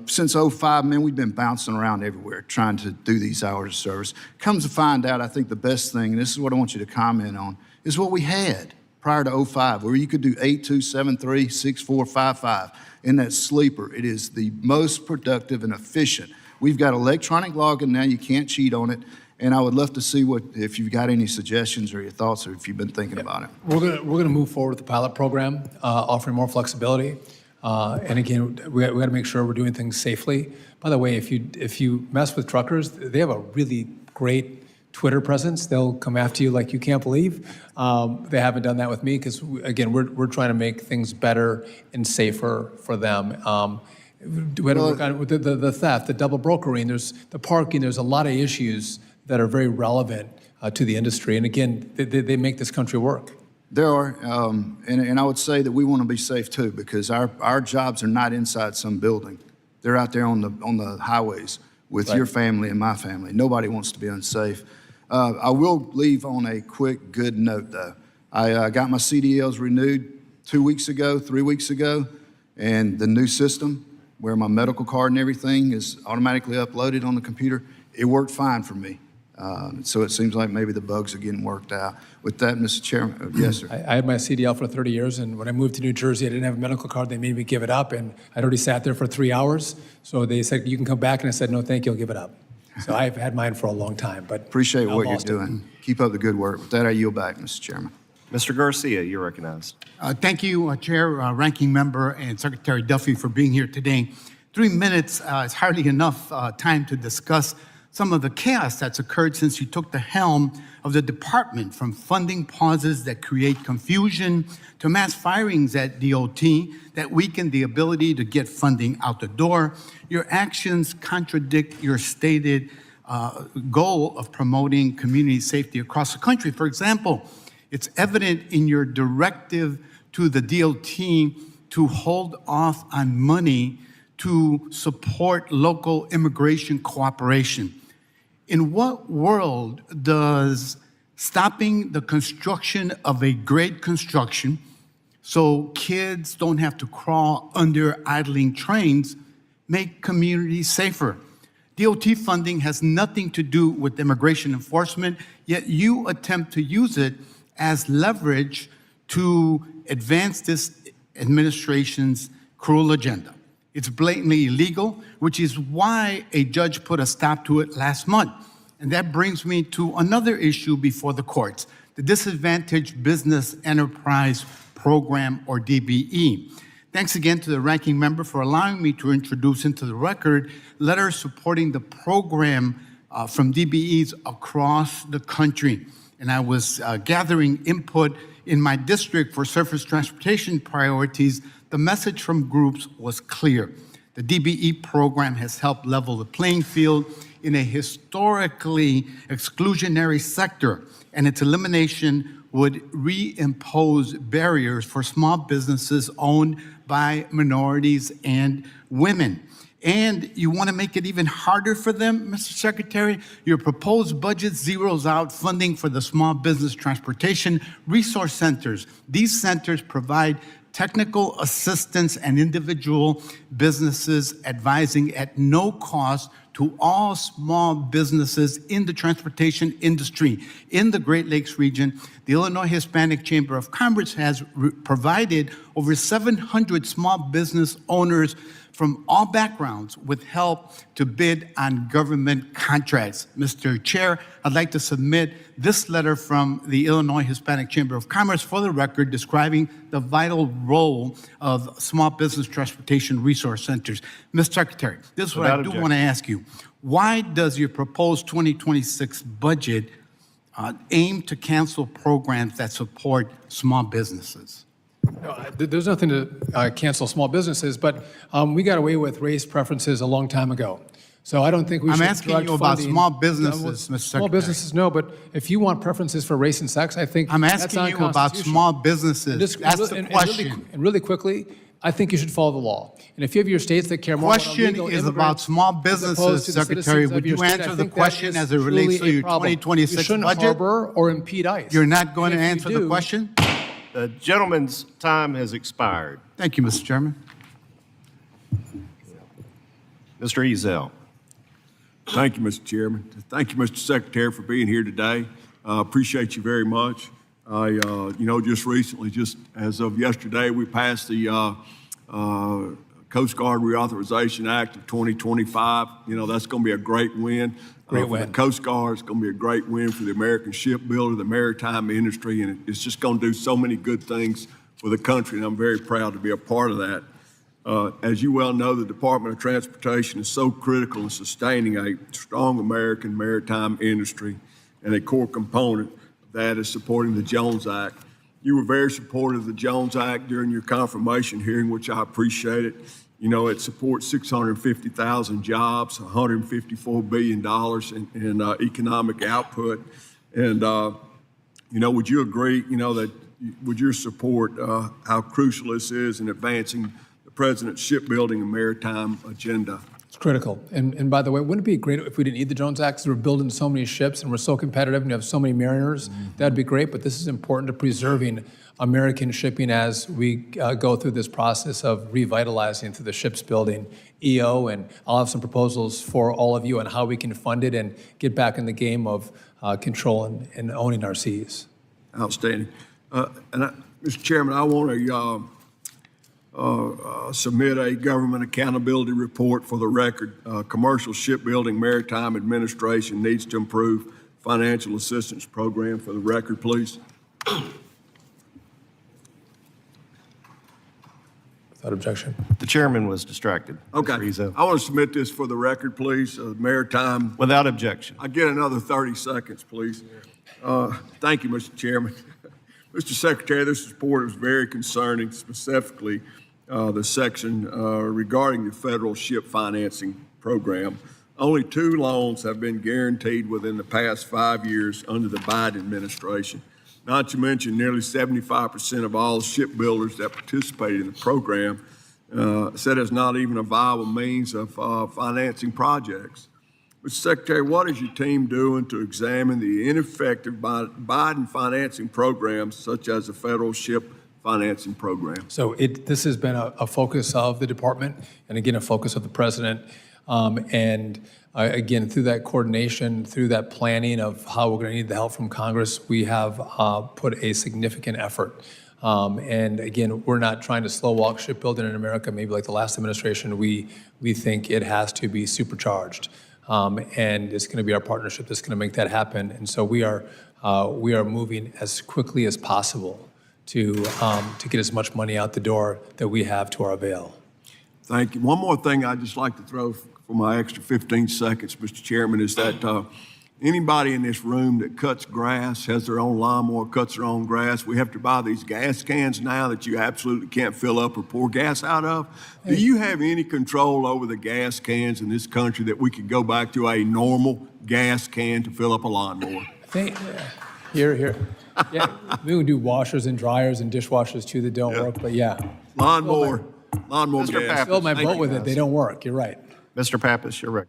[SPEAKER 12] Since 2005, man, we've been bouncing around everywhere trying to do these hours of service. Comes to find out, I think the best thing, and this is what I want you to comment on, is what we had. prior to '05, where you could do 8273, 6455. In that sleeper, it is the most productive and efficient. We've got electronic logging now. You can't cheat on it. And I would love to see if you've got any suggestions or your thoughts, or if you've been thinking about it.
[SPEAKER 5] We're gonna move forward with the pilot program, offering more flexibility. And again, we got to make sure we're doing things safely. By the way, if you mess with truckers, they have a really great Twitter presence. They'll come after you like you can't believe. They haven't done that with me because, again, we're trying to make things better and safer for them. We had to work on the theft, the double brokering, there's the parking, there's a lot of issues that are very relevant to the industry. And again, they make this country work.
[SPEAKER 12] There are, and I would say that we want to be safe too, because our jobs are not inside some building. They're out there on the highways with your family and my family. Nobody wants to be unsafe. I will leave on a quick good note though. I got my CDLs renewed 3 weeks ago, and the new system where my medical card and everything is automatically uploaded on the computer, it worked fine for me. So it seems like maybe the bugs are getting worked out. With that, Mr. Chairman, yes, sir.
[SPEAKER 5] I had my CDL for 30 years, and when I moved to New Jersey, I didn't have a medical card. They made me give it up, and I'd already sat there for 3 hours. So they said, you can come back, and I said, no, thank you, I'll give it up. So I've had mine for a long time, but
[SPEAKER 12] appreciate what you're doing. Keep up the good work. With that, I yield back, Mr. Chairman.
[SPEAKER 13] Mr. Garcia, you're recognized.
[SPEAKER 14] Thank you, Chair, Ranking Member, and Secretary Duffy for being here today. 3 minutes is hardly enough time to discuss some of the chaos that's occurred since you took the helm of the department, from funding pauses that create confusion to mass firings at DOT that weaken the ability to get funding out the door. Your actions contradict your stated goal of promoting community safety across the country. For example, it's evident in your directive to the DOT to hold off on money to support local immigration cooperation. In what world does stopping the construction of a grade construction so kids don't have to crawl under idling trains make communities safer? DOT funding has nothing to do with immigration enforcement, yet you attempt to use it as leverage to advance this administration's cruel agenda. It's blatantly illegal, which is why a judge put a stop to it last month. And that brings me to another issue before the courts, the Disadvantaged Business Enterprise Program, or DBE. Thanks again to the ranking member for allowing me to introduce into the record letters supporting the program from DBEs across the country. And I was gathering input in my district for surface transportation priorities. The message from groups was clear. The DBE program has helped level the playing field in a historically exclusionary sector, and its elimination would reimpose barriers for small businesses owned by minorities and women. And you want to make it even harder for them, Mr. Secretary? Your proposed budget zeroes out funding for the Small Business Transportation Resource Centers. These centers provide technical assistance and individual businesses advising at no cost to all small businesses in the transportation industry. In the Great Lakes region, the Illinois Hispanic Chamber of Commerce has provided over 700 small business owners from all backgrounds with help to bid on government contracts. Mr. Chair, I'd like to submit this letter from the Illinois Hispanic Chamber of Commerce for the record, describing the vital role of small business transportation resource centers. Mr. Secretary, this is what I do want to ask you. Why does your proposed 2026 budget aim to cancel programs that support small businesses?
[SPEAKER 5] No, there's nothing to cancel small businesses, but we got away with race preferences a long time ago. So I don't think we should.
[SPEAKER 14] I'm asking you about small businesses, Mr. Secretary.
[SPEAKER 5] Small businesses, no, but if you want preferences for race and sex, I think
[SPEAKER 14] I'm asking you about small businesses. That's the question.
[SPEAKER 5] And really quickly, I think you should follow the law. And if you have your states that care more about illegal
[SPEAKER 14] question is about small businesses, Secretary. Would you answer the question as it relates to your 2026
[SPEAKER 5] you shouldn't
[SPEAKER 14] budget?
[SPEAKER 5] harbor or impede ICE.
[SPEAKER 14] You're not going to
[SPEAKER 5] And if
[SPEAKER 14] answer
[SPEAKER 5] you
[SPEAKER 14] the
[SPEAKER 5] do,
[SPEAKER 14] question?
[SPEAKER 13] The gentleman's time has expired.
[SPEAKER 14] Thank you, Mr. Chairman.
[SPEAKER 13] Mr. Ezell.
[SPEAKER 15] Thank you, Mr. Chairman. Thank you, Mr. Secretary, for being here today. Appreciate you very much. Just recently, just as of yesterday, we passed the Coast Guard Reauthorization Act of 2025. That's going to be a great win.
[SPEAKER 5] Great
[SPEAKER 15] for
[SPEAKER 5] win.
[SPEAKER 15] the Coast Guard. It's going to be a great win for the American shipbuilder, the maritime industry, and it's just going to do so many good things for the country, and I'm very proud to be a part of that. As you well know, the Department of Transportation is so critical in sustaining a strong American maritime industry, and a core component of that is supporting the Jones Act. You were very supportive of the Jones Act during your confirmation hearing, which I appreciated. It supports 650,000 jobs, $154 billion in economic output. And, would you agree, that would your support how crucial this is in advancing the President's shipbuilding and maritime agenda?
[SPEAKER 5] It's critical. And by the way, wouldn't it be great if we didn't need the Jones Act? 'Cause we're building so many ships and we're so competitive and you have so many mariners. That'd be great, but this is important to preserving American shipping as we go through this process of revitalizing through the ships building EO, and I'll have some proposals for all of you on how we can fund it and get back in the game of control and owning our seas.
[SPEAKER 15] Outstanding. Mr. Chairman, I want to submit a government accountability report for the record. Commercial Shipbuilding Maritime Administration needs to improve financial assistance program for the record, please.
[SPEAKER 5] Without objection.
[SPEAKER 13] The chairman was distracted.
[SPEAKER 15] Okay.
[SPEAKER 13] Mr. Rizzo.
[SPEAKER 15] I want to submit this for the record, please. Maritime.
[SPEAKER 13] Without objection.
[SPEAKER 15] I get another 30 seconds, please. Thank you, Mr. Chairman. Mr. Secretary, this report is very concerning, specifically the section regarding the federal ship financing program. Only 2 loans have been guaranteed within the past 5 years under the Biden administration. Not to mention nearly 75% of all shipbuilders that participated in the program said it's not even a viable means of financing projects. Mr. Secretary, what is your team doing to examine the ineffective Biden financing programs such as the federal ship financing program?
[SPEAKER 5] So this has been a focus of the department and again, a focus of the president. Again, through that coordination, through that planning of how we're going to need the help from Congress, we have put a significant effort. And again, we're not trying to slow walk shipbuilding in America, maybe like the last administration. We think it has to be supercharged. And it's going to be our partnership that's going to make that happen. And so we are moving as quickly as possible to get as much money out the door that we have to our avail.
[SPEAKER 15] Thank you. One more thing I'd just like to throw for my extra 15 seconds, Mr. Chairman, is that anybody in this room that cuts grass, has their own lawnmower, cuts their own grass, we have to buy these gas cans now that you absolutely can't fill up or pour gas out of. Do you have any control over the gas cans in this country that we could go back to a normal gas can to fill up a lawnmower?
[SPEAKER 5] Here. Yeah, we would do washers and dryers and dishwashers too that don't work, but yeah.
[SPEAKER 15] Lawnmower
[SPEAKER 5] Mr.
[SPEAKER 15] gas.
[SPEAKER 5] Fill my boat with it, they don't work, you're right.
[SPEAKER 13] Mr. Pappas, you're right.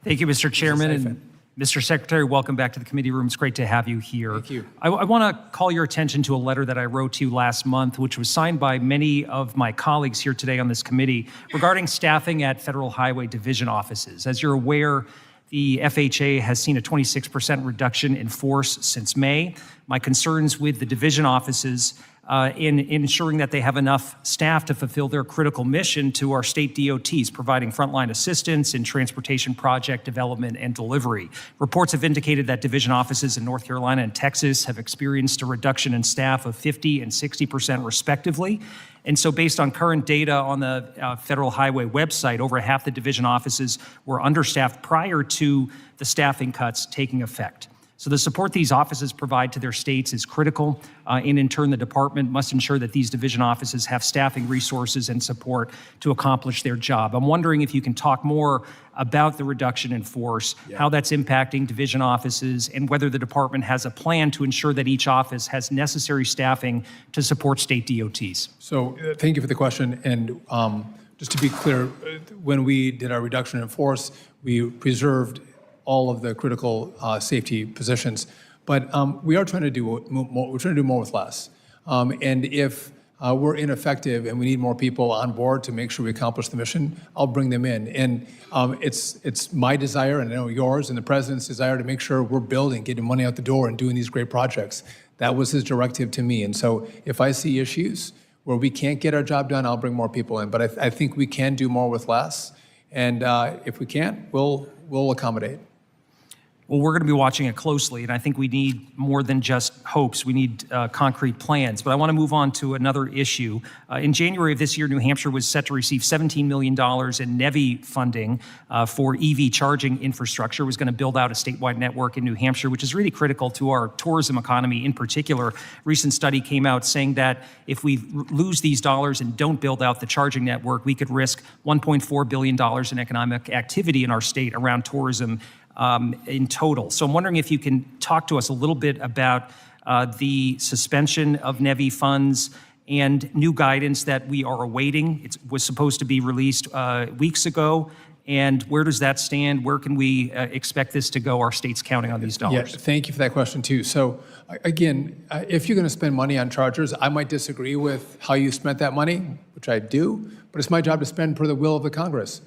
[SPEAKER 16] Thank you, Mr. Chairman. And Mr. Secretary, welcome back to the committee room. It's great to have you here.
[SPEAKER 5] Thank you.
[SPEAKER 16] I want to call your attention to a letter that I wrote to you last month, which was signed by many of my colleagues here today on this committee regarding staffing at Federal Highway Division offices. As you're aware, the FHA has seen a 26% reduction in force since May. My concerns with the division offices in ensuring that they have enough staff to fulfill their critical mission to our state DOTs, providing frontline assistance in transportation project development and delivery. Reports have indicated that division offices in North Carolina and Texas have experienced a reduction in staff of 50% and 60% respectively. And so based on current data on the Federal Highway website, over half the division offices were understaffed prior to the staffing cuts taking effect. So the support these offices provide to their states is critical, and in turn, the department must ensure that these division offices have staffing resources and support to accomplish their job. I'm wondering if you can talk more about the reduction in force, how that's impacting division offices, and whether the department has a plan to ensure that each office has necessary staffing to support state DOTs.
[SPEAKER 5] So thank you for the question. And just to be clear, when we did our reduction in force, we preserved all of the critical safety positions. But we are trying to do more, we're trying to do more with less. And if we're ineffective and we need more people on board to make sure we accomplish the mission, I'll bring them in. And it's my desire, and I know yours and the president's desire, to make sure we're building, getting money out the door and doing these great projects. That was his directive to me. And so if I see issues where we can't get our job done, I'll bring more people in. But I think we can do more with less. And if we can't, we'll accommodate.
[SPEAKER 16] Well, we're going to be watching it closely, and I think we need more than just hopes. We need concrete plans. But I want to move on to another issue. In January of this year, New Hampshire was set to receive $17 million in NEVI funding for EV charging infrastructure. It was going to build out a statewide network in New Hampshire, which is really critical to our tourism economy in particular. A recent study came out saying that if we lose these dollars and don't build out the charging network, we could risk $1.4 billion in economic activity in our state around tourism in total. So I'm wondering if you can talk to us a little bit about the suspension of NEVI funds and new guidance that we are awaiting. It was supposed to be released weeks ago. And where does that stand? Where can we expect this to go? Our state's counting on these dollars.
[SPEAKER 5] Yeah, thank you for that question too. So again, if you're going to spend money on chargers, I might disagree with how you spent that money, which I do, but it's my job to spend per the will of the Congress.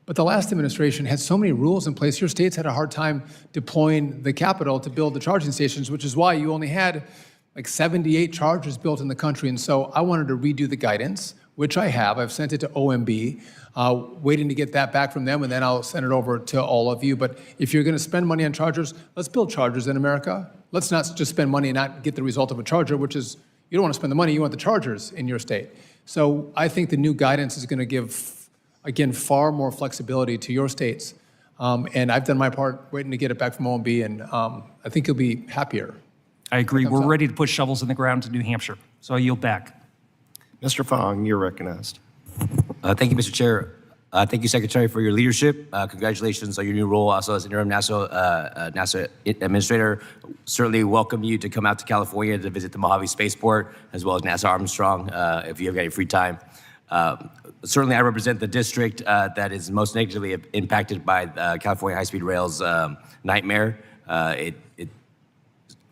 [SPEAKER 5] But the last administration had so many rules in place. Your states had a hard time deploying the capital to build the charging stations, which is why you only had like 78 chargers built in the country. And so I wanted to redo the guidance, which I have. I've sent it to OMB, waiting to get that back from them, and then I'll send it over to all of you. But if you're going to spend money on chargers, let's build chargers in America. Let's not just spend money and not get the result of a charger, which is you don't want to spend the money, you want the chargers in your state. So I think the new guidance is going to give, again, far more flexibility to your states. And I've done my part waiting to get it back from OMB, and I think you'll be happier.
[SPEAKER 16] I agree. We're ready to put shovels in the ground to New Hampshire. So I yield back.
[SPEAKER 13] Mr. Fong, you're recognized.
[SPEAKER 17] Thank you, Mr. Chair. Thank you, Secretary, for your leadership. Congratulations on your new role also as interim NASA administrator. Certainly welcome you to come out to California to visit the Mojave Spaceport, as well as NASA Armstrong, if you have any free time. Certainly, I represent the district that is most negatively impacted by California High-Speed Rail's nightmare. It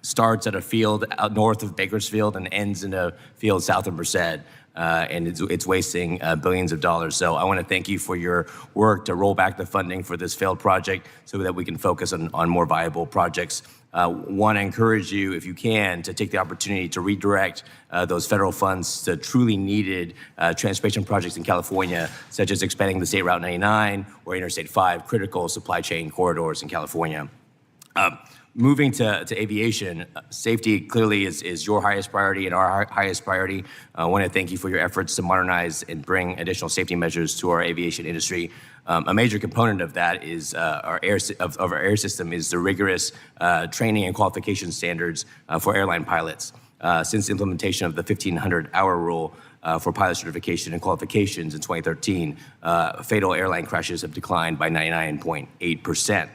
[SPEAKER 17] starts at a field out north of Bakersfield and ends in a field south of Merced, and it's wasting billions of dollars. So I want to thank you for your work to roll back the funding for this failed project so that we can focus on more viable projects. Want to encourage you, if you can, to take the opportunity to redirect those federal funds to truly needed transportation projects in California, such as expanding the State Route 99 or Interstate 5, critical supply chain corridors in California. Moving to aviation, safety clearly is your highest priority and our highest priority. I want to thank you for your efforts to modernize and bring additional safety measures to our aviation industry. A major component of that is our air system is the rigorous training and qualification standards for airline pilots. Since the implementation of the 1,500-hour rule for pilot certification and qualifications in 2013, fatal airline crashes have declined by 99.8%.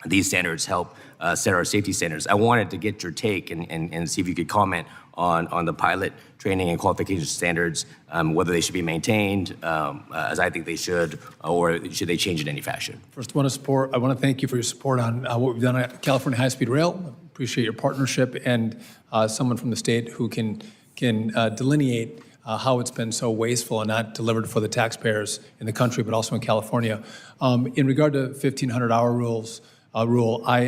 [SPEAKER 17] These standards help set our safety standards. I wanted to get your take and see if you could comment on the pilot training and qualification standards, whether they should be maintained, as I think they should, or should they change in any fashion?
[SPEAKER 5] First, I want to thank you for your support on what we've done at California High-Speed Rail. Appreciate your partnership and someone from the state who can delineate how it's been so wasteful and not delivered for the taxpayers in the country, but also in California. In regard to 1,500-hour rule, I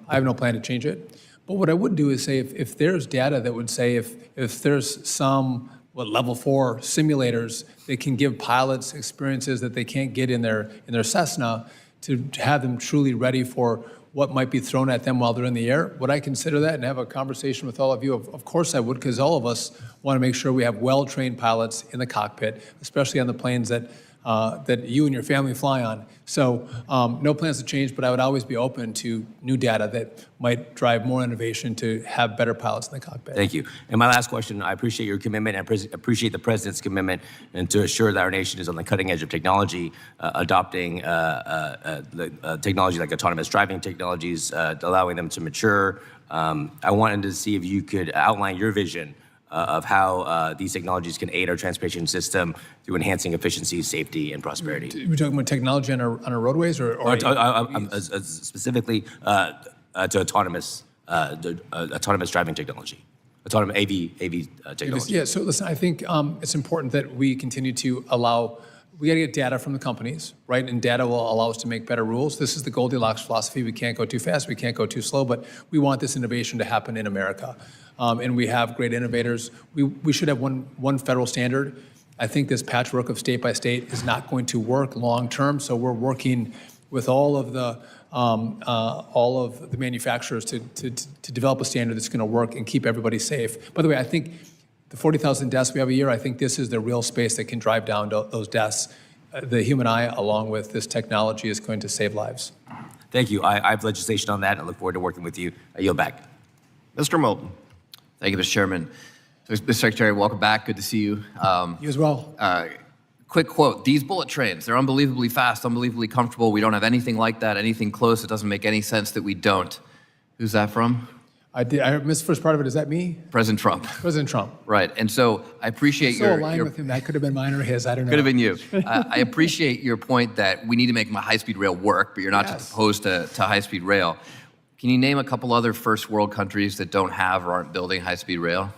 [SPEAKER 5] have no plan to change it. But what I would do is say if there's data that would say if there's some level 4 simulators that can give pilots experiences that they can't get in their Cessna, to have them truly ready for what might be thrown at them while they're in the air, would I consider that and have a conversation with all of you? Of course I would, because all of us want to make sure we have well-trained pilots in the cockpit, especially on the planes that you and your family fly on. So no plans to change, but I would always be open to new data that might drive more innovation to have better pilots in the cockpit.
[SPEAKER 17] Thank you. And my last question, I appreciate your commitment. I appreciate the President's commitment and to assure that our nation is on the cutting edge of technology, adopting technology like autonomous driving technologies, allowing them to mature. I wanted to see if you could outline your vision of how these technologies can aid our transportation system through enhancing efficiency, safety, and prosperity.
[SPEAKER 5] We're talking about technology on our roadways, or
[SPEAKER 17] specifically to autonomous driving technology, autonomous AV technology.
[SPEAKER 5] Yeah. So listen, I think it's important that we continue to allow we got to get data from the companies, right? And data will allow us to make better rules. This is the Goldilocks philosophy. We can't go too fast, we can't go too slow, but we want this innovation to happen in America. And we have great innovators. We should have one federal standard. I think this patchwork of state by state is not going to work long term, so we're working with all of the manufacturers to develop a standard that's going to work and keep everybody safe. By the way, I think the 40,000 deaths we have a year, I think this is the real space that can drive down those deaths. The human eye, along with this technology, is going to save lives.
[SPEAKER 17] Thank you. I have legislation on that. I look forward to working with you. I yield back.
[SPEAKER 13] Mr. Moulton.
[SPEAKER 18] Thank you, Mr. Chairman. So, Mr. Secretary, welcome back. Good to see you.
[SPEAKER 5] You as well.
[SPEAKER 18] Quick quote, these bullet trains, they're unbelievably fast, unbelievably comfortable. We don't have anything like that, anything close. It doesn't make any sense that we don't. Who's that from?
[SPEAKER 5] I missed the first part of it. Is that me?
[SPEAKER 18] President Trump.
[SPEAKER 5] President Trump.
[SPEAKER 18] Right. And so I appreciate
[SPEAKER 5] So aligned with him. That could have been mine or his. I don't know.
[SPEAKER 18] Could have been you. I appreciate your point that we need to make high-speed rail work, but you're not opposed to high-speed rail. Can you name a couple other first world countries that don't have or aren't building high-speed rail?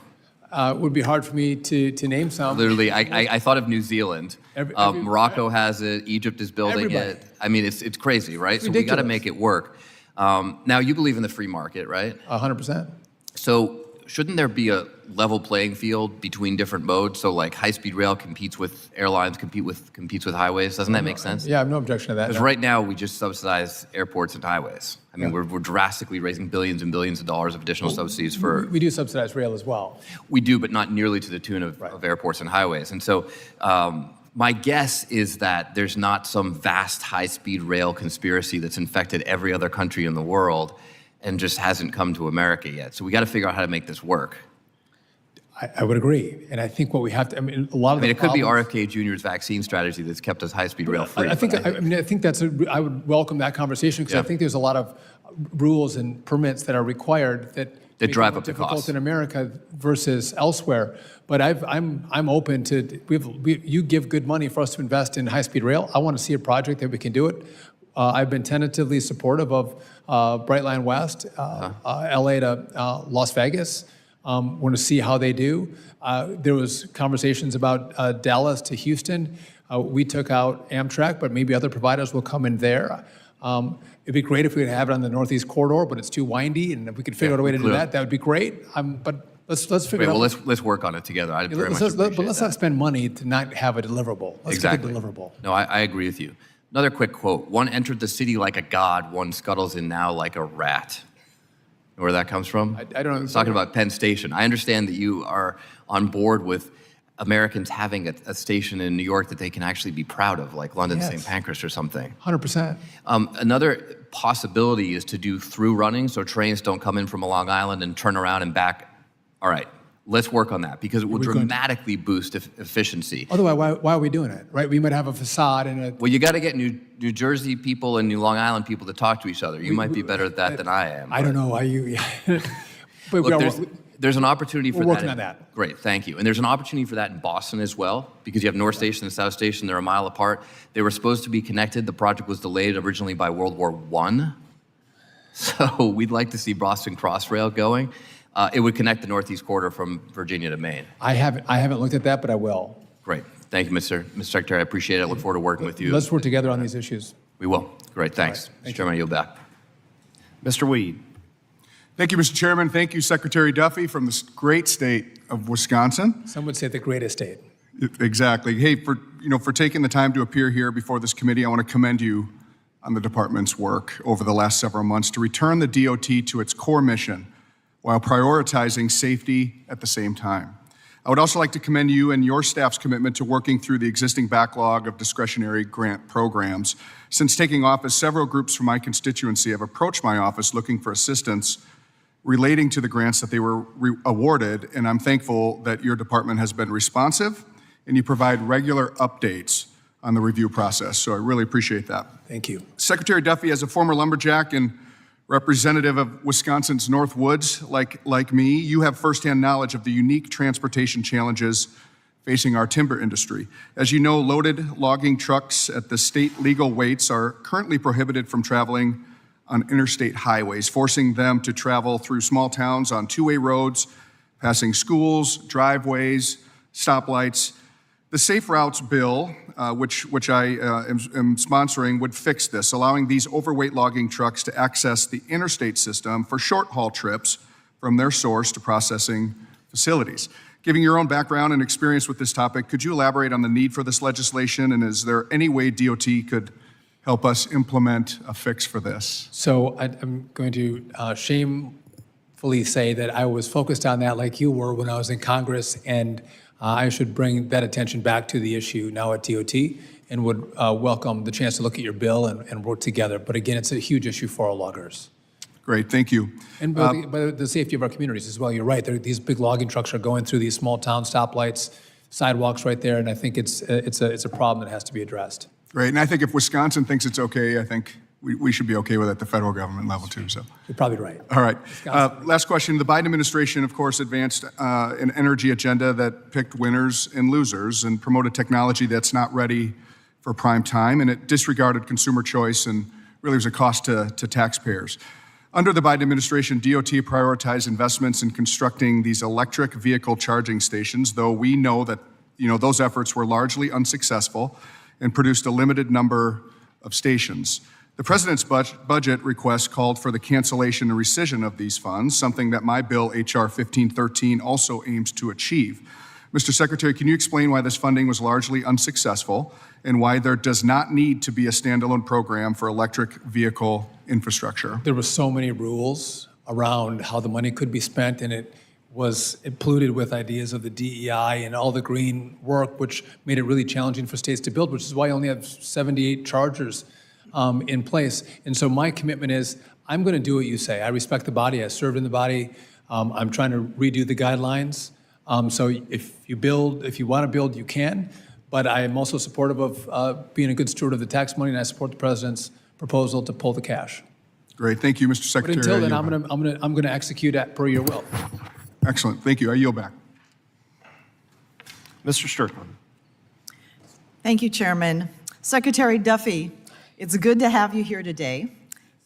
[SPEAKER 5] It would be hard for me to name some.
[SPEAKER 18] Literally, I thought of New Zealand. Morocco has it. Egypt is building it. I mean, it's crazy, right? So we got to make it work. Now, you believe in the free market, right?
[SPEAKER 5] 100%.
[SPEAKER 18] So shouldn't there be a level playing field between different modes? So like high-speed rail competes with airlines, competes with highways. Doesn't that make sense?
[SPEAKER 5] Yeah, I have no objection to that.
[SPEAKER 18] Because right now we just subsidize airports and highways. I mean, we're drastically raising billions and billions of dollars of additional subsidies for.
[SPEAKER 5] We do subsidize rail as well.
[SPEAKER 18] We do, but not nearly to the tune of airports and highways. And so my guess is that there's not some vast high-speed rail conspiracy that's infected every other country in the world and just hasn't come to America yet. So we got to figure out how to make this work.
[SPEAKER 5] I would agree. And I think what we have to, a lot of
[SPEAKER 18] it could be RFK Jr.'s vaccine strategy that's kept us high-speed rail free.
[SPEAKER 5] I think I would welcome that conversation because I think there's a lot of rules and permits that are required that
[SPEAKER 18] drive up the
[SPEAKER 5] difficult
[SPEAKER 18] cost
[SPEAKER 5] in America versus elsewhere. But I'm open to, you give good money for us to invest in high-speed rail. I want to see a project that we can do it. I've been tentatively supportive of Brightline West, LA to Las Vegas. Want to see how they do. There was conversations about Dallas to Houston. We took out Amtrak, but maybe other providers will come in there. It'd be great if we could have it on the Northeast Corridor, but it's too windy, and if we could figure out a way to do that, that would be great. But let's figure it out.
[SPEAKER 18] Well, let's work on it together. I very much
[SPEAKER 5] but let's not spend money to not have a deliverable. Let's get a deliverable.
[SPEAKER 18] No, I agree with you. Another quick quote. One entered the city like a god, one scuttles in now like a rat. Know where that comes from?
[SPEAKER 5] I don't know.
[SPEAKER 18] It's talking about Penn Station. I understand that you are on board with Americans having a station in New York that they can actually be proud of, like London St. Pancras or something.
[SPEAKER 5] 100%.
[SPEAKER 18] Another possibility is to do through running so trains don't come in from Long Island and turn around and back. All right, let's work on that because it will dramatically boost efficiency.
[SPEAKER 5] Otherwise, why are we doing it, right? We might have a facade and a...
[SPEAKER 18] Well, you got to get New Jersey people and New Long Island people to talk to each other. You might be better at that than I am.
[SPEAKER 5] I don't know why you... But
[SPEAKER 18] look, there's an opportunity for that.
[SPEAKER 5] We're working on that.
[SPEAKER 18] Great, thank you. And there's an opportunity for that in Boston as well, because you have North Station and South Station. They're a mile apart. They were supposed to be connected. The project was delayed originally by World War I. So we'd like to see Boston Crossrail going. It would connect the Northeast Corridor from Virginia to Maine.
[SPEAKER 5] I haven't looked at that, but I will.
[SPEAKER 18] Great. Thank you, Mr. Secretary. I appreciate it. I look forward to working with you.
[SPEAKER 5] Let's work together on these issues.
[SPEAKER 18] We will. Great. Thanks. Mr. Chairman, I yield back.
[SPEAKER 13] Mr. Weed.
[SPEAKER 7] Thank you, Mr. Chairman. Thank you, Secretary Duffy from the great state of Wisconsin.
[SPEAKER 5] Some would say the greatest state.
[SPEAKER 7] Exactly. Hey, for taking the time to appear here before this committee, I want to commend you on the department's work over the last several months to return the DOT to its core mission while prioritizing safety at the same time. I would also like to commend you and your staff's commitment to working through the existing backlog of discretionary grant programs. Since taking office, several groups from my constituency have approached my office looking for assistance relating to the grants that they were awarded, and I'm thankful that your department has been responsive and you provide regular updates on the review process, so I really appreciate that.
[SPEAKER 5] Thank you.
[SPEAKER 7] Secretary Duffy, as a former lumberjack and representative of Wisconsin's North Woods, like me, you have firsthand knowledge of the unique transportation challenges facing our timber industry. As you know, loaded logging trucks at the state legal weights are currently prohibited from traveling on interstate highways, forcing them to travel through small towns on two-way roads, passing schools, driveways, stoplights.
[SPEAKER 6] The Safe Routes bill, which I am sponsoring, would fix this, allowing these overweight logging trucks to access the interstate system for short-haul trips from their source to processing facilities. Given your own background and experience with this topic, could you elaborate on the need for this legislation, and is there any way DOT could help us implement a fix for this?
[SPEAKER 5] So I'm going to shamefully say that I was focused on that like you were when I was in Congress, and I should bring that attention back to the issue now at DOT and would welcome the chance to look at your bill and work together. But again, it's a huge issue for our loggers.
[SPEAKER 6] Great, thank you.
[SPEAKER 5] And by the safety of our communities as well. You're right. These big logging trucks are going through these small town stoplights, sidewalks right there, and I think it's a problem that has to be addressed.
[SPEAKER 6] Great, and I think if Wisconsin thinks it's okay, I think we should be okay with it at the federal government level too. So
[SPEAKER 5] you're probably right.
[SPEAKER 6] All right. Last question. The Biden administration, of course, advanced an energy agenda that picked winners and losers and promoted technology that's not ready for prime time, and it disregarded consumer choice and really was a cost to taxpayers. Under the Biden administration, DOT prioritized investments in constructing these electric vehicle charging stations, though we know that those efforts were largely unsuccessful and produced a limited number of stations. The president's budget request called for the cancellation and rescission of these funds, something that my bill, H.R. 1513, also aims to achieve. Mr. Secretary, can you explain why this funding was largely unsuccessful and why there does not need to be a standalone program for electric vehicle infrastructure?
[SPEAKER 5] There were so many rules around how the money could be spent, and it polluted with ideas of the DEI and all the green work, which made it really challenging for states to build, which is why I only have 78 chargers in place. And so my commitment is I'm going to do what you say. I respect the body. I served in the body. I'm trying to redo the guidelines. So if you want to build, you can. But I am also supportive of being a good steward of the tax money, and I support the president's proposal to pull the cash.
[SPEAKER 6] Great, thank you, Mr. Secretary.
[SPEAKER 5] But until then, I'm going to execute per your will.
[SPEAKER 6] Excellent, thank you. I yield back.
[SPEAKER 13] Mr. Strickland.
[SPEAKER 19] Thank you, Chairman. Secretary Duffy, it's good to have you here today,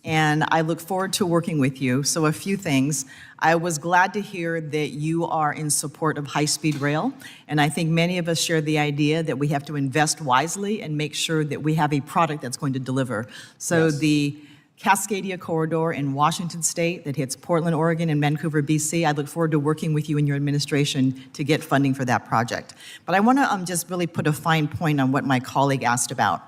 [SPEAKER 19] and I look forward to working with you. So a few things. I was glad to hear that you are in support of high-speed rail, and I think many of us share the idea that we have to invest wisely and make sure that we have a product that's going to deliver. So yes. The Cascadia Corridor in Washington State that hits Portland, Oregon, and Vancouver, BC. I look forward to working with you and your administration to get funding for that project. But I want to just really put a fine point on what my colleague asked about.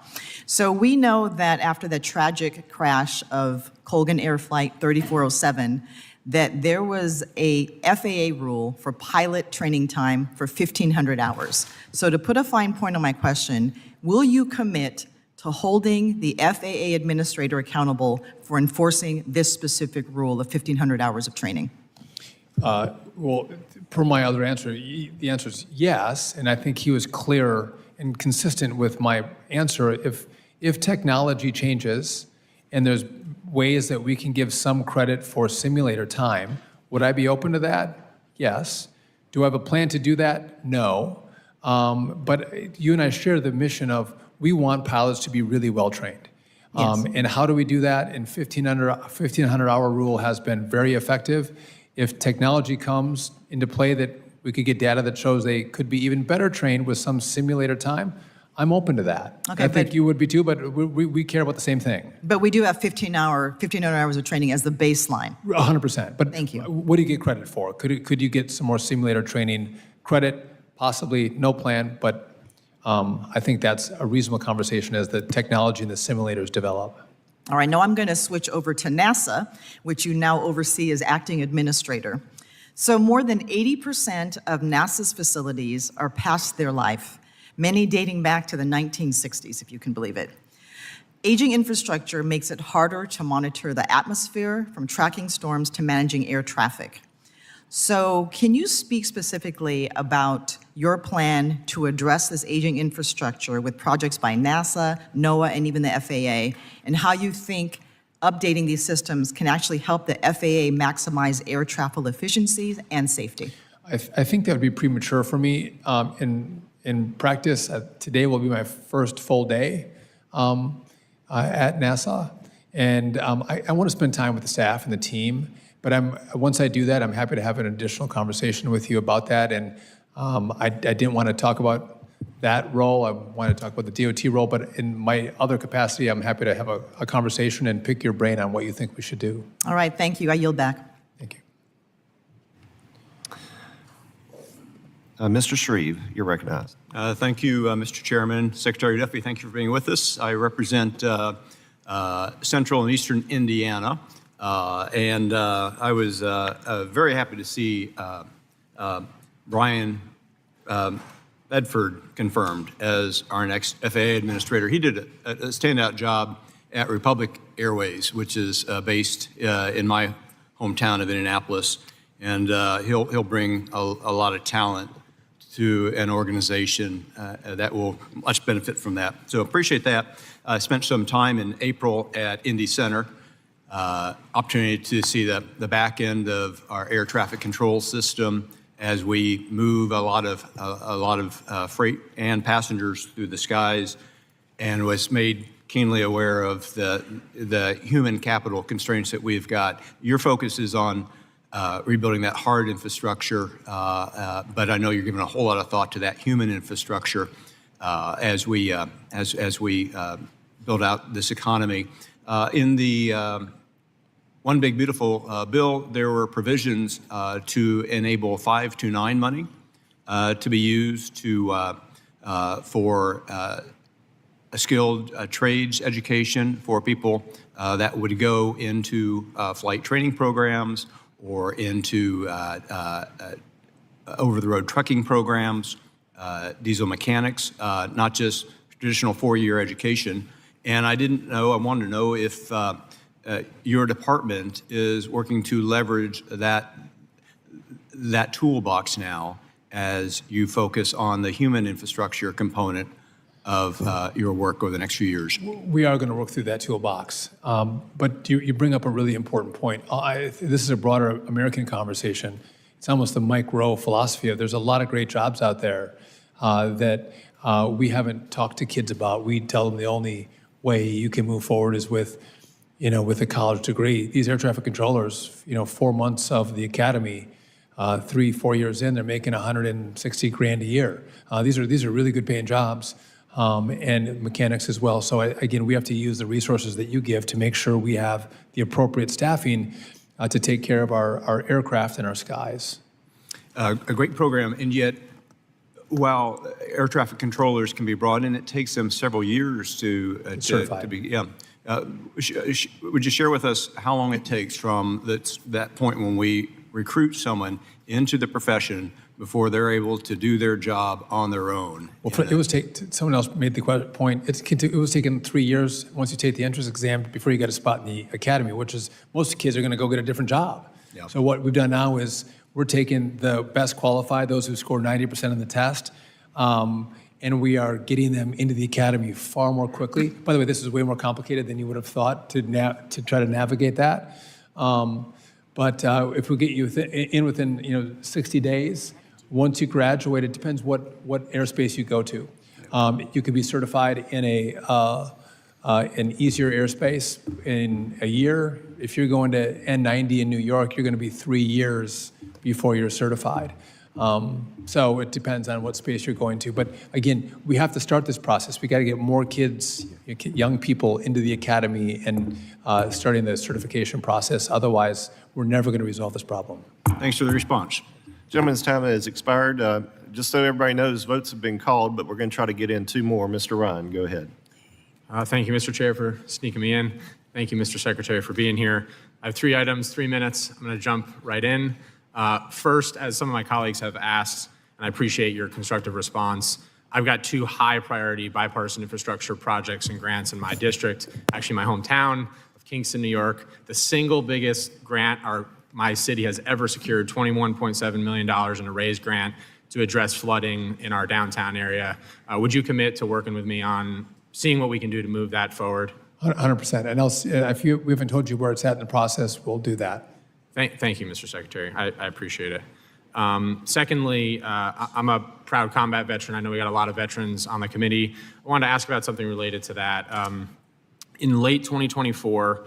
[SPEAKER 19] So we know that after the tragic crash of Colgan Air Flight 3407, that there was a FAA rule for pilot training time for 1,500 hours. So to put a fine point on my question, will you commit to holding the FAA administrator accountable for enforcing this specific rule of 1,500 hours of training?
[SPEAKER 5] Well, per my other answer, the answer is yes, and I think he was clear and consistent with my answer. If technology changes and there's ways that we can give some credit for simulator time, would I be open to that? Yes. Do I have a plan to do that? No. But you and I share the mission of we want pilots to be really well trained. Yes. And how do we do that? And 1,500-hour rule has been very effective. If technology comes into play that we could get data that shows they could be even better trained with some simulator time, I'm open to that. Okay, I think you would be too, but we care about the same thing.
[SPEAKER 19] But we do have 1,500 hours of training as the baseline.
[SPEAKER 5] 100%. But
[SPEAKER 19] thank you.
[SPEAKER 5] What do you get credit for? Could you get some more simulator training credit? Possibly, no plan, but I think that's a reasonable conversation as the technology and the simulators develop.
[SPEAKER 19] All right, now I'm going to switch over to NASA, which you now oversee as acting administrator. So more than 80% of NASA's facilities are past their life, many dating back to the 1960s, if you can believe it. Aging infrastructure makes it harder to monitor the atmosphere, from tracking storms to managing air traffic. So can you speak specifically about your plan to address this aging infrastructure with projects by NASA, NOAA, and even the FAA, and how you think updating these systems can actually help the FAA maximize air travel efficiencies and safety?
[SPEAKER 5] I think that would be premature for me. In practice, today will be my first full day at NASA, and I want to spend time with the staff and the team. But once I do that, I'm happy to have an additional conversation with you about that. And I didn't want to talk about that role. I wanted to talk about the DOT role, but in my other capacity, I'm happy to have a conversation and pick your brain on what you think we should do.
[SPEAKER 19] All right, thank you. I yield back.
[SPEAKER 13] Mr. Shreve, you're recognized.
[SPEAKER 20] Thank you, Mr. Chairman. Secretary Duffy, thank you for being with us. I represent Central and Eastern Indiana, and I was very happy to see Brian Bedford confirmed as our next FAA administrator. He did a standout job at Republic Airways, which is based in my hometown of Indianapolis, and he'll bring a lot of talent to an organization that will much benefit from that. So appreciate that. I spent some time in April at Indy Center, opportunity to see the back end of our air traffic control system as we move a lot of freight and passengers through the skies, and was made keenly aware of the human capital constraints that we've got. Your focus is on rebuilding that hard infrastructure, but I know you're giving a whole lot of thought to that human infrastructure as we build out this economy. In the One Big Beautiful Bill, there were provisions to enable 529 money to be used for a skilled trades education for people that would go into flight training programs or into over-the-road trucking programs, diesel mechanics, not just traditional four-year education. And I wanted to know if your department is working to leverage that toolbox now as you focus on the human infrastructure component of your work over the next few years.
[SPEAKER 5] We are going to work through that toolbox. But you bring up a really important point. This is a broader American conversation. It's almost the Mike Rowe philosophy of there's a lot of great jobs out there that we haven't talked to kids about. We tell them the only way you can move forward is with a college degree. These air traffic controllers, 4 months of the academy, 3-4 years in, they're making $160,000 a year. These are really good paying jobs. And mechanics as well. So again, we have to use the resources that you give to make sure we have the appropriate staffing to take care of our aircraft and our skies.
[SPEAKER 20] A great program, and yet while air traffic controllers can be brought in, it takes them several years to be. Yeah. Would you share with us how long it takes from that point when we recruit someone into the profession before they're able to do their job on their own?
[SPEAKER 5] Well, someone else made the point. It was taking 3 years once you take the entrance exam before you get a spot in the academy, which is most kids are going to go get a different job. Yeah. So what we've done now is we're taking the best qualified, those who score 90% on the test, and we are getting them into the academy far more quickly. By the way, this is way more complicated than you would have thought to try to navigate that. But if we get you within 60 days, once you graduate, it depends what airspace you go to. You can be certified in an easier airspace in a year. If you're going to N90 in New York, you're going to be 3 years before you're certified. So it depends on what space you're going to. But again, we have to start this process. We got to get more kids, young people into the academy and starting the certification process. Otherwise, we're never going to resolve this problem.
[SPEAKER 20] Thanks for the response.
[SPEAKER 13] Gentleman's time has expired. Just so everybody knows, votes have been called, but we're going to try to get in 2 more. Mr. Ryan, go ahead.
[SPEAKER 21] Thank you, Mr. Chair, for sneaking me in. Thank you, Mr. Secretary, for being here. I have 3 items, 3 minutes. I'm going to jump right in. First, as some of my colleagues have asked, and I appreciate your constructive response, I've got 2 high-priority bipartisan infrastructure projects and grants in my district, actually my hometown of Kingston, New York. The single biggest grant my city has ever secured, $21.7 million in a raised grant to address flooding in our downtown area. Would you commit to working with me on seeing what we can do to move that forward?
[SPEAKER 5] 100%. And if we haven't told you where it's at in the process, we'll do that.
[SPEAKER 21] Thank you, Mr. Secretary. I appreciate it. Secondly, I'm a proud combat veteran. I know we got a lot of veterans on the committee. I wanted to ask about something related to that. In late 2024,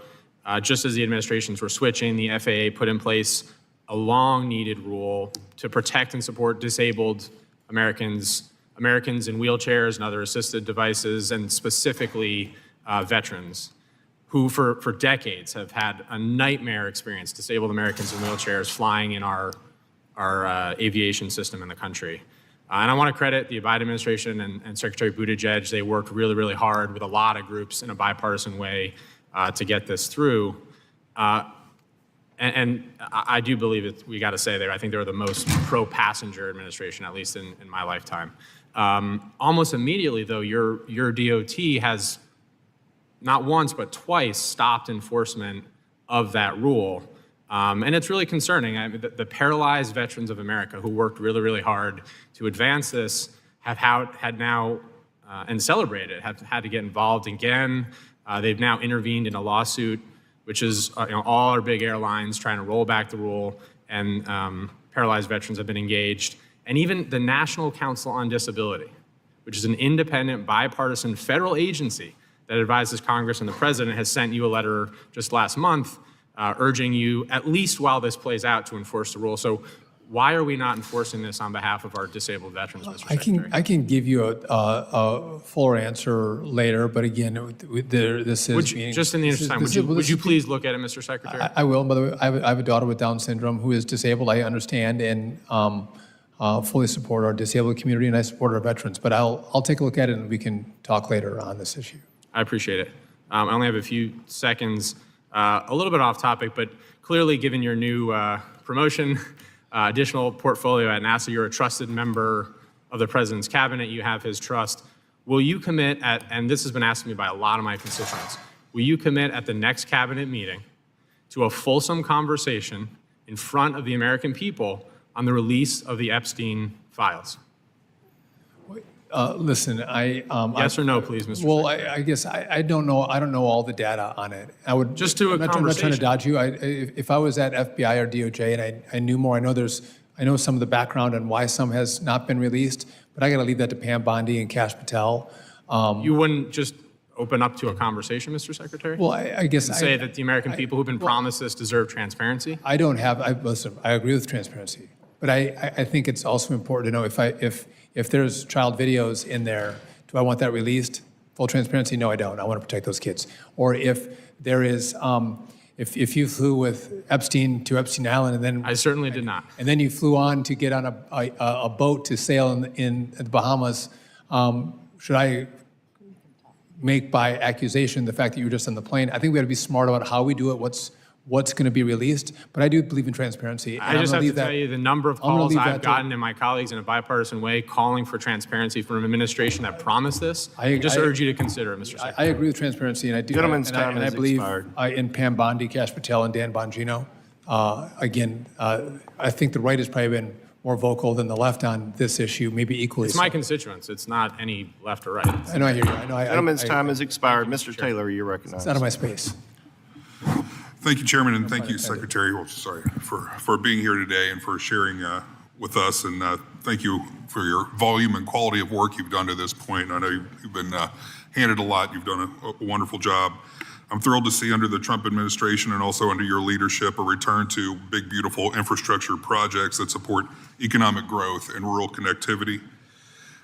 [SPEAKER 21] just as the administrations were switching, the FAA put in place a long-needed rule to protect and support disabled Americans Americans in wheelchairs and other assisted devices, and specifically veterans who for decades have had a nightmare experience, disabled Americans in wheelchairs flying in our aviation system in the country. And I want to credit the Biden administration and Secretary Buttigieg. They worked really, really hard with a lot of groups in a bipartisan way to get this through. And I do believe it, we got to say I think they were the most pro-passenger administration, at least in my lifetime. Almost immediately, though, your DOT has not once but twice stopped enforcement of that rule. And it's really concerning. I mean, the paralyzed veterans of America who worked really, really hard to advance this had now, and celebrated, have had to get involved again. They've now intervened in a lawsuit, which is all our big airlines trying to roll back the rule, and paralyzed veterans have been engaged. And even the National Council on Disability, which is an independent, bipartisan federal agency that advises Congress and the president, has sent you a letter just last month urging you, at least while this plays out, to enforce the rule. So why are we not enforcing this on behalf of our disabled veterans, Mr. Secretary?
[SPEAKER 5] I can give you a fuller answer later, but again, this is being...
[SPEAKER 21] Just in the interest of time, would you please look at it, Mr. Secretary?
[SPEAKER 5] I will. By the way, I have a daughter with Down syndrome who is disabled. I understand and fully support our disabled community, and I support our veterans. But I'll take a look at it, and we can talk later on this issue.
[SPEAKER 21] I appreciate it. I only have a few seconds, a little bit off topic, but clearly given your new promotion, additional portfolio at NASA, you're a trusted member of the president's cabinet, you have his trust. Will you commit and this has been asked of me by a lot of my constituents, will you commit at the next cabinet meeting to a fulsome conversation in front of the American people on the release of the Epstein files?
[SPEAKER 5] Listen,
[SPEAKER 21] yes or no, please, Mr.
[SPEAKER 5] Well,
[SPEAKER 21] Secretary.
[SPEAKER 5] I guess I don't know. I don't know all the data on it. I would
[SPEAKER 21] just do a
[SPEAKER 5] I'm not trying to dodge you. If I was at FBI or DOJ and I knew more, I know some of the background on why some has not been released, but I got to leave that to Pam Bondi and Kash Patel.
[SPEAKER 21] You wouldn't just open up to a conversation, Mr. Secretary?
[SPEAKER 5] Well, I guess
[SPEAKER 21] and say that the American people who've been promised this deserve transparency?
[SPEAKER 5] I don't have. Listen, I agree with transparency, but I think it's also important to know if there's child videos in there, do I want that released? Full transparency? No, I don't. I want to protect those kids. Or if there is, if you flew with Epstein to Epstein Island and then...
[SPEAKER 21] I certainly did not.
[SPEAKER 5] And then you flew on to get on a boat to sail in the Bahamas, should I make by accusation the fact that you were just on the plane? I think we got to be smart about how we do it, what's going to be released, but I do believe in transparency.
[SPEAKER 21] I just have to tell you the number of calls I've gotten in my colleagues in a bipartisan way calling for transparency from an administration that promised this. I just urge you to consider it, Mr. Secretary.
[SPEAKER 5] I agree with transparency, and I do.
[SPEAKER 21] Gentleman's time
[SPEAKER 5] I
[SPEAKER 21] has
[SPEAKER 5] believe
[SPEAKER 21] expired.
[SPEAKER 5] in Pam Bondi, Kash Patel, and Dan Bongino. Again, I think the right has probably been more vocal than the left on this issue, maybe equally.
[SPEAKER 21] It's my constituents. It's not any left or right.
[SPEAKER 5] I know, I hear you. I know.
[SPEAKER 13] Gentleman's time has expired. Mr. Taylor, you're recognized.
[SPEAKER 5] It's out of my space.
[SPEAKER 1] Thank you, Chairman, and thank you, Secretary, for being here today and for sharing with us. And thank you for your volume and quality of work you've done to this point. I know you've been handed a lot. You've done a wonderful job. I'm thrilled to see under the Trump administration and also under your leadership a return to big, beautiful infrastructure projects that support economic growth and rural connectivity.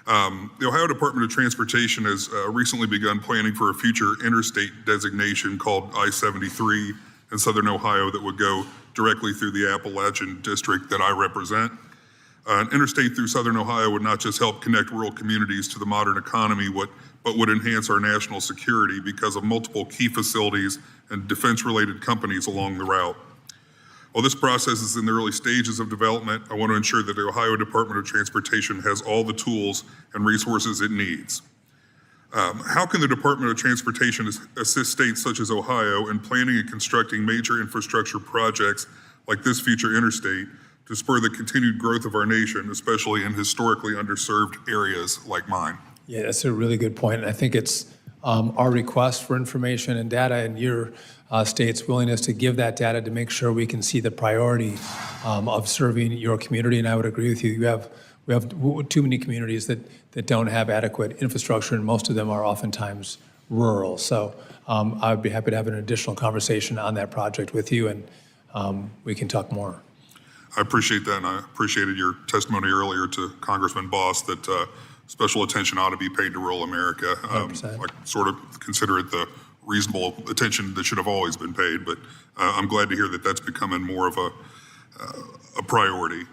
[SPEAKER 1] The Ohio Department of Transportation has recently begun planning for a future interstate designation called I-73 in Southern Ohio that would go directly through the Appalachian district that I represent. An interstate through Southern Ohio would not just help connect rural communities to the modern economy, but would enhance our national security because of multiple key facilities and defense-related companies along the route. While this process is in the early stages of development, I want to ensure that the Ohio Department of Transportation has all the tools and resources it needs. How can the Department of Transportation assist states such as Ohio in planning and constructing major infrastructure projects like this future interstate to spur the continued growth of our nation, especially in historically underserved areas like mine?
[SPEAKER 5] Yeah, that's a really good point. And I think it's our request for information and data and your state's willingness to give that data to make sure we can see the priority of serving your community. And I would agree with you. We have too many communities that don't have adequate infrastructure, and most of them are oftentimes rural. So I would be happy to have an additional conversation on that project with you, and we can talk more.
[SPEAKER 1] I appreciate that, and I appreciated your testimony earlier to Congressman Boss that special attention ought to be paid to rural America. I sort of consider it the reasonable attention that should have always been paid, but I'm glad to hear that that's becoming more of a priority.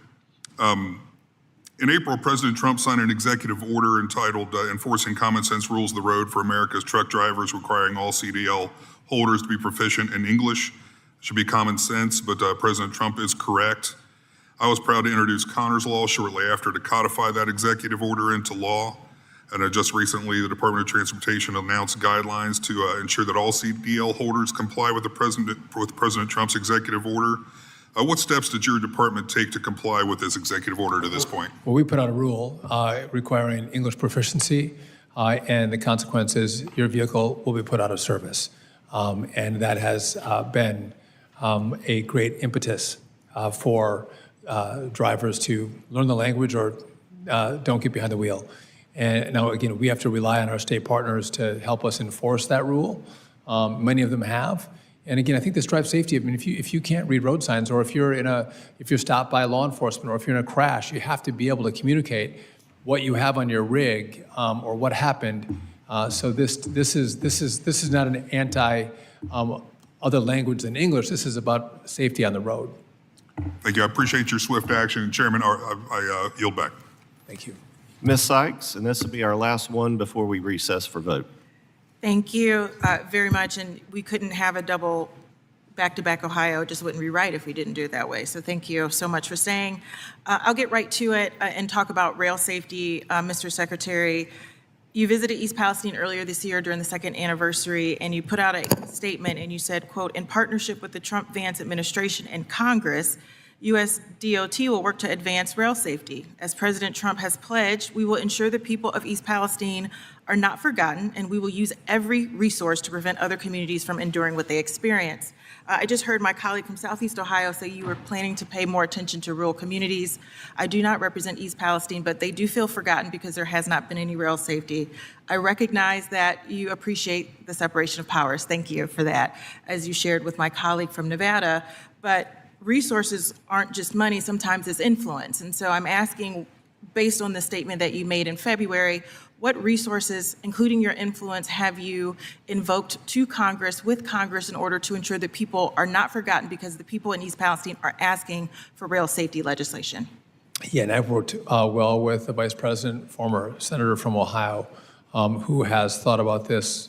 [SPEAKER 1] In April, President Trump signed an executive order entitled Enforcing Common Sense Rules of the Road for America's Truck Drivers, requiring all CDL holders to be proficient in English. It should be common sense, but President Trump is correct. I was proud to introduce Connor's Law shortly after to codify that executive order into law. And just recently, the Department of Transportation announced guidelines to ensure that all CDL holders comply with President Trump's executive order. What steps did your department take to comply with this executive order to this point?
[SPEAKER 5] Well, we put out a rule requiring English proficiency, and the consequence is your vehicle will be put out of service. And that has been a great impetus for drivers to learn the language or don't get behind the wheel. And now, again, we have to rely on our state partners to help us enforce that rule. Many of them have. And again, I think this drives safety. I mean, if you can't read road signs, or if you're stopped by law enforcement, or if you're in a crash, you have to be able to communicate what you have on your rig or what happened. So this is not an anti other language than English. This is about safety on the road.
[SPEAKER 1] Thank you. I appreciate your swift action. Chairman, I yield back.
[SPEAKER 5] Thank you.
[SPEAKER 13] Ms. Sykes, and this will be our last one before we recess for vote.
[SPEAKER 2] Thank you very much, and we couldn't have a double back-to-back Ohio. It just wouldn't be right if we didn't do it that way. So thank you so much for saying. I'll get right to it and talk about rail safety, Mr. Secretary. You visited East Palestine earlier this year during the second anniversary, and you put out a statement and you said, quote, in partnership with the Trump-Vance administration and Congress, U.S. DOT will work to advance rail safety. As President Trump has pledged, we will ensure the people of East Palestine are not forgotten, and we will use every resource to prevent other communities from enduring what they experience. I just heard my colleague from Southeast Ohio say you were planning to pay more attention to rural communities. I do not represent East Palestine, but they do feel forgotten because there has not been any rail safety. I recognize that you appreciate the separation of powers. Thank you for that, as you shared with my colleague from Nevada. But resources aren't just money, sometimes it's influence. And so I'm asking, based on the statement that you made in February, what resources, including your influence, have you invoked to Congress, with Congress, in order to ensure that people are not forgotten, because the people in East Palestine are asking for rail safety legislation?
[SPEAKER 5] Yeah, and I've worked well with the Vice President, former Senator from Ohio, who has thought about this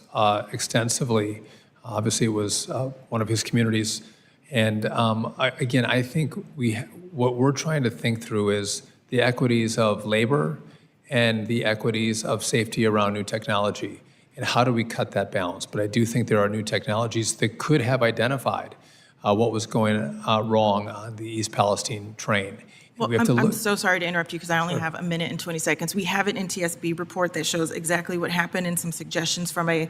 [SPEAKER 5] extensively. Obviously, it was one of his communities. And I think what we're trying to think through is the equities of labor and the equities of safety around new technology, and how do we cut that balance? But I do think there are new technologies that could have identified what was going wrong on the East Palestine train.
[SPEAKER 2] Well, I'm so sorry to interrupt you, because I only have a minute and 20 seconds. We have an NTSB report that shows exactly what happened and some suggestions from a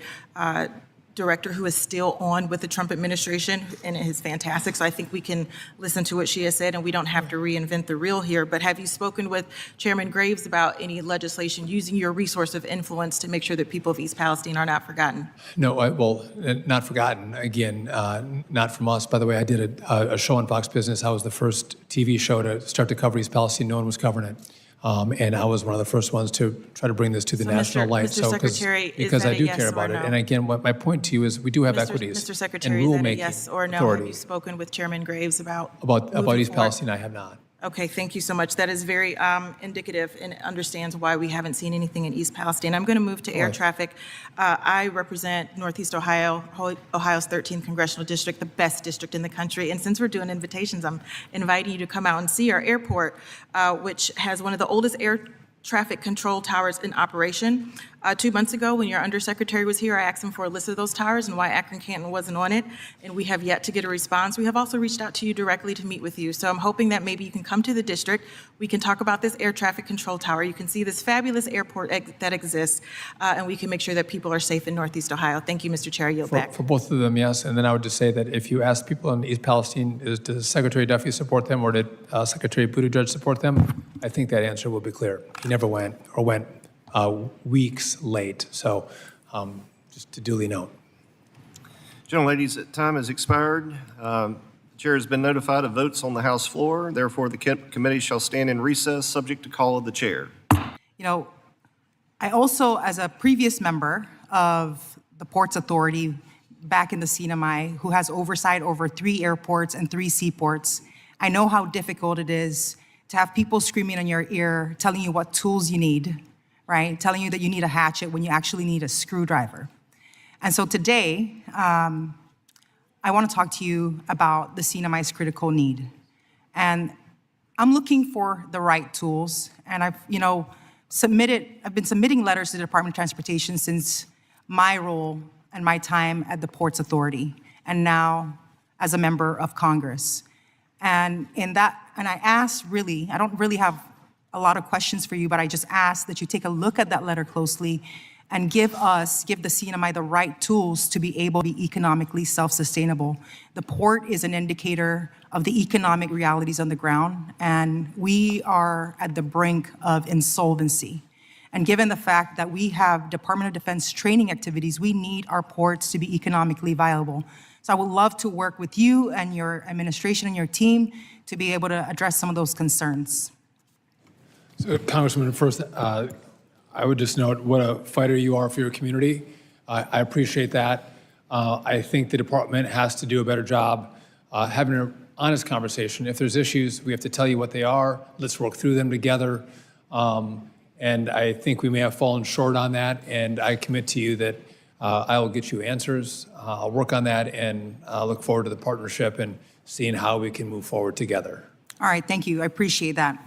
[SPEAKER 2] director who is still on with the Trump administration, and it is fantastic. So I think we can listen to what she has said, and we don't have to reinvent the wheel here. But have you spoken with Chairman Graves about any legislation using your resource of influence to make sure that people of East Palestine are not forgotten?
[SPEAKER 5] No, not forgotten. Again, not from us. By the way, I did a show on Fox Business. I was the first TV show to start to cover East Palestine. No one was covering it. And I was one of the first ones to try to bring this to the national light.
[SPEAKER 2] Mr. Secretary,
[SPEAKER 5] because I do
[SPEAKER 2] yes
[SPEAKER 5] care about
[SPEAKER 2] or
[SPEAKER 5] it.
[SPEAKER 2] no?
[SPEAKER 5] And again, what my point to you is we do have equities
[SPEAKER 2] Mr.
[SPEAKER 5] and
[SPEAKER 2] Secretary, is that a
[SPEAKER 5] rulemaking
[SPEAKER 2] yes or no?
[SPEAKER 5] authority.
[SPEAKER 2] Have you spoken with Chairman Graves about
[SPEAKER 5] About
[SPEAKER 2] moving
[SPEAKER 5] East
[SPEAKER 2] forward?
[SPEAKER 5] Palestine, I have not.
[SPEAKER 2] Okay, thank you so much. That is very indicative and understands why we haven't seen anything in East Palestine. I'm going to move to air traffic. I represent Northeast Ohio, Ohio's 13th congressional district, the best district in the country. And since we're doing invitations, I'm inviting you to come out and see our airport, which has one of the oldest air traffic control towers in operation. 2 months ago, when your undersecretary was here, I asked him for a list of those towers and why Akron-Canton wasn't on it, and we have yet to get a response. We have also reached out to you directly to meet with you, so I'm hoping that maybe you can come to the district. We can talk about this air traffic control tower. You can see this fabulous airport that exists, and we can make sure that people are safe in Northeast Ohio. Thank you, Mr. Chair. I yield back.
[SPEAKER 5] For both of them, yes. And then I would just say that if you ask people in East Palestine, does Secretary Duffy support them, or did Secretary Buttigieg support them, I think that answer will be clear. He never went, or went weeks late. So just to duly note.
[SPEAKER 13] Gentleladies, time has expired. The chair has been notified of votes on the House floor. Therefore, the committee shall stand in recess, subject to call of the chair.
[SPEAKER 2] You know,
[SPEAKER 3] I also, as a previous member of the Ports Authority back in the CNMI, who has oversight over 3 airports and 3 seaports, I know how difficult it is to have people screaming in your ear, telling you what tools you need, right? Telling you that you need a hatchet when you actually need a screwdriver. And so today, I want to talk to you about the CNMI's critical need. And I'm looking for the right tools, and I've been submitting letters to the Department of Transportation since my role and my time at the Ports Authority, and now as a member of Congress. And I asked I don't really have a lot of questions for you, but I just ask that you take a look at that letter closely and give the CNMI the right tools to be able to be economically self-sustainable. The port is an indicator of the economic realities on the ground, and we are at the brink of insolvency. And given the fact that we have Department of Defense training activities, we need our ports to be economically viable. So I would love to work with you and your administration and your team to be able to address some of those concerns.
[SPEAKER 5] So, Congressman, first, I would just note what a fighter you are for your community. I appreciate that. I think the department has to do a better job having an honest conversation. If there's issues, we have to tell you what they are. Let's work through them together. And I think we may have fallen short on that, and I commit to you that I will get you answers. I'll work on that, and look forward to the partnership and seeing how we can move forward together.
[SPEAKER 3] All right, thank you. I appreciate that.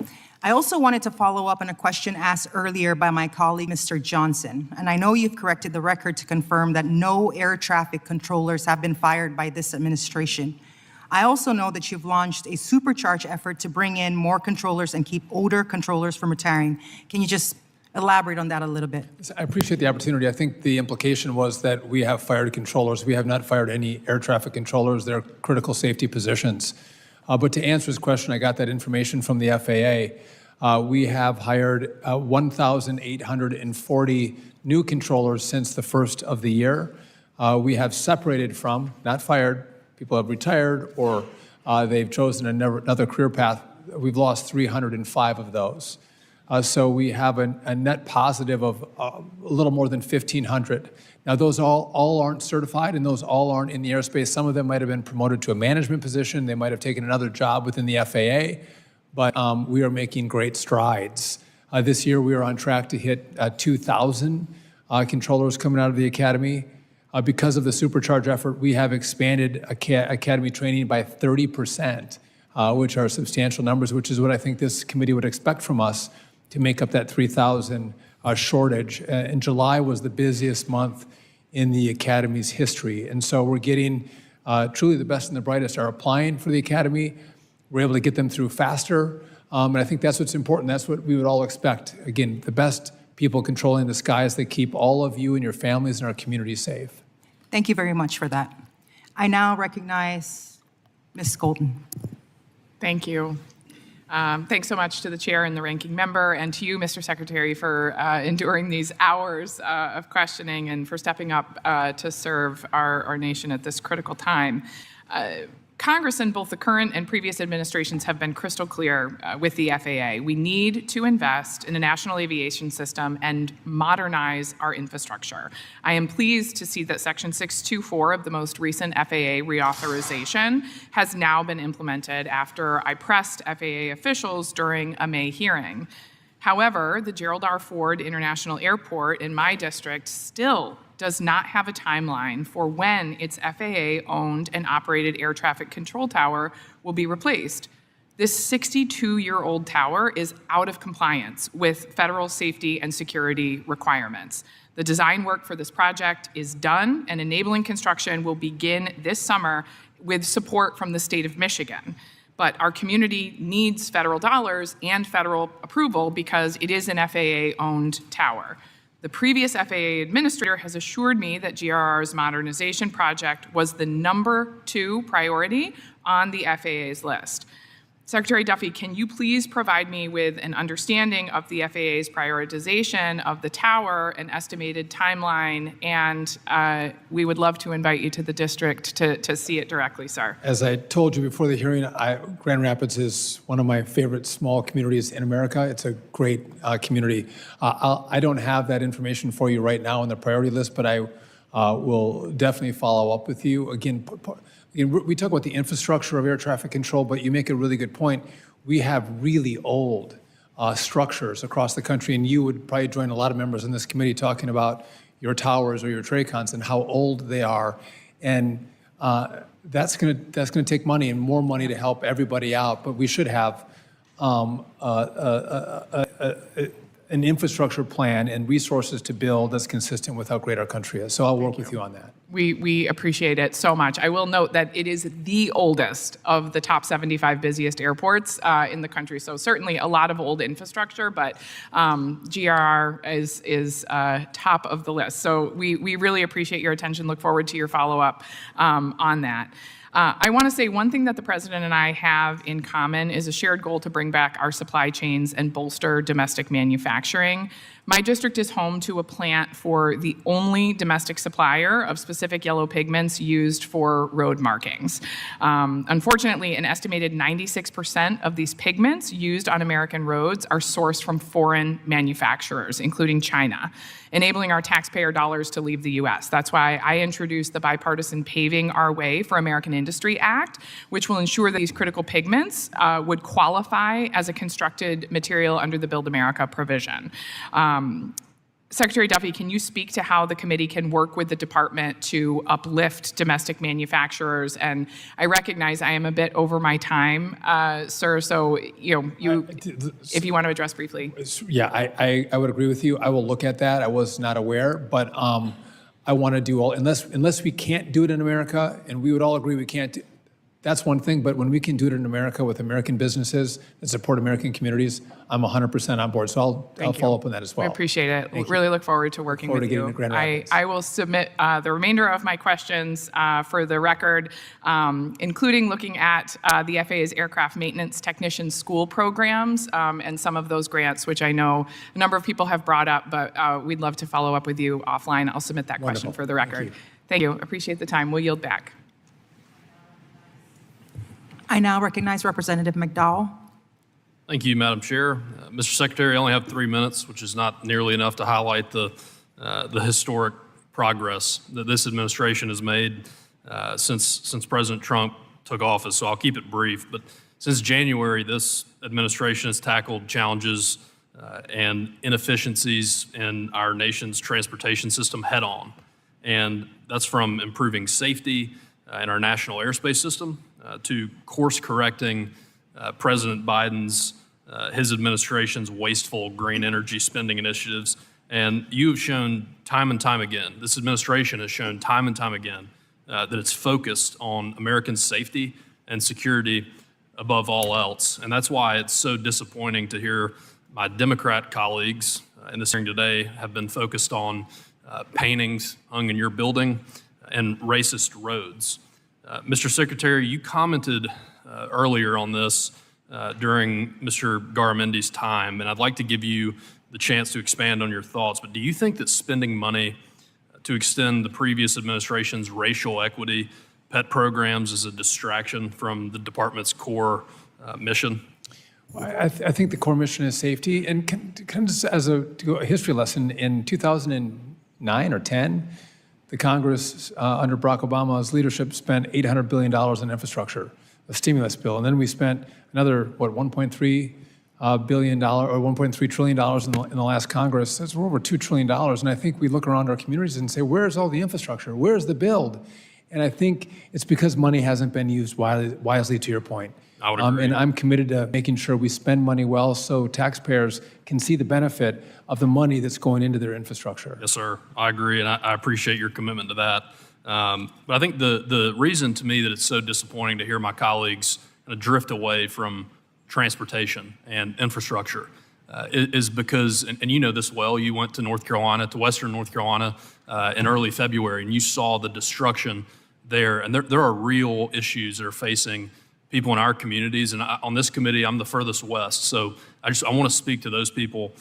[SPEAKER 3] I also wanted to follow up on a question asked earlier by my colleague, Mr. Johnson. And I know you've corrected the record to confirm that no air traffic controllers have been fired by this administration. I also know that you've launched a supercharged effort to bring in more controllers and keep older controllers from retiring. Can you just elaborate on that a little bit?
[SPEAKER 5] I appreciate the opportunity. I think the implication was that we have fired controllers. We have not fired any air traffic controllers. They're critical safety positions. But to answer his question, I got that information from the FAA. We have hired 1,840 new controllers since the first of the year. We have separated from, not fired, people have retired or they've chosen another career path. We've lost 305 of those. So we have a net positive of a little more than 1,500. Now, those all aren't certified, and those all aren't in the airspace. Some of them might have been promoted to a management position. They might have taken another job within the FAA, but we are making great strides. This year, we are on track to hit 2,000 controllers coming out of the academy. Because of the supercharge effort, we have expanded academy training by 30%, which are substantial numbers, which is what I think this committee would expect from us to make up that 3,000 shortage. And July was the busiest month in the Academy's history. And so we're getting truly the best and the brightest are applying for the Academy. We're able to get them through faster. And I think that's what's important. That's what we would all expect. Again, the best people controlling the skies that keep all of you and your families and our community safe.
[SPEAKER 3] Thank you very much for that. I now recognize Ms. Golden.
[SPEAKER 4] Thank you. Thanks so much to the chair and the ranking member, and to you, Mr. Secretary, for enduring these hours of questioning and for stepping up to serve our nation at this critical time. Congress and both the current and previous administrations have been crystal clear with the FAA. We need to invest in a national aviation system and modernize our infrastructure. I am pleased to see that Section 624 of the most recent FAA reauthorization has now been implemented after I pressed FAA officials during a May hearing. However, the Gerald R. Ford International Airport in my district still does not have a timeline for when its FAA-owned and operated air traffic control tower will be replaced. This 62-year-old tower is out of compliance with federal safety and security requirements. The design work for this project is done, and enabling construction will begin this summer with support from the state of Michigan. But our community needs federal dollars and federal approval because it is an FAA-owned tower. The previous FAA administrator has assured me that GRR's modernization project was the #2 priority on the FAA's list. Secretary Duffy, can you please provide me with an understanding of the FAA's prioritization of the tower, an estimated timeline, and we would love to invite you to the district to see it directly, sir.
[SPEAKER 5] As I told you before the hearing, Grand Rapids is one of my favorite small communities in America. It's a great community. I don't have that information for you right now on the priority list, but I will definitely follow up with you. Again, we talk about the infrastructure of air traffic control, but you make a really good point. We have really old structures across the country, and you would probably join a lot of members in this committee talking about your towers or your TRACONs and how old they are. And that's gonna take money and more money to help everybody out, but we should have an infrastructure plan and resources to build that's consistent with how great our country is. So I'll work with you on that.
[SPEAKER 4] We appreciate it so much. I will note that it is the oldest of the top 75 busiest airports in the country. So certainly a lot of old infrastructure, but GRR is top of the list. So we really appreciate your attention. Look forward to your follow-up on that. I want to say one thing that the President and I have in common is a shared goal to bring back our supply chains and bolster domestic manufacturing. My district is home to a plant for the only domestic supplier of specific yellow pigments used for road markings. Unfortunately, an estimated 96% of these pigments used on American roads are sourced from foreign manufacturers, including China, enabling our taxpayer dollars to leave the U.S. That's why I introduced the bipartisan Paving Our Way for American Industry Act, which will ensure that these critical pigments would qualify as a constructed material under the Build America provision. Secretary Duffy, can you speak to how the committee can work with the department to uplift domestic manufacturers? And I recognize I am a bit over my time, sir, so if you want to address briefly.
[SPEAKER 5] Yeah, I would agree with you. I will look at that. I was not aware, but I want to do all, unless we can't do it in America, and we would all agree we can't do, that's one thing, but when we can do it in America with American businesses that support American communities, I'm 100% on board. So I'll follow up on that as well.
[SPEAKER 4] I appreciate it. Really look forward to working with you. I will submit the remainder of my questions for the record, including looking at the FAA's aircraft maintenance technician school programs and some of those grants, which I know a number of people have brought up, but we'd love to follow up with you offline. I'll submit that question for the record. Thank you. Appreciate the time. We'll yield back.
[SPEAKER 3] I now recognize Representative McDowell.
[SPEAKER 8] Thank you, Madam Chair. Mr. Secretary, I only have 3 minutes, which is not nearly enough to highlight the historic progress that this administration has made since President Trump took office. So I'll keep it brief. But since January, this administration has tackled challenges and inefficiencies in our nation's transportation system head on. And that's from improving safety in our national airspace system to course-correcting President Biden's, his administration's wasteful green energy spending initiatives. And you have shown time and time again, this administration has shown time and time again that it's focused on American safety and security above all else. And that's why it's so disappointing to hear my Democrat colleagues in this hearing today have been focused on paintings hung in your building and racist roads. Mr. Secretary, you commented earlier on this during Mr. Garamendi's time, and I'd like to give you the chance to expand on your thoughts, but do you think that spending money to extend the previous administration's racial equity pet programs is a distraction from the department's core mission?
[SPEAKER 5] I think the core mission is safety, and kind of just as a history lesson, in 2009 or 10, the Congress, under Barack Obama's leadership, spent $800 billion in infrastructure, a stimulus bill. And then we spent another, $1.3 billion or $1.3 trillion in the last Congress. That's over $2 trillion. And I think we look around our communities and say, where's all the infrastructure? Where's the build? And I think it's because money hasn't been used wisely, to your point.
[SPEAKER 8] I would agree.
[SPEAKER 5] And I'm committed to making sure we spend money well so taxpayers can see the benefit of the money that's going into their infrastructure.
[SPEAKER 8] Yes, sir. I agree, and I appreciate your commitment to that. But I think the reason to me that it's so disappointing to hear my colleagues drift away from transportation and infrastructure is because, and you know this well, you went to North Carolina, to Western North Carolina in early February, and you saw the destruction there. And there are real issues that are facing people in our communities. And on this committee, I'm the furthest west. So I want to speak to those people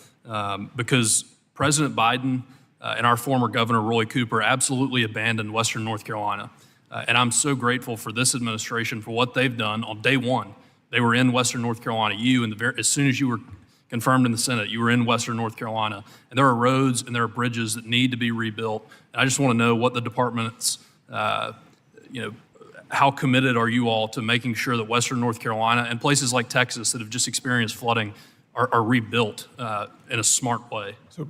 [SPEAKER 8] because President Biden and our former governor, Roy Cooper, absolutely abandoned Western North Carolina. And I'm so grateful for this administration for what they've done on day one. They were in Western North Carolina. As soon as you were confirmed in the Senate, you were in Western North Carolina. And there are roads and there are bridges that need to be rebuilt. And I just want to know what the department's, how committed are you all to making sure that Western North Carolina and places like Texas that have just experienced flooding are rebuilt in a smart way?
[SPEAKER 5] So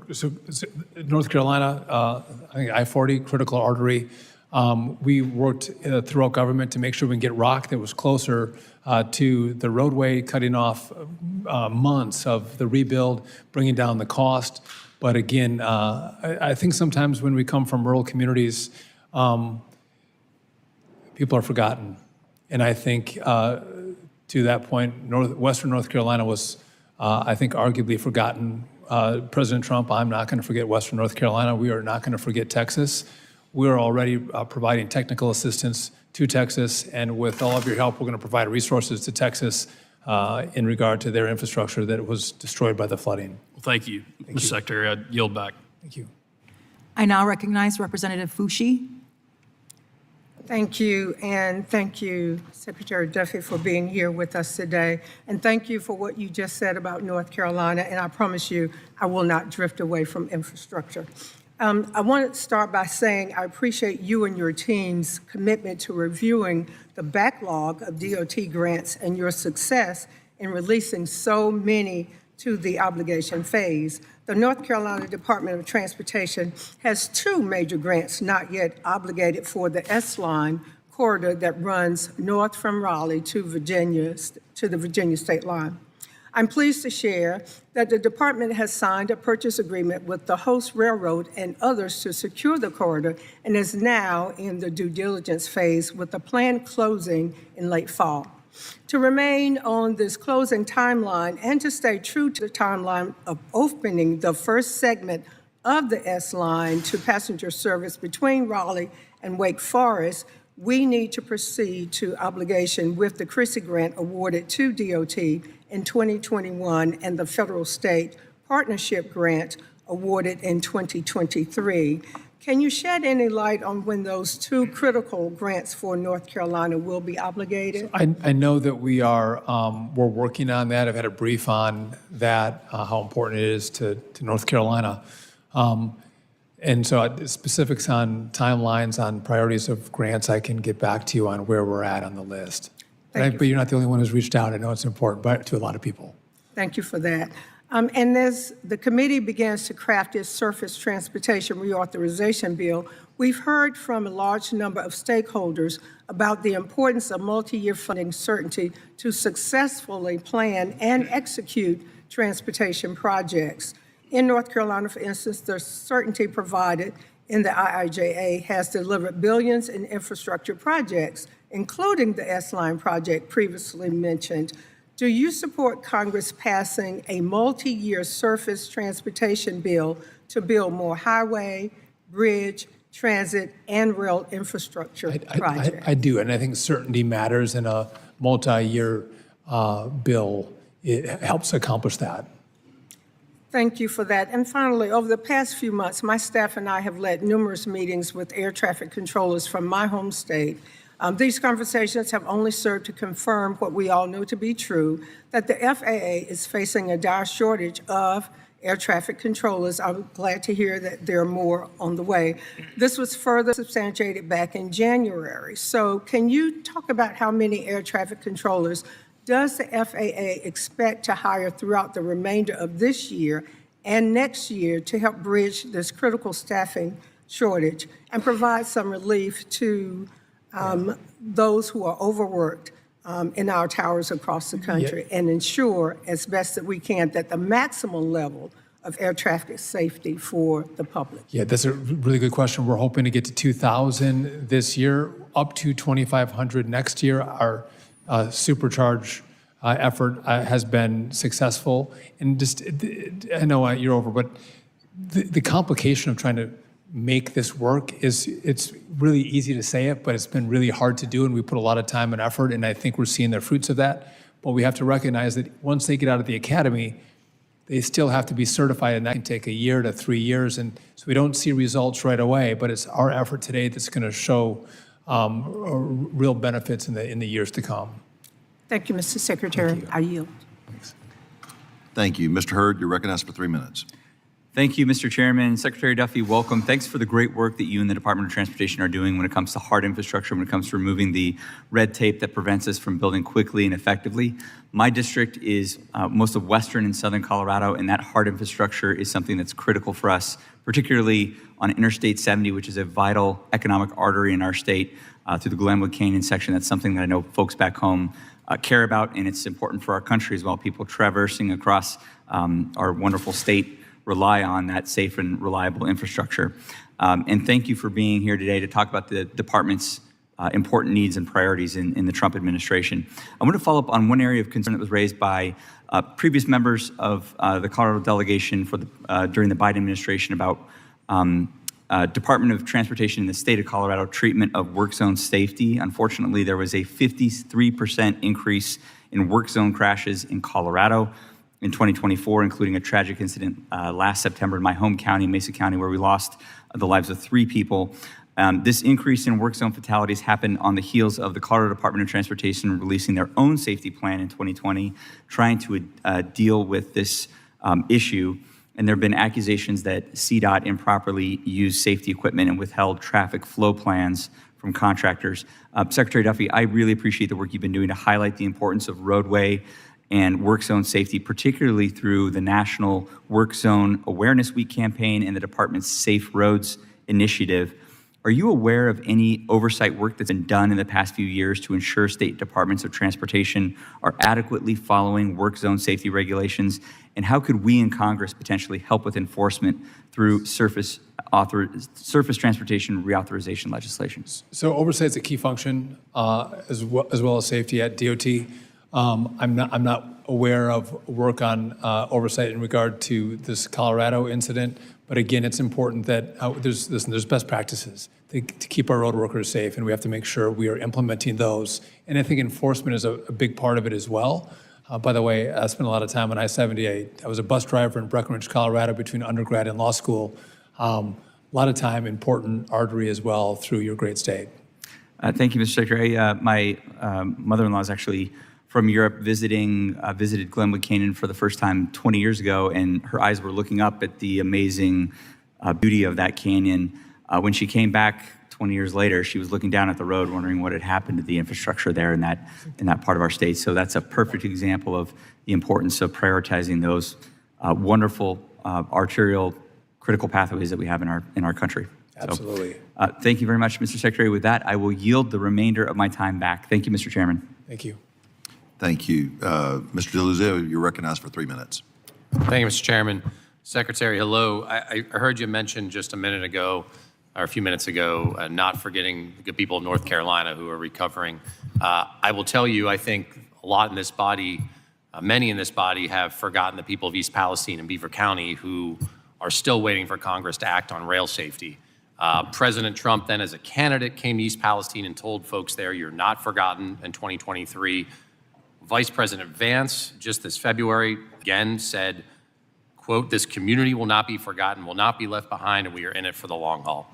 [SPEAKER 5] North Carolina, I think I-40, critical artery. We worked throughout government to make sure we can get rock that was closer to the roadway, cutting off months of the rebuild, bringing down the cost. But again, I think sometimes when we come from rural communities, people are forgotten. And I think to that point, Western North Carolina was, I think, arguably forgotten. President Trump, I'm not going to forget Western North Carolina. We are not going to forget Texas. We're already providing technical assistance to Texas, and with all of your help, we're going to provide resources to Texas in regard to their infrastructure that was destroyed by the flooding.
[SPEAKER 8] Well, thank you, Mr. Secretary. I yield back.
[SPEAKER 5] Thank you.
[SPEAKER 3] I now recognize Representative Fushi.
[SPEAKER 9] Thank you, and thank you, Secretary Duffy, for being here with us today. And thank you for what you just said about North Carolina, and I promise you I will not drift away from infrastructure. I want to start by saying I appreciate you and your team's commitment to reviewing the backlog of DOT grants and your success in releasing so many to the obligation phase. The North Carolina Department of Transportation has 2 major grants not yet obligated for the S-Line corridor that runs north from Raleigh to the Virginia state line. I'm pleased to share that the department has signed a purchase agreement with the host railroad and others to secure the corridor and is now in the due diligence phase with the planned closing in late fall. To remain on this closing timeline and to stay true to the timeline of opening the first segment of the S-Line to passenger service between Raleigh and Wake Forest, we need to proceed to obligation with the Chrissy grant awarded to DOT in 2021 and the federal state partnership grant awarded in 2023. Can you shed any light on when those 2 critical grants for North Carolina will be obligated?
[SPEAKER 5] I know that we're working on that. I've had a brief on that, how important it is to North Carolina. And so specifics on timelines, on priorities of grants, I can get back to you on where we're at on the list. But you're not the only one who's reached out. I know it's important, but to a lot of people.
[SPEAKER 9] Thank you for that. And as the committee begins to craft its surface transportation reauthorization bill, we've heard from a large number of stakeholders about the importance of multi-year funding certainty to successfully plan and execute transportation projects. In North Carolina, for instance, the certainty provided in the IIJA has delivered billions in infrastructure projects, including the S-Line project previously mentioned. Do you support Congress passing a multi-year surface transportation bill to build more highway, bridge, transit, and rail infrastructure projects?
[SPEAKER 5] I do, and I think certainty matters in a multi-year bill. It helps accomplish that.
[SPEAKER 9] Thank you for that. And finally, over the past few months, my staff and I have led numerous meetings with air traffic controllers from my home state. These conversations have only served to confirm what we all know to be true, that the FAA is facing a dire shortage of air traffic controllers. I'm glad to hear that there are more on the way. This was further substantiated back in January. So can you talk about how many air traffic controllers does the FAA expect to hire throughout the remainder of this year and next year to help bridge this critical staffing shortage and provide some relief to those who are overworked in our towers across the country and ensure as best that we can that the maximum level of air traffic safety for the public?
[SPEAKER 5] Yeah, that's a really good question. We're hoping to get to 2,000 this year, up to 2,500 next year. Our supercharge effort has been successful. And just, I know you're over, but the complication of trying to make this work it's really easy to say it, but it's been really hard to do, and we put a lot of time and effort, and I think we're seeing the fruits of that. But we have to recognize that once they get out of the academy, they still have to be certified, and that can take 1 year to 3 years. And so we don't see results right away, but it's our effort today that's going to show real benefits in the years to come.
[SPEAKER 9] Thank you, Mr. Secretary. I yield.
[SPEAKER 10] Thank you. Mr. Hurd, you're recognized for 3 minutes.
[SPEAKER 22] Thank you, Mr. Chairman. Secretary Duffy, welcome. Thanks for the great work that you and the Department of Transportation are doing when it comes to hard infrastructure, when it comes to removing the red tape that prevents us from building quickly and effectively. My district is most of western and southern Colorado, and that hard infrastructure is something that's critical for us, particularly on Interstate 70, which is a vital economic artery in our state through the Glenwood Canyon section. That's something that I know folks back home care about, and it's important for our country as well. People traversing across our wonderful state rely on that safe and reliable infrastructure. And thank you for being here today to talk about the department's important needs and priorities in the Trump administration. I want to follow up on one area of concern that was raised by previous members of the Colorado delegation for during the Biden administration about Department of Transportation in the state of Colorado treatment of work zone safety. Unfortunately, there was a 53% increase in work zone crashes in Colorado in 2024, including a tragic incident last September in my home county, Mesa County, where we lost the lives of 3 people. This increase in work zone fatalities happened on the heels of the Colorado Department of Transportation releasing their own safety plan in 2020, trying to deal with this issue. And there have been accusations that CDOT improperly used safety equipment and withheld traffic flow plans from contractors. Secretary Duffy, I really appreciate the work you've been doing to highlight the importance of roadway and work zone safety, particularly through the National Work Zone Awareness Week campaign and the department's Safe Roads initiative. Are you aware of any oversight work that's been done in the past few years to ensure state departments of transportation are adequately following work zone safety regulations? And how could we in Congress potentially help with enforcement through surface transportation reauthorization legislation?
[SPEAKER 5] So oversight is a key function as well as safety at DOT. I'm not aware of work on oversight in regard to this Colorado incident, but again, it's important that there's best practices to keep our road workers safe, and we have to make sure we are implementing those. And I think enforcement is a big part of it as well. By the way, I spent a lot of time on I-78. I was a bus driver in Breckenridge, Colorado, between undergrad and law school. A lot of time, important artery as well through your great state.
[SPEAKER 22] Thank you, Mr. Secretary. My mother-in-law is actually from Europe visited Glenwood Canyon for the first time 20 years ago, and her eyes were looking up at the amazing beauty of that canyon. When she came back 20 years later, she was looking down at the road wondering what had happened to the infrastructure there in that part of our state. So that's a perfect example of the importance of prioritizing those wonderful arterial critical pathways that we have in our country.
[SPEAKER 5] Absolutely.
[SPEAKER 22] So, thank you very much, Mr. Secretary. With that, I will yield the remainder of my time back. Thank you, Mr. Chairman.
[SPEAKER 5] Thank you.
[SPEAKER 10] Thank you. Mr. DeLuzio, you're recognized for 3 minutes.
[SPEAKER 23] Thank you, Mr. Chairman. Secretary, hello. I heard you mention just a minute ago, or a few minutes ago, not forgetting the good people of North Carolina who are recovering. I will tell you, I think a lot in this body, many in this body have forgotten the people of East Palestine and Beaver County who are still waiting for Congress to act on rail safety. President Trump then as a candidate came to East Palestine and told folks there, you're not forgotten in 2023. Vice President Vance, just this February, again said, quote, this community will not be forgotten, will not be left behind, and we are in it for the long haul.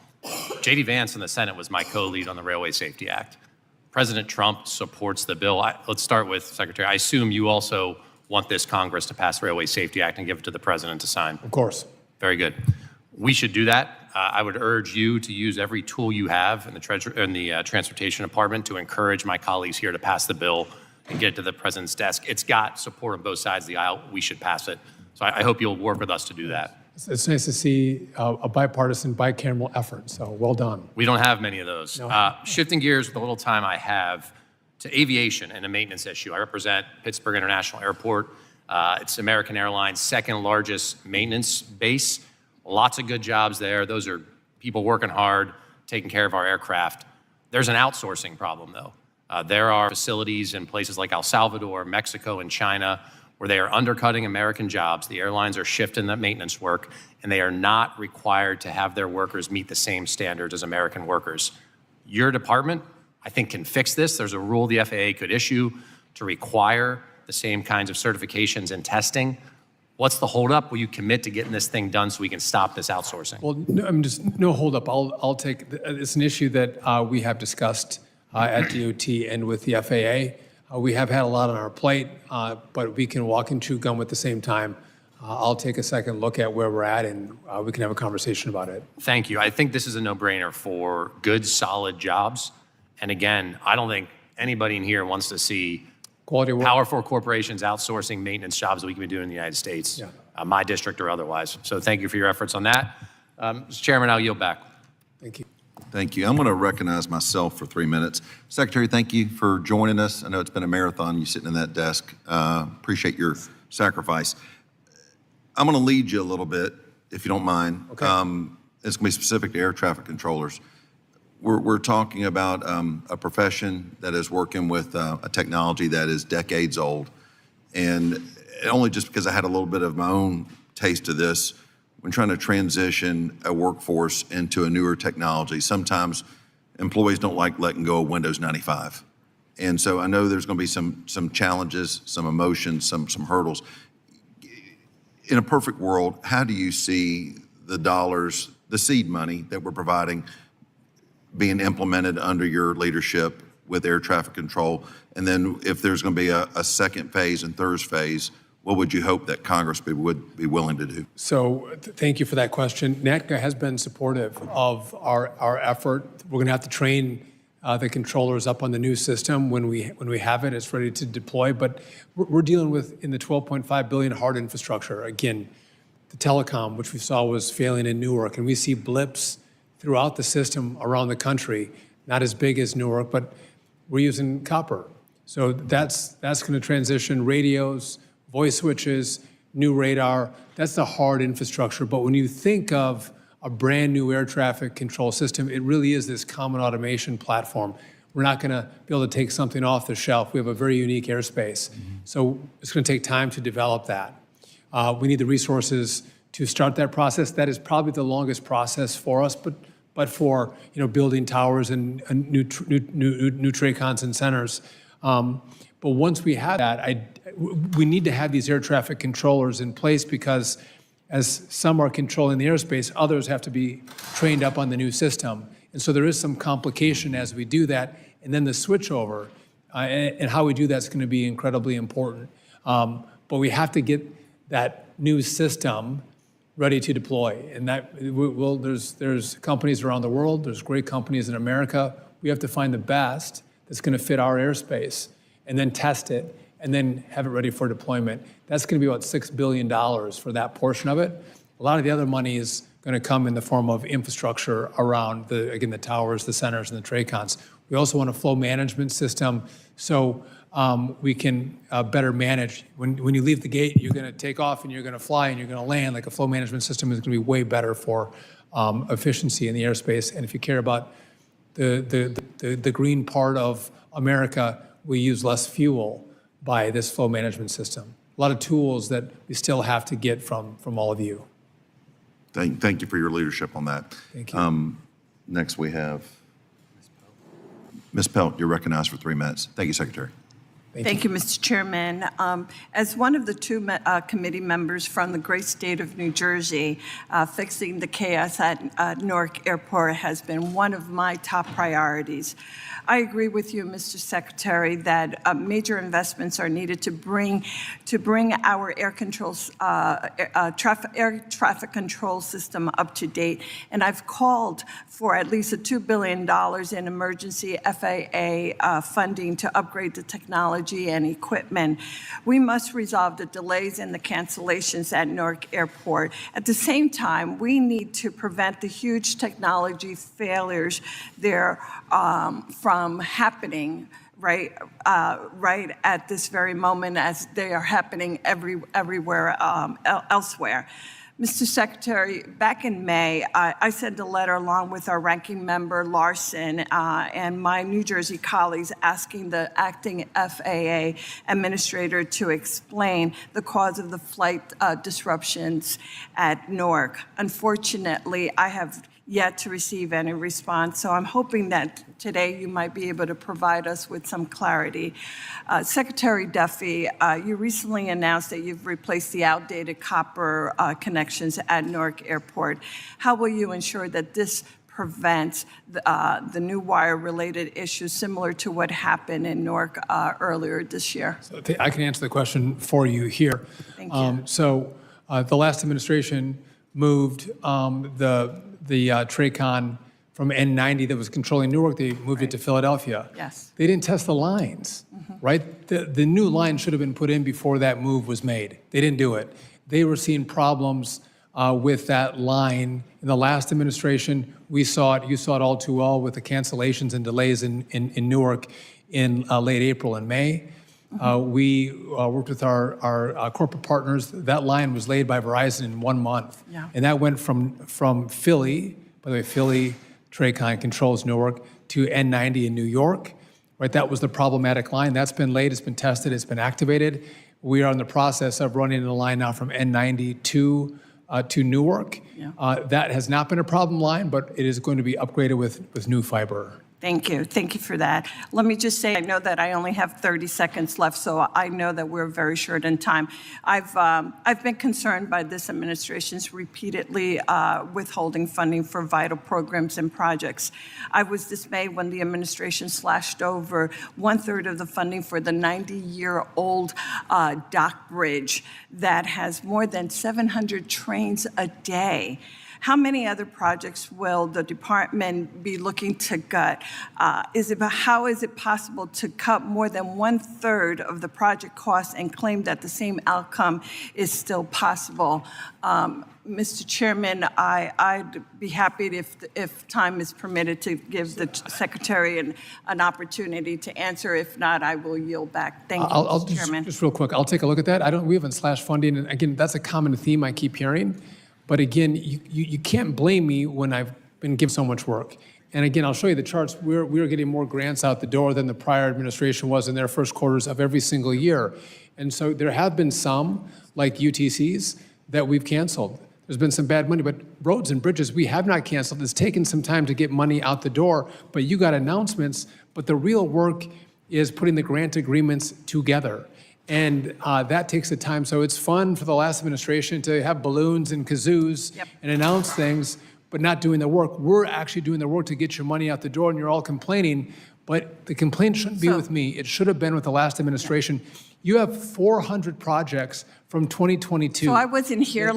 [SPEAKER 23] J.D. Vance in the Senate was my co-lead on the Railway Safety Act. President Trump supports the bill. Let's start with, Secretary, I assume you also want this Congress to pass the Railway Safety Act and give it to the President to sign.
[SPEAKER 5] Of course.
[SPEAKER 23] Very good. We should do that. I would urge you to use every tool you have in the Transportation Department to encourage my colleagues here to pass the bill and get it to the President's desk. It's got support on both sides of the aisle. We should pass it. So I hope you'll work with us to do that.
[SPEAKER 5] It's nice to see a bipartisan, bicameral effort, so well done.
[SPEAKER 23] We don't have many of those.
[SPEAKER 5] No.
[SPEAKER 23] Shifting gears with the little time I have to aviation and a maintenance issue. I represent Pittsburgh International Airport. It's American Airlines' second largest maintenance base. Lots of good jobs there. Those are people working hard, taking care of our aircraft. There's an outsourcing problem, though. There are facilities in places like El Salvador, Mexico, and China where they are undercutting American jobs. The airlines are shifting that maintenance work, and they are not required to have their workers meet the same standards as American workers. Your department, I think, can fix this. There's a rule the FAA could issue to require the same kinds of certifications and testing. What's the holdup? Will you commit to getting this thing done so we can stop this outsourcing?
[SPEAKER 5] Well, no holdup. I'll take, it's an issue that we have discussed at DOT and with the FAA. We have had a lot on our plate, but we can walk and chew gum at the same time. I'll take a second look at where we're at, and we can have a conversation about it.
[SPEAKER 23] Thank you. I think this is a no-brainer for good, solid jobs. And again, I don't think anybody in here wants to see
[SPEAKER 5] quality work.
[SPEAKER 23] Powerful corporations outsourcing maintenance jobs that we can be doing in the United States, my district or otherwise. So thank you for your efforts on that. Mr. Chairman, I'll yield back.
[SPEAKER 5] Thank you.
[SPEAKER 10] Thank you. I'm going to recognize myself for 3 minutes. Secretary, thank you for joining us. I know it's been a marathon, you sitting in that desk. Appreciate your sacrifice. I'm going to lead you a little bit, if you don't mind.
[SPEAKER 5] Okay.
[SPEAKER 10] It's going to be specific to air traffic controllers. We're talking about a profession that is working with a technology that is decades old. And only just because I had a little bit of my own taste of this, when trying to transition a workforce into a newer technology, sometimes employees don't like letting go of Windows 95. And so I know there's going to be some challenges, some emotions, some hurdles. In a perfect world, how do you see the dollars, the seed money that we're providing being implemented under your leadership with air traffic control? And then if there's going to be a second phase and third phase, what would you hope that Congress would be willing to do?
[SPEAKER 5] So thank you for that question. NATCA has been supportive of our effort. We're going to have to train the controllers up on the new system when we have it. It's ready to deploy. But we're dealing with, in the $12.5 billion hard infrastructure, again, the telecom, which we saw was failing in Newark, and we see blips throughout the system around the country, not as big as Newark, but we're using copper. So that's going to transition radios, voice switches, new radar. That's the hard infrastructure. But when you think of a brand new air traffic control system, it really is this common automation platform. We're not going to be able to take something off the shelf. We have a very unique airspace. So it's going to take time to develop that. We need the resources to start that process. That is probably the longest process for us, but for building towers and new TRACONs and centers. But once we have that, we need to have these air traffic controllers in place, because as some are controlling the airspace, others have to be trained up on the new system. And so there is some complication as we do that. And then the switchover and how we do that is going to be incredibly important. But we have to get that new system ready to deploy. And that there's companies around the world, there's great companies in America. We have to find the best that's going to fit our airspace, and then test it, and then have it ready for deployment. That's going to be about $6 billion for that portion of it. A lot of the other money is going to come in the form of infrastructure around the towers, the centers, and the TRACONs. We also want a flow management system, so we can better manage. When you leave the gate, you're going to take off and you're going to fly and you're going to land. Like a flow management system is going to be way better for efficiency in the airspace. And if you care about the green part of America, we use less fuel by this flow management system. A lot of tools that we still have to get from all of you.
[SPEAKER 10] Thank you for your leadership on that.
[SPEAKER 5] Thank you.
[SPEAKER 10] Next we have Ms. Pelt. You're recognized for 3 minutes. Thank you, Secretary.
[SPEAKER 11] Thank you, Mr. Chairman. As one of the two committee members from the great state of New Jersey, fixing the chaos at Newark Airport has been one of my top priorities. I agree with you, Mr. Secretary, that major investments are needed to bring our air traffic control system up to date. And I've called for at least a $2 billion in emergency FAA funding to upgrade the technology and equipment. We must resolve the delays and the cancellations at Newark Airport. At the same time, we need to prevent the huge technology failures there from happening right at this very moment, as they are happening everywhere elsewhere. Mr. Secretary, back in May, I sent a letter along with our ranking member Larson and my New Jersey colleagues asking the acting FAA administrator to explain the cause of the flight disruptions at Newark. Unfortunately, I have yet to receive any response, so I'm hoping that today you might be able to provide us with some clarity. Secretary Duffy, you recently announced that you've replaced the outdated copper connections at Newark Airport. How will you ensure that this prevents the new wire-related issues similar to what happened in Newark earlier this year?
[SPEAKER 5] So I can answer the question for you here.
[SPEAKER 11] Thank you.
[SPEAKER 5] The last administration moved the TRACON from N90 that was controlling Newark, they moved it to Philadelphia.
[SPEAKER 11] Yes.
[SPEAKER 5] They didn't test the lines, right? The new line should have been put in before that move was made. They didn't do it. They were seeing problems with that line in the last administration. We saw it, you saw it all too well with the cancellations and delays in Newark in late April and May. We worked with our corporate partners. That line was laid by Verizon in 1 month.
[SPEAKER 11] Yeah.
[SPEAKER 5] And that went from Philly, by the way, Philly, TRACON controls Newark, to N90 in New York, right? That was the problematic line. That's been laid, it's been tested, it's been activated. We are in the process of running the line now from N90 to Newark.
[SPEAKER 11] Yeah.
[SPEAKER 5] That has not been a problem line, but it is going to be upgraded with new fiber.
[SPEAKER 11] Thank you. Thank you for that. Let me just say, I know that I only have 30 seconds left, so I know that we're very short in time. I've been concerned by this administration's repeatedly withholding funding for vital programs and projects. I was dismayed when the administration slashed over 1/3 of the funding for the 90-year-old dock bridge that has more than 700 trains a day. How many other projects will the department be looking to gut? How is it possible to cut more than 1/3 of the project costs and claim that the same outcome is still possible? Mr. Chairman, I'd be happy if time is permitted to give the Secretary an opportunity to answer. If not, I will yield back. Thank you, Mr. Chairman.
[SPEAKER 5] Just real quick, I'll take a look at that. We haven't slashed funding, and again, that's a common theme I keep hearing. But again, you can't blame me when I've been given so much work. And again, I'll show you the charts. We're getting more grants out the door than the prior administration was in their first quarters of every single year. And so there have been some, like UTCs, that we've canceled. There's been some bad money, but roads and bridges, we have not canceled. It's taken some time to get money out the door, but you got announcements. But the real work is putting the grant agreements together. And that takes the time. So it's fun for the last administration to have balloons and kazoos and announce things, but not doing the work. We're actually doing the work to get your money out the door, and you're all complaining. But the complaint shouldn't be with me. It should have been with the last administration. You have 400 projects from 2022.
[SPEAKER 11] So I wasn't here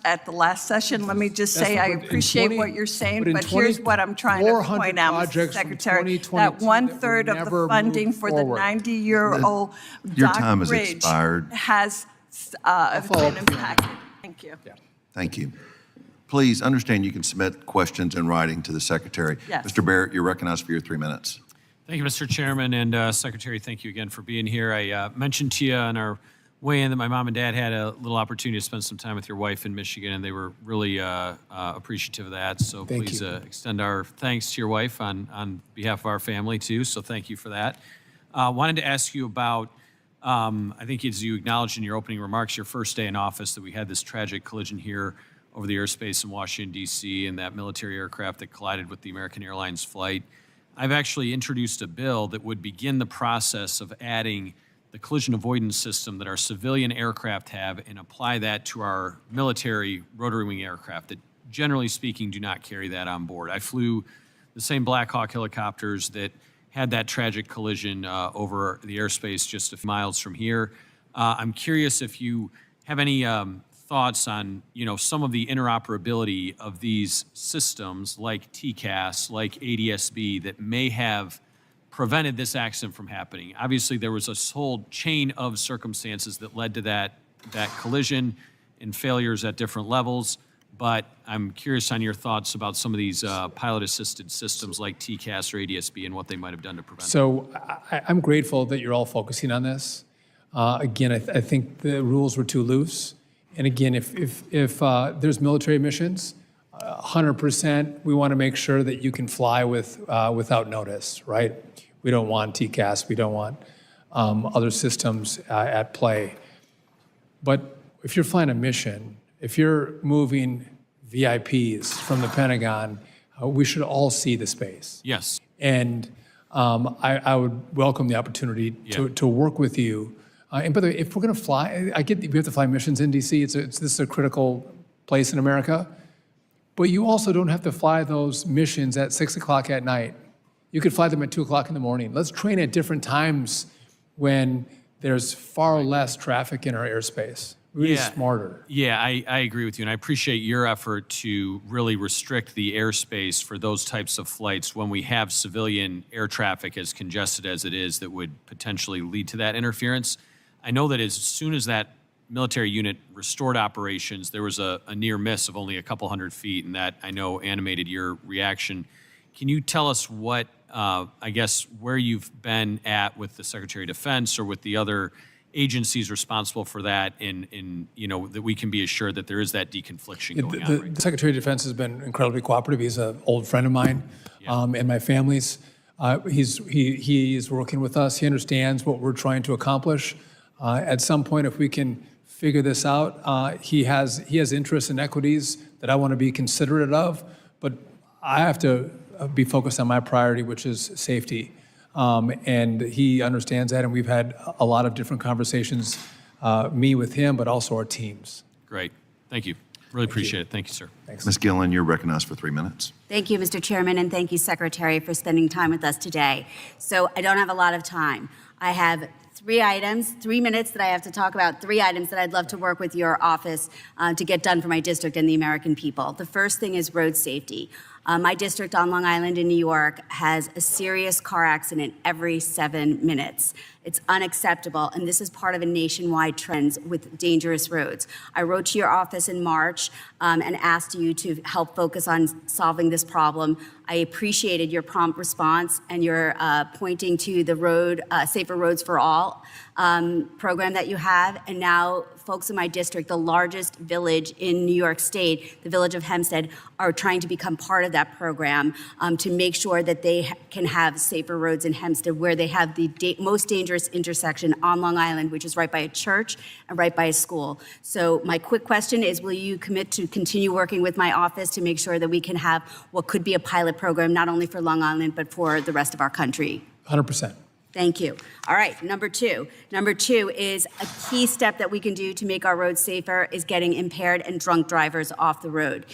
[SPEAKER 11] at the last session. Let me just say I appreciate what you're saying, but here's what I'm trying to point out, Mr. Secretary, that 1/3 of the funding for the 90-year-old dock bridge has been impacted. Thank you.
[SPEAKER 10] Thank you. Please understand you can submit questions in writing to the Secretary.
[SPEAKER 11] Yes.
[SPEAKER 10] Mr. Barrett, you're recognized for your 3 minutes.
[SPEAKER 12] Thank you, Mr. Chairman, and Secretary, thank you again for being here. I mentioned to you on our way in that my mom and dad had a little opportunity to spend some time with your wife in Michigan, and they were really appreciative of that. So please extend our thanks to your wife on behalf of our family, too. So thank you for that. Wanted to ask you about, I think as you acknowledged in your opening remarks, your first day in office, that we had this tragic collision here over the airspace in Washington, D.C., and that military aircraft that collided with the American Airlines flight. I've actually introduced a bill that would begin the process of adding the collision avoidance system that our civilian aircraft have and apply that to our military rotary wing aircraft that, generally speaking, do not carry that on board. I flew the same Black Hawk helicopters that had that tragic collision over the airspace just a few miles from here. I'm curious if you have any thoughts on, some of the interoperability of these systems like TCAS, like ADSB, that may have prevented this accident from happening. Obviously, there was a whole chain of circumstances that led to that collision and failures at different levels. But I'm curious on your thoughts about some of these pilot-assisted systems like TCAS or ADSB and what they might have done to prevent it.
[SPEAKER 5] So I'm grateful that you're all focusing on this. Again, I think the rules were too loose. And again, if there's military missions, 100%, we want to make sure that you can fly without notice, right? We don't want TCAS, we don't want other systems at play. But if you're flying a mission, if you're moving VIPs from the Pentagon, we should all see the space.
[SPEAKER 12] Yes.
[SPEAKER 5] And I would welcome the opportunity to work with you. And by the way, if we're going to fly, I get that we have to fly missions in DC. This is a critical place in America. But you also don't have to fly those missions at 6 o'clock at night. You could fly them at 2 o'clock in the morning. Let's train at different times when there's far less traffic in our airspace. Really smarter.
[SPEAKER 12] Yeah, I agree with you, and I appreciate your effort to really restrict the airspace for those types of flights when we have civilian air traffic as congested as it is that would potentially lead to that interference. I know that as soon as that military unit restored operations, there was a near miss of only a couple hundred feet, and that I know animated your reaction. Can you tell us what, I guess, where you've been at with the Secretary of Defense or with the other agencies responsible for that, in that we can be assured that there is that deconfliction going on right
[SPEAKER 5] The Secretary of Defense has been incredibly cooperative. He's an old friend of mine and my family's. He is working with us. He understands what we're trying to accomplish. At some point, if we can figure this out, he has interests and equities that I want to be considerate of, but I have to be focused on my priority, which is safety. And he understands that, and we've had a lot of different conversations, me with him, but also our teams.
[SPEAKER 12] Great. Thank you. Really appreciate it. Thank you, sir.
[SPEAKER 5] Thanks.
[SPEAKER 10] Ms. Gillen, you're recognized for 3 minutes.
[SPEAKER 14] Thank you, Mr. Chairman, and thank you, Secretary, for spending time with us today. So I don't have a lot of time. I have 3 items, 3 minutes that I have to talk about, 3 items that I'd love to work with your office to get done for my district and the American people. The first thing is road safety. My district on Long Island in New York has a serious car accident every 7 minutes. It's unacceptable, and this is part of a nationwide trend with dangerous roads. I wrote to your office in March and asked you to help focus on solving this problem. I appreciated your prompt response and your pointing to the Safer Roads for All program that you have, and now folks in my district, the largest village in New York State, the village of Hempstead, are trying to become part of that program to make sure that they can have safer roads in Hempstead, where they have the most dangerous intersection on Long Island, which is right by a church and right by a school. So my quick question is, will you commit to continue working with my office to make sure that we can have what could be a pilot program, not only for Long Island, but for the rest of our country?
[SPEAKER 5] 100%.
[SPEAKER 14] Thank you. All right, number two. Number 2 is a key step that we can do to make our roads safer is getting impaired and drunk drivers off the road.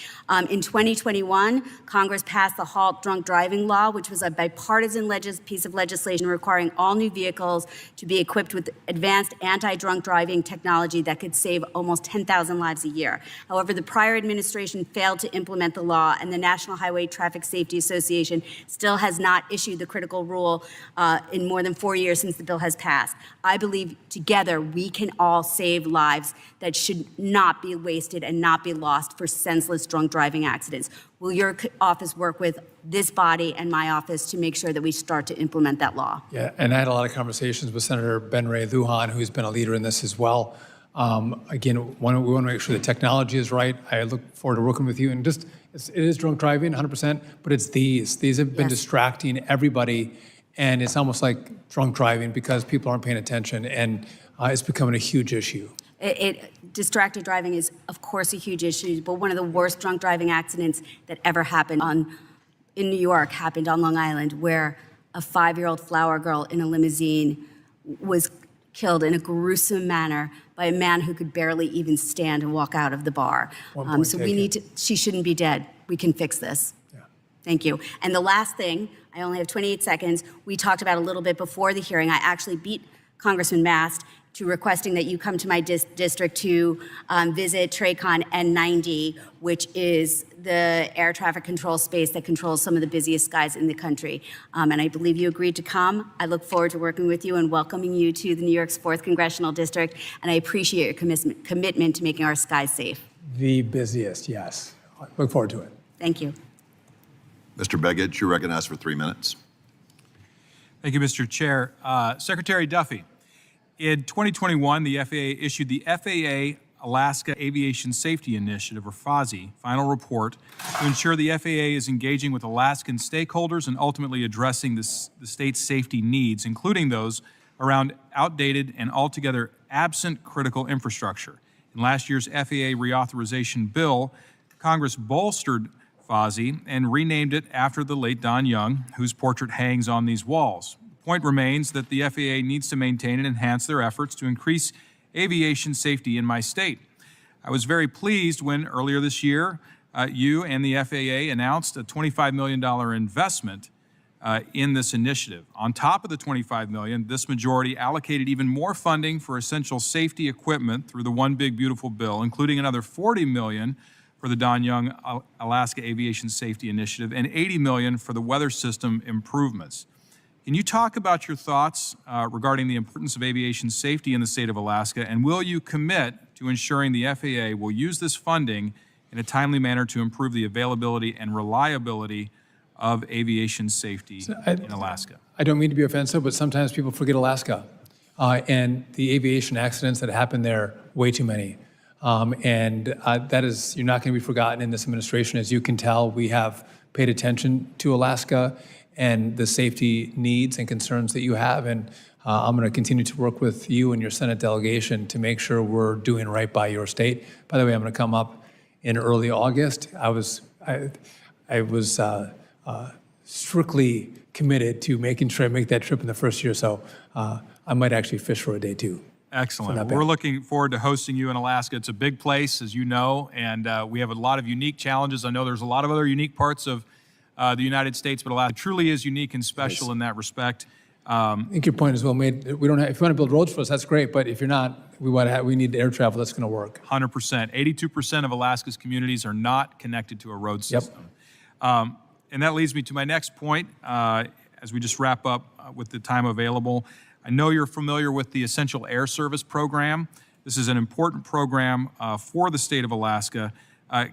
[SPEAKER 14] In 2021, Congress passed the Halt Drunk Driving Law, which was a bipartisan piece of legislation requiring all new vehicles to be equipped with advanced anti-drunk driving technology that could save almost 10,000 lives a year. However, the prior administration failed to implement the law, and the National Highway Traffic Safety Association still has not issued the critical rule in more than 4 years since the bill has passed. I believe together we can all save lives that should not be wasted and not be lost for senseless drunk driving accidents. Will your office work with this body and my office to make sure that we start to implement that law?
[SPEAKER 5] Yeah, and I had a lot of conversations with Senator Ben Ray Lujan, who's been a leader in this as well. Again, we want to make sure the technology is right. I look forward to working with you. And it is drunk driving, 100%, but it's these. These have been distracting everybody. And it's almost like drunk driving because people aren't paying attention, and it's becoming a huge issue.
[SPEAKER 14] Distracted driving is, of course, a huge issue, but one of the worst drunk driving accidents that ever happened in New York happened on Long Island, where a 5-year-old flower girl in a limousine was killed in a gruesome manner by a man who could barely even stand and walk out of the bar. So we need to, she shouldn't be dead. We can fix this. Thank you. And the last thing, I only have 28 seconds. We talked about a little bit before the hearing. I actually beat Congressman Mast to requesting that you come to my district to visit TRACON N90, which is the air traffic control space that controls some of the busiest skies in the country. And I believe you agreed to come. I look forward to working with you and welcoming you to the New York's 4th Congressional District. And I appreciate your commitment to making our skies safe.
[SPEAKER 5] The busiest, yes. Look forward to it.
[SPEAKER 14] Thank you.
[SPEAKER 10] Mr. Begich, you're recognized for 3 minutes.
[SPEAKER 15] Thank you, Mr. Chair. Secretary Duffy, in 2021, the FAA issued the FAA Alaska Aviation Safety Initiative, or FASI, final report to ensure the FAA is engaging with Alaskan stakeholders and ultimately addressing the state's safety needs, including those around outdated and altogether absent critical infrastructure. In last year's FAA reauthorization bill, Congress bolstered FASI and renamed it after the late Don Young, whose portrait hangs on these walls. The point remains that the FAA needs to maintain and enhance their efforts to increase aviation safety in my state. I was very pleased when earlier this year, you and the FAA announced a $25 million investment in this initiative. On top of the $25 million, this majority allocated even more funding for essential safety equipment through the One Big Beautiful Bill, including another $40 million for the Don Young Alaska Aviation Safety Initiative and $80 million for the weather system improvements. Can you talk about your thoughts regarding the importance of aviation safety in the state of Alaska, and will you commit to ensuring the FAA will use this funding in a timely manner to improve the availability and reliability of aviation safety in Alaska?
[SPEAKER 5] I don't mean to be offensive, but sometimes people forget Alaska and the aviation accidents that happen there, way too many. That is, you're not going to be forgotten in this administration. As you can tell, we have paid attention to Alaska and the safety needs and concerns that you have. And I'm going to continue to work with you and your Senate delegation to make sure we're doing right by your state. By the way, I'm going to come up in early August. I was strictly committed to making sure I make that trip in the first year, so I might actually fish for a day too.
[SPEAKER 15] Excellent. We're looking forward to hosting you in Alaska. It's a big place, as you know, and we have a lot of unique challenges. I know there's a lot of other unique parts of the United States, but Alaska truly is unique and special in that respect.
[SPEAKER 5] I think your point is well made. We don't have, if you want to build roads for us, that's great, but if you're not, we need air travel that's going to work.
[SPEAKER 15] 100%. 82% of Alaska's communities are not connected to a road system. And that leads me to my next point, as we just wrap up with the time available. I know you're familiar with the Essential Air Service Program. This is an important program for the state of Alaska.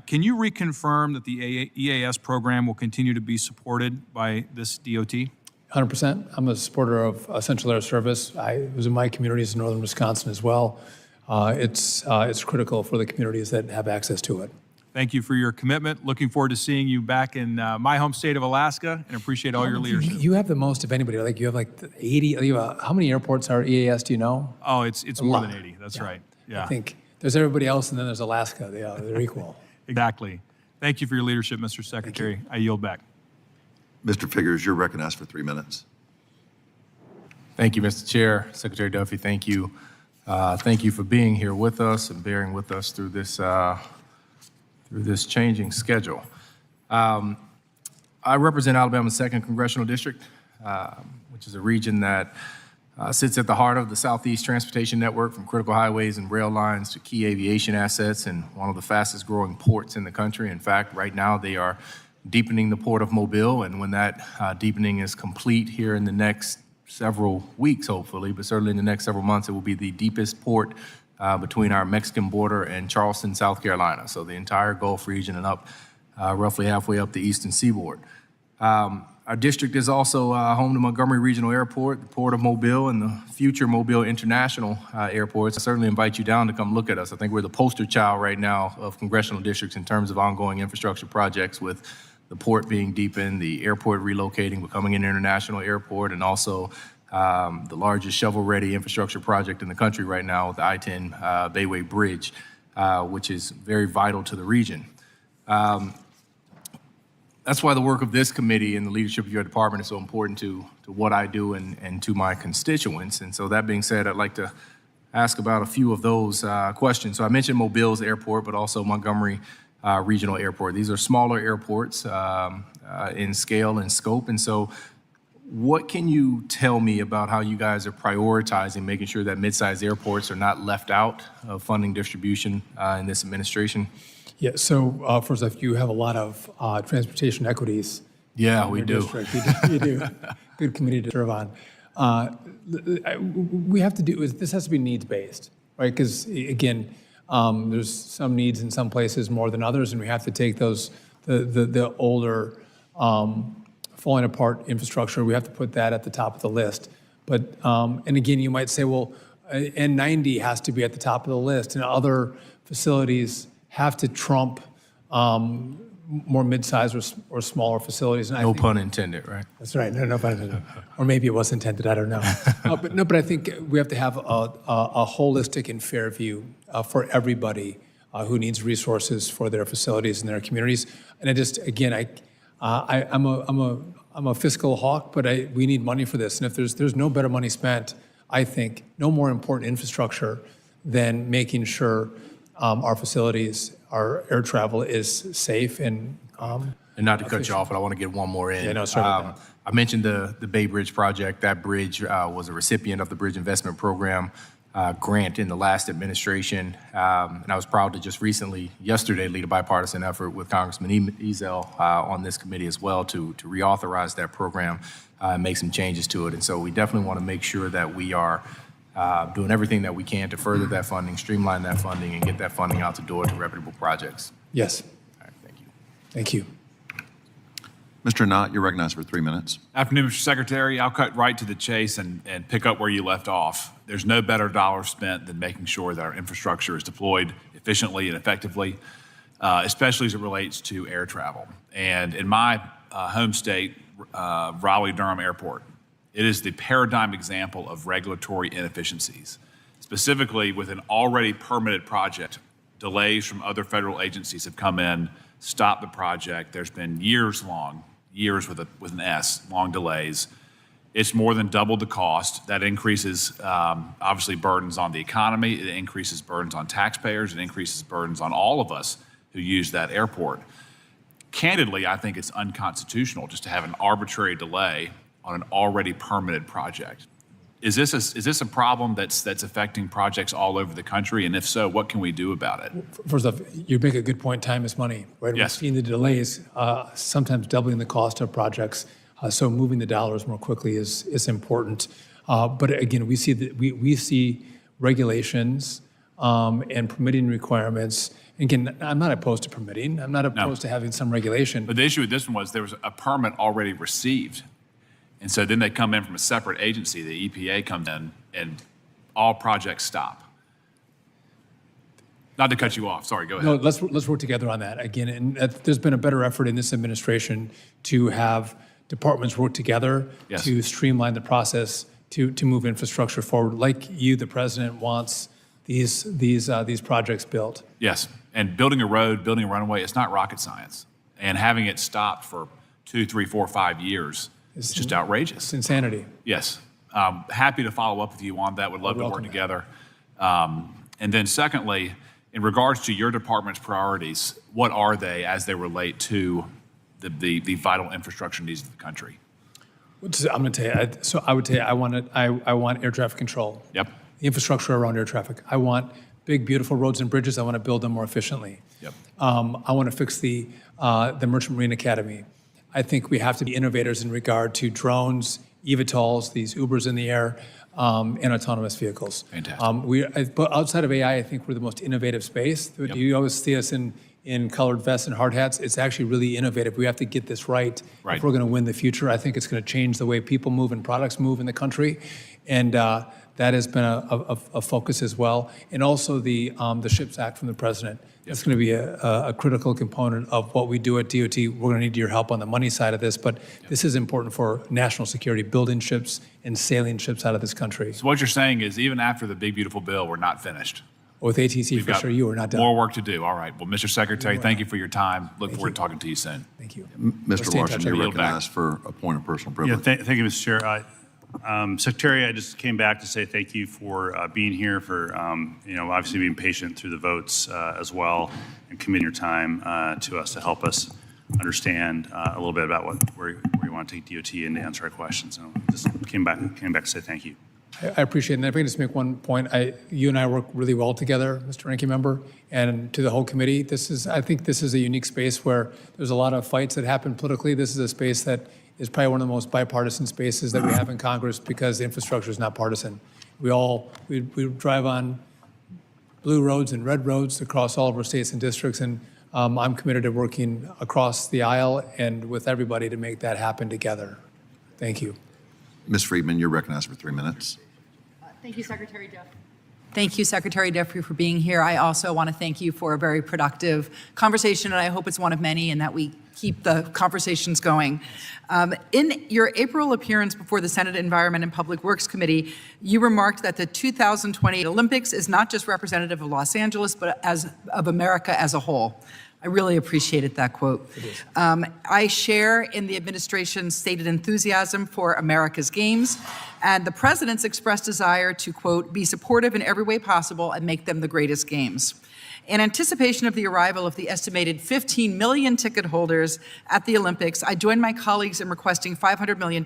[SPEAKER 15] Can you reconfirm that the EAS program will continue to be supported by this DOT?
[SPEAKER 5] 100%. I'm a supporter of Essential Air Service. I was in my communities in northern Wisconsin as well. It's critical for the communities that have access to it.
[SPEAKER 15] Thank you for your commitment. Looking forward to seeing you back in my home state of Alaska, and appreciate all your leadership.
[SPEAKER 5] You have the most of anybody. Like you have like 80. How many airports are EAS? Do you know?
[SPEAKER 15] Oh, it's more than 80. That's right. Yeah.
[SPEAKER 5] I think there's everybody else, and then there's Alaska. They're equal.
[SPEAKER 15] Exactly. Thank you for your leadership, Mr. Secretary. I yield back.
[SPEAKER 10] Mr. Figures, you're recognized for 3 minutes.
[SPEAKER 21] Thank you, Mr. Chair. Secretary Duffy, thank you. Thank you for being here with us and bearing with us through this changing schedule. I represent Alabama's 2nd Congressional District, which is a region that sits at the heart of the Southeast Transportation Network, from critical highways and rail lines to key aviation assets, and one of the fastest growing ports in the country. In fact, right now they are deepening the port of Mobile, and when that deepening is complete here in the next several weeks, hopefully, but certainly in the next several months, it will be the deepest port between our Mexican border and Charleston, South Carolina. So the entire Gulf region and up, roughly halfway up the eastern seaboard. Our district is also home to Montgomery Regional Airport, the Port of Mobile, and the future Mobile International Airports. I certainly invite you down to come look at us. I think we're the poster child right now of congressional districts in terms of ongoing infrastructure projects, with the port being deepened, the airport relocating, becoming an international airport, and also the largest shovel-ready infrastructure project in the country right now with the I-10 Bayway Bridge, which is very vital to the region. That's why the work of this committee and the leadership of your department is so important to what I do and to my constituents. And so that being said, I'd like to ask about a few of those questions. So I mentioned Mobile's airport, but also Montgomery Regional Airport. These are smaller airports in scale and scope. And so what can you tell me about how you guys are prioritizing making sure that mid-sized airports are not left out of funding distribution in this administration?
[SPEAKER 5] Yeah, so first off, you have a lot of transportation equities.
[SPEAKER 21] Yeah, we do.
[SPEAKER 5] You do. Good committee to serve on. We have to do, this has to be needs-based, right? Because again, there's some needs in some places more than others, and we have to take those, the older, falling apart infrastructure, we have to put that at the top of the list. But, and again, you might say, well, N90 has to be at the top of the list, and other facilities have to trump more mid-sized or smaller facilities. And I
[SPEAKER 16] No
[SPEAKER 5] think,
[SPEAKER 16] pun intended, right?
[SPEAKER 5] that's right. No pun intended. Or maybe it was intended. I don't know. But I think we have to have a holistic and fair view for everybody who needs resources for their facilities and their communities. And I just, again, I'm a fiscal hawk, but we need money for this. And if there's no better money spent, I think, no more important infrastructure than making sure our facilities, our air travel is safe and
[SPEAKER 16] not to cut you off, but I want to get one more in.
[SPEAKER 5] Yeah, no, sorry about that.
[SPEAKER 16] I mentioned the Bay Bridge project. That bridge was a recipient of the Bridge Investment Program grant in the last administration. And I was proud to just recently, yesterday, lead a bipartisan effort with Congressman Ezell on this committee as well to reauthorize that program and make some changes to it. And so we definitely want to make sure that we are doing everything that we can to further that funding, streamline that funding, and get that funding out the door to reputable projects.
[SPEAKER 5] Yes.
[SPEAKER 16] All right, thank you.
[SPEAKER 5] Thank you.
[SPEAKER 10] Mr. Knott, you're recognized for 3 minutes.
[SPEAKER 17] Afternoon, Mr. Secretary. I'll cut right to the chase and pick up where you left off. There's no better dollar spent than making sure that our infrastructure is deployed efficiently and effectively, especially as it relates to air travel. And in my home state, Raleigh-Durham Airport, it is the paradigm example of regulatory inefficiencies. Specifically, with an already permitted project, delays from other federal agencies have come in, stopped the project. There's been years with an S, long delays. It's more than doubled the cost. That increases, obviously, burdens on the economy. It increases burdens on taxpayers. It increases burdens on all of us who use that airport. Candidly, I think it's unconstitutional just to have an arbitrary delay on an already permitted project. Is this a problem that's affecting projects all over the country? And if so, what can we do about it?
[SPEAKER 5] First off, you make a good point. Time is money, right?
[SPEAKER 17] Yes.
[SPEAKER 5] We've seen the delays, sometimes doubling the cost of projects. So moving the dollars more quickly is important. But again, we see regulations and permitting requirements. Again, I'm not opposed to permitting. I'm not opposed to having some regulation.
[SPEAKER 17] But the issue with this one was there was a permit already received. And so then they come in from a separate agency, the EPA comes in, and all projects stop. Not to cut you off, sorry, go ahead.
[SPEAKER 5] No, let's work together on that. Again, and there's been a better effort in this administration to have departments work together to streamline the process to move infrastructure forward, like you, the president, wants these projects built.
[SPEAKER 17] Yes, and building a road, building a runway, it's not rocket science. And having it stopped for 2, 3, 4, 5 years, it's just outrageous.
[SPEAKER 5] It's insanity.
[SPEAKER 17] Yes. Happy to follow up with you on that. Would love to work together. And then secondly, in regards to your department's priorities, what are they as they relate to the vital infrastructure needs of the country?
[SPEAKER 5] I'm going to tell you. So I would tell you, I want air traffic control.
[SPEAKER 17] Yep.
[SPEAKER 5] The infrastructure around air traffic. I want big, beautiful roads and bridges. I want to build them more efficiently.
[SPEAKER 17] Yep.
[SPEAKER 5] I want to fix the Merchant Marine Academy. I think we have to be innovators in regard to drones, eVTOLs, these Ubers in the air, and autonomous vehicles.
[SPEAKER 17] Fantastic.
[SPEAKER 5] But outside of AI, I think we're the most innovative space. Yep. You always see us in colored vests and hard hats. It's actually really innovative. We have to get this right if we're going to win the future. I think it's going to change the way people move and products move in the country. And that has been a focus as well. And also the SHIPS Act from the president. It's going to be a critical component of what we do at DOT. We're going to need your help on the money side of this, but this is important for national security, building ships and sailing ships out of this country.
[SPEAKER 17] So what you're saying is even after the big, beautiful bill, we're not finished.
[SPEAKER 5] With ATC, for sure, you are not done.
[SPEAKER 17] More work to do. All right. Well, Mr. Secretary, thank you for your time. Look forward to talking to you soon.
[SPEAKER 5] Thank you.
[SPEAKER 10] Mr. Larson, you're recognized for a point of personal privilege.
[SPEAKER 18] Thank you, Mr. Chair. Secretary, I just came back to say thank you for being here, for obviously being patient through the votes as well, and committing your time to us to help us understand a little bit about where you want to take DOT and to answer our questions. So just came back to say thank you.
[SPEAKER 5] I appreciate it. And if I can just make one point, you and I work really well together, Mr. Ranking Member, and to the whole committee. I think this is a unique space where there's a lot of fights that happen politically. This is a space that is probably one of the most bipartisan spaces that we have in Congress because the infrastructure is not partisan. We drive on blue roads and red roads across all of our states and districts, and I'm committed to working across the aisle and with everybody to make that happen together. Thank you.
[SPEAKER 10] Ms. Friedman, you're recognized for 3 minutes.
[SPEAKER 24] Thank you, Secretary Duff.
[SPEAKER 6] Thank you, Secretary Duffy, for being here. I also want to thank you for a very productive conversation, and I hope it's one of many and that we keep the conversations going. In your April appearance before the Senate Environment and Public Works Committee, you remarked that the 2028 Olympics is not just representative of Los Angeles, but of America as a whole. I really appreciated that quote. I share in the administration's stated enthusiasm for America's games, and the president's expressed desire to, quote, be supportive in every way possible and make them the greatest games. In anticipation of the arrival of the estimated 15 million ticket holders at the Olympics, I joined my colleagues in requesting $500 million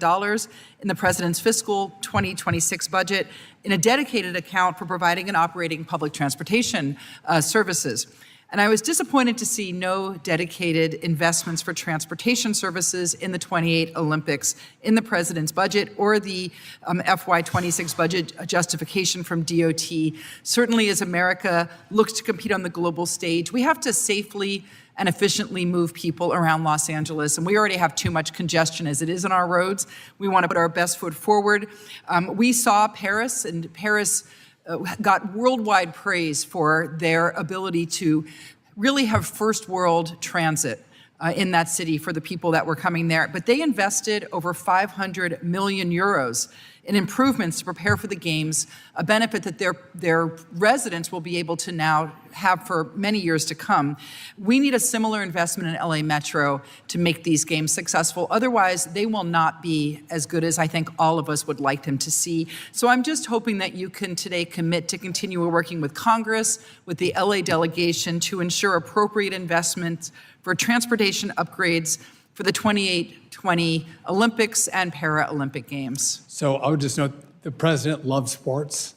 [SPEAKER 6] in the president's fiscal 2026 budget in a dedicated account for providing and operating public transportation services. And I was disappointed to see no dedicated investments for transportation services in the 28 Olympics in the president's budget or the FY26 budget justification from DOT. Certainly, as America looks to compete on the global stage, we have to safely and efficiently move people around Los Angeles. And we already have too much congestion as it is on our roads. We want to put our best foot forward. We saw Paris, and Paris got worldwide praise for their ability to really have first world transit in that city for the people that were coming there. But they invested over 500 million euros in improvements to prepare for the games, a benefit that their residents will be able to now have for many years to come. We need a similar investment in LA Metro to make these games successful. Otherwise, they will not be as good as I think all of us would like them to see. So I'm just hoping that you can today commit to continue working with Congress, with the LA delegation to ensure appropriate investments for transportation upgrades for the 2020 Olympics and Paralympic Games.
[SPEAKER 5] So I would just note the president loves sports.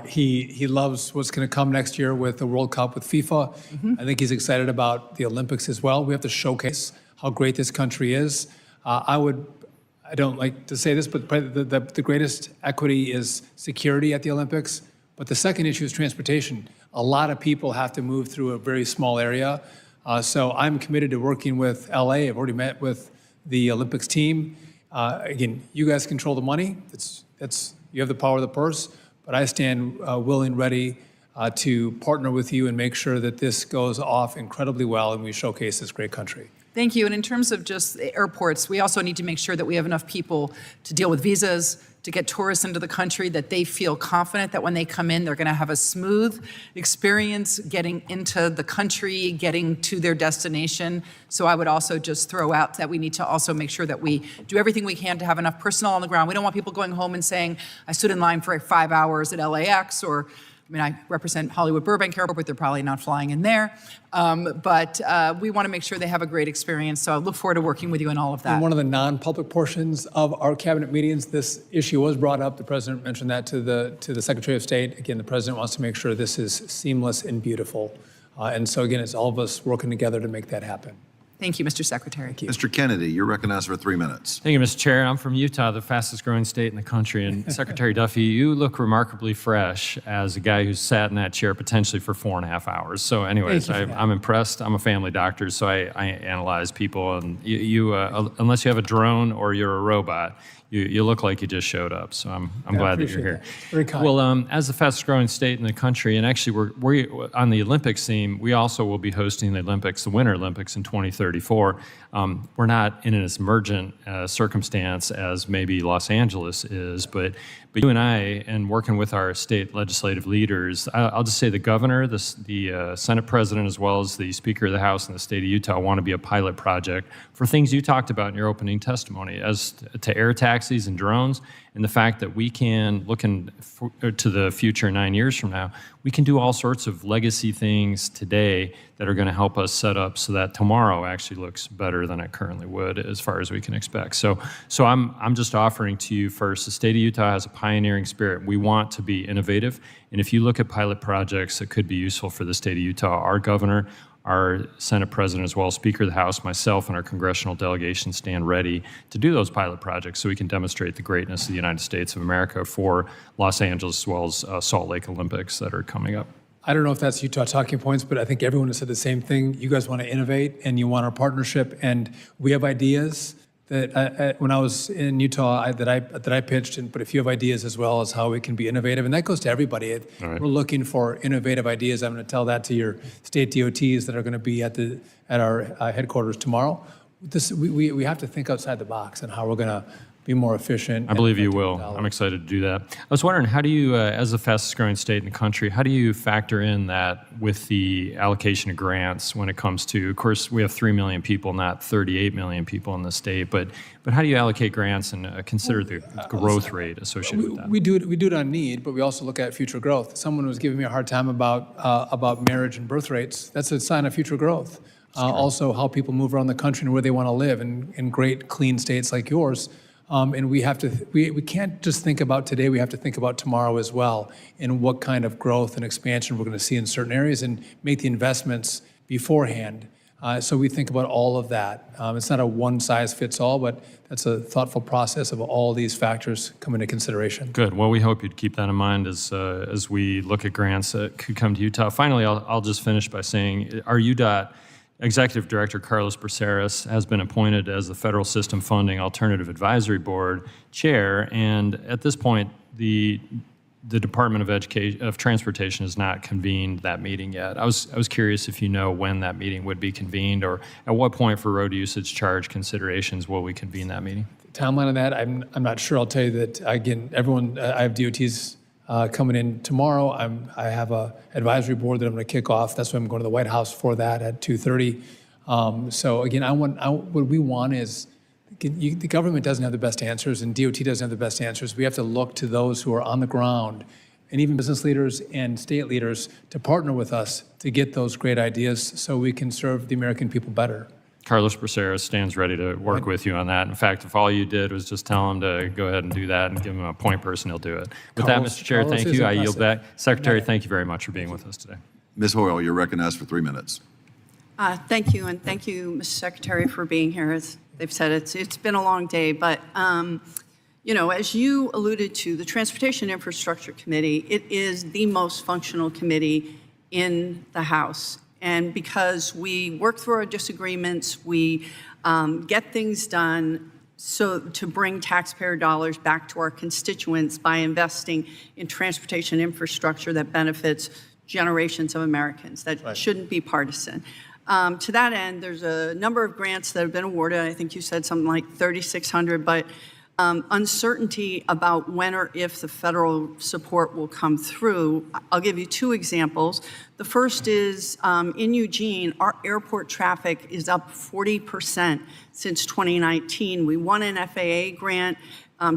[SPEAKER 5] He loves what's going to come next year with the World Cup with FIFA. I think he's excited about the Olympics as well. We have to showcase how great this country is. I don't like to say this, but the greatest equity is security at the Olympics. But the second issue is transportation. A lot of people have to move through a very small area. So I'm committed to working with LA. I've already met with the Olympics team. Again, you guys control the money. You have the power of the purse, but I stand willing, ready to partner with you and make sure that this goes off incredibly well and we showcase this great country.
[SPEAKER 6] Thank you. And in terms of just the airports, we also need to make sure that we have enough people to deal with visas, to get tourists into the country, that they feel confident that when they come in, they're going to have a smooth experience getting into the country, getting to their destination. So I would also just throw out that we need to also make sure that we do everything we can to have enough personnel on the ground. We don't want people going home and saying, I stood in line for 5 hours at LAX, or I mean, I represent Hollywood Burbank Airport, but they're probably not flying in there. But we want to make sure they have a great experience. So I look forward to working with you on all of that.
[SPEAKER 5] In one of the non-public portions of our cabinet meetings, this issue was brought up. The president mentioned that to the Secretary of State. Again, the president wants to make sure this is seamless and beautiful. And so again, it's all of us working together to make that happen.
[SPEAKER 6] Thank you, Mr. Secretary.
[SPEAKER 10] Mr. Kennedy, you're recognized for 3 minutes.
[SPEAKER 21] Thank you, Mr. Chair. I'm from Utah, the fastest growing state in the country. And Secretary Duffy, you look remarkably fresh as a guy who's sat in that chair potentially for 4.5 hours. So anyways, I'm impressed. I'm a family doctor, so I analyze people. And you unless you have a drone or you're a robot, you look like you just showed up. So I'm glad that you're here.
[SPEAKER 5] Very kind.
[SPEAKER 21] Well, as the fastest growing state in the country, and actually we're on the Olympics theme, we also will be hosting the Olympics, the Winter Olympics in 2034. We're not in as emergent circumstance as maybe Los Angeles is, but you and I, and working with our state legislative leaders, I'll just say the governor, the Senate president, as well as the Speaker of the House in the state of Utah want to be a pilot project for things you talked about in your opening testimony as to air taxis and drones, and the fact that we can, looking to the future 9 years from now, we can do all sorts of legacy things today that are going to help us set up so that tomorrow actually looks better than it currently would as far as we can expect. So I'm just offering to you first, the state of Utah has a pioneering spirit. We want to be innovative. And if you look at pilot projects that could be useful for the state of Utah, our governor, our Senate president, as well as Speaker of the House, myself, and our congressional delegation stand ready to do those pilot projects so we can demonstrate the greatness of the United States of America for Los Angeles as well as Salt Lake Olympics that are coming up.
[SPEAKER 5] I don't know if that's Utah talking points, but I think everyone has said the same thing. You guys want to innovate and you want our partnership, and we have ideas, that when I was in Utah, that I pitched and put a few of ideas as well as how we can be innovative, and that goes to everybody.
[SPEAKER 8] All right.
[SPEAKER 5] We're looking for innovative ideas. I'm going to tell that to your state DOTs that are going to be at our headquarters tomorrow. We have to think outside the box and how we're going to be more efficient.
[SPEAKER 8] I believe you will. I'm excited to do that. I was wondering, how do you, as the fastest growing state in the country, how do you factor in that with the allocation of grants when it comes to, of course, we have 3 million people, not 38 million people in the state, but how do you allocate grants and consider the growth rate associated with that?
[SPEAKER 5] We do it on need, but we also look at future growth. Someone was giving me a hard time about marriage and birth rates. That's a sign of future growth. Also, how people move around the country and where they want to live in great, clean states like yours. And we can't just think about today, we have to think about tomorrow as well, and what kind of growth and expansion we're going to see in certain areas and make the investments beforehand. So we think about all of that. It's not a one-size-fits-all, but that's a thoughtful process of all these factors come into consideration.
[SPEAKER 8] Good. Well, we hope you'd keep that in mind as we look at grants that could come to Utah. Finally, I'll just finish by saying our UDOT Executive Director Carlos Braceras has been appointed as the Federal System Funding Alternative Advisory Board Chair, and at this point, the Department of Transportation has not convened that meeting yet. I was curious if you know when that meeting would be convened, or at what point for road usage charge considerations will we convene that meeting?
[SPEAKER 5] Timeline on that, I'm not sure. I'll tell you that, again, I have DOTs coming in tomorrow. I have a advisory board that I'm going to kick off. That's why I'm going to the White House for that at 2:30. So again, what we want is, the government doesn't have the best answers and DOT doesn't have the best answers. We have to look to those who are on the ground, and even business leaders and state leaders, to partner with us to get those great ideas so we can serve the American people better.
[SPEAKER 8] Carlos Braceras stands ready to work with you on that. In fact, if all you did was just tell him to go ahead and do that and give him a point person, he'll do it. With that, Mr. Chair, thank you. I yield back. Secretary, thank you very much for being with us today.
[SPEAKER 10] Ms. Hoyle, you're recognized for 3 minutes.
[SPEAKER 11] Thank you, and thank you, Mr. Secretary, for being here. As they've said, it's been a long day, but as you alluded to, the Transportation Infrastructure Committee, it is the most functional committee in the House. And because we work through our disagreements, we get things done so to bring taxpayer dollars back to our constituents by investing in transportation infrastructure that benefits generations of Americans. That shouldn't be partisan. To that end, there's a number of grants that have been awarded. I think you said something like 3,600, but uncertainty about when or if the federal support will come through. I'll give you 2 examples. The first is in Eugene, our airport traffic is up 40% since 2019. We won an FAA grant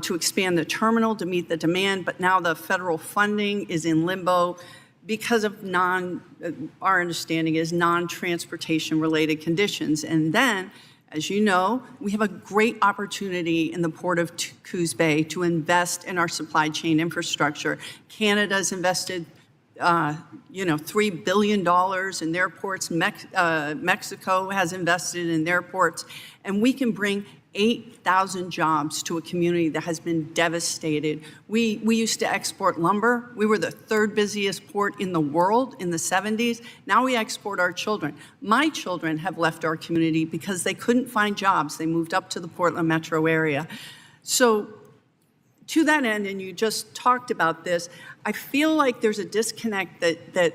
[SPEAKER 11] to expand the terminal to meet the demand, but now the federal funding is in limbo because of our understanding is non-transportation related conditions. And then, as you know, we have a great opportunity in the Port of Coos Bay to invest in our supply chain infrastructure. Canada's invested, $3 billion in their ports. Mexico has invested in their ports. And we can bring 8,000 jobs to a community that has been devastated. We used to export lumber. We were the 3rd busiest port in the world in the 70s. Now we export our children. My children have left our community because they couldn't find jobs. They moved up to the Portland metro area. So to that end, and you just talked about this, I feel like there's a disconnect that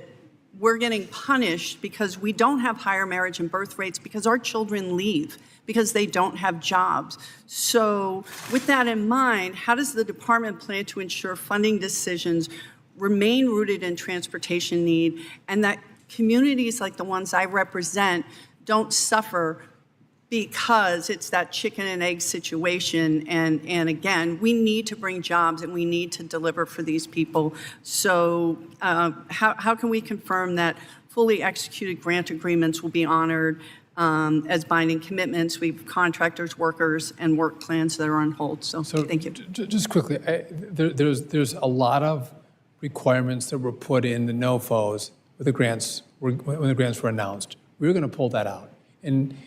[SPEAKER 11] we're getting punished because we don't have higher marriage and birth rates because our children leave, because they don't have jobs. So with that in mind, how does the department plan to ensure funding decisions remain rooted in transportation need and that communities like the ones I represent don't suffer because it's that chicken and egg situation? And again, we need to bring jobs and we need to deliver for these people. So how can we confirm that fully executed grant agreements will be honored as binding commitments? We have contractors, workers, and work plans that are on hold. So thank you.
[SPEAKER 5] Just quickly, there's a lot of requirements that were put in the NOFOs when the grants were announced. We were going to pull that out. And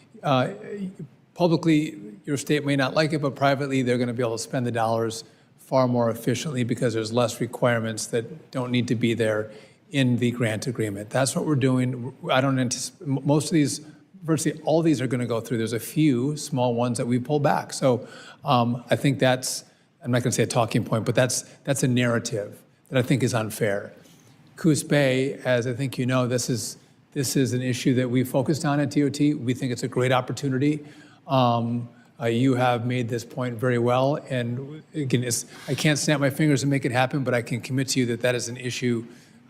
[SPEAKER 5] publicly, your state may not like it, but privately, they're going to be able to spend the dollars far more efficiently because there's less requirements that don't need to be there in the grant agreement. That's what we're doing. I don't anticipate, most of these virtually all these are going to go through. There's a few small ones that we pull back. So I think that's, I'm not going to say a talking point, but that's a narrative that I think is unfair. Coos Bay, as I think you know, this is an issue that we focused on at DOT. We think it's a great opportunity. You have made this point very well, and again, I can't snap my fingers and make it happen, but I can commit to you that that is an issue,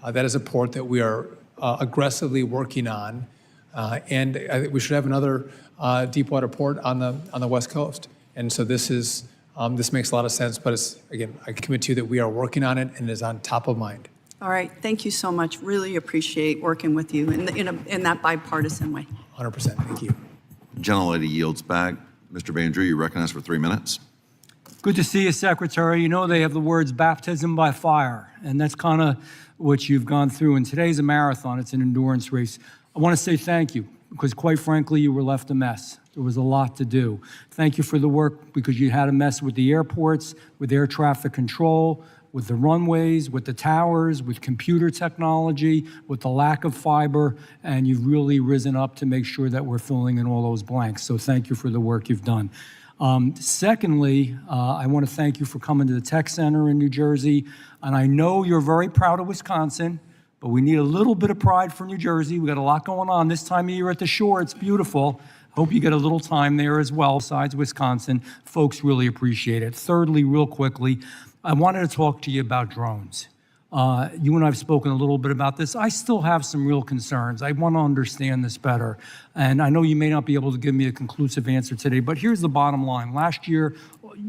[SPEAKER 5] that is a port that we are aggressively working on, and I think we should have another deep water port on the West Coast. And so this makes a lot of sense, but it's, again, I commit to you that we are working on it and it is on top of mind.
[SPEAKER 11] All right, thank you so much. Really appreciate working with you in that bipartisan way.
[SPEAKER 5] 100%, thank you.
[SPEAKER 10] Gentlelady yields back. Mr. Van Drew, you're recognized for 3 minutes.
[SPEAKER 7] Good to see you, Secretary. You know they have the words baptism by fire, and that's kind of what you've gone through. And today's a marathon. It's an endurance race. I want to say thank you because, quite frankly, you were left a mess. There was a lot to do. Thank you for the work because you had a mess with the airports, with air traffic control, with the runways, with the towers, with computer technology, with the lack of fiber, and you've really risen up to make sure that we're filling in all those blanks. So thank you for the work you've done. Secondly, I want to thank you for coming to the Tech Center in New Jersey. And I know you're very proud of Wisconsin, but we need a little bit of pride for New Jersey. We got a lot going on this time of year at the shore. It's beautiful. Hope you get a little time there as well, besides Wisconsin. Folks really appreciate it. Thirdly, real quickly, I wanted to talk to you about drones. You and I have spoken a little bit about this. I still have some real concerns. I want to understand this better. And I know you may not be able to give me a conclusive answer today, but here's the bottom line. Last year,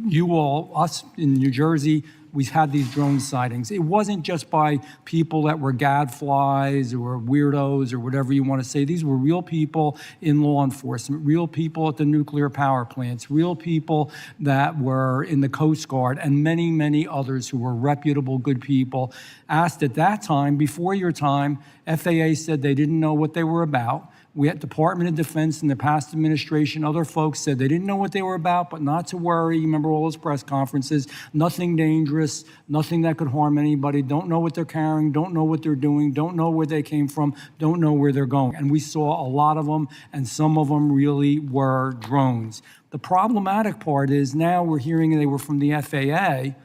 [SPEAKER 7] you all, us in New Jersey, we've had these drone sightings. It wasn't just by people that were gadflies or weirdos or whatever you want to say. These were real people in law enforcement, real people at the nuclear power plants, real people that were in the Coast Guard, and many, many others who were reputable, good people. Asked at that time, before your time, FAA said they didn't know what they were about. We had Department of Defense in the past administration, other folks said they didn't know what they were about, but not to worry. You remember all those press conferences, nothing dangerous, nothing that could harm anybody, don't know what they're carrying, don't know what they're doing, don't know where they came from, don't know where they're going. And we saw a lot of them, and some of them really were drones. The problematic part is now we're hearing they were from the FAA,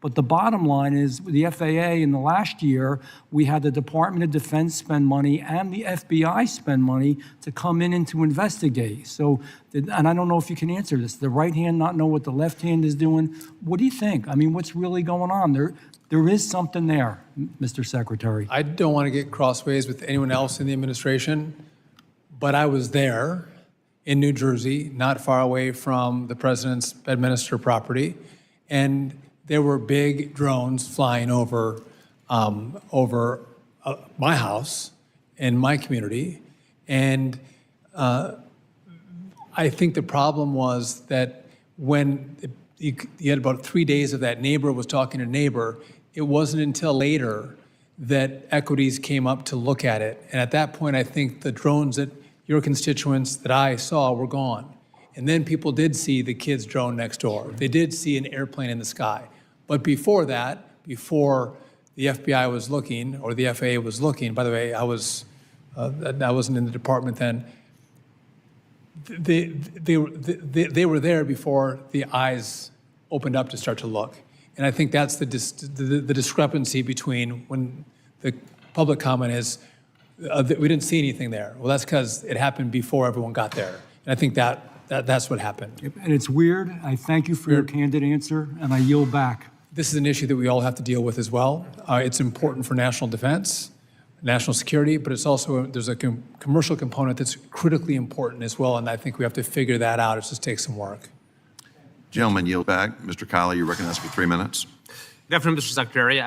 [SPEAKER 7] but the bottom line is the FAA in the last year, we had the Department of Defense spend money and the FBI spend money to come in and to investigate. So, and I don't know if you can answer this, the right hand not know what the left hand is doing. What do you think? I mean, what's really going on? There is something there, Mr. Secretary.
[SPEAKER 5] I don't want to get crossways with anyone else in the administration, but I was there in New Jersey, not far away from the president's Bedminster property, and there were big drones flying over my house and my community. And I think the problem was that when you had about 3 days of that neighbor was talking to neighbor, it wasn't until later that equities came up to look at it. And at that point, I think the drones that your constituents that I saw were gone. And then people did see the kid's drone next door. They did see an airplane in the sky. But before that, before the FBI was looking, or the FAA was looking, by the way, I wasn't in the department then, they were there before the eyes opened up to start to look. And I think that's the discrepancy between when the public comment is, we didn't see anything there. Well, that's because it happened before everyone got there. And I think that's what happened.
[SPEAKER 7] And it's weird. I thank you for your candid answer, and I yield back.
[SPEAKER 5] This is an issue that we all have to deal with as well. It's important for national defense, national security, but it's also, there's a commercial component that's critically important as well, and I think we have to figure that out. It just takes some work.
[SPEAKER 10] Gentleman, yield back. Mr. Kiley, you're recognized for 3 minutes.
[SPEAKER 19] Good afternoon, Mr. Secretary.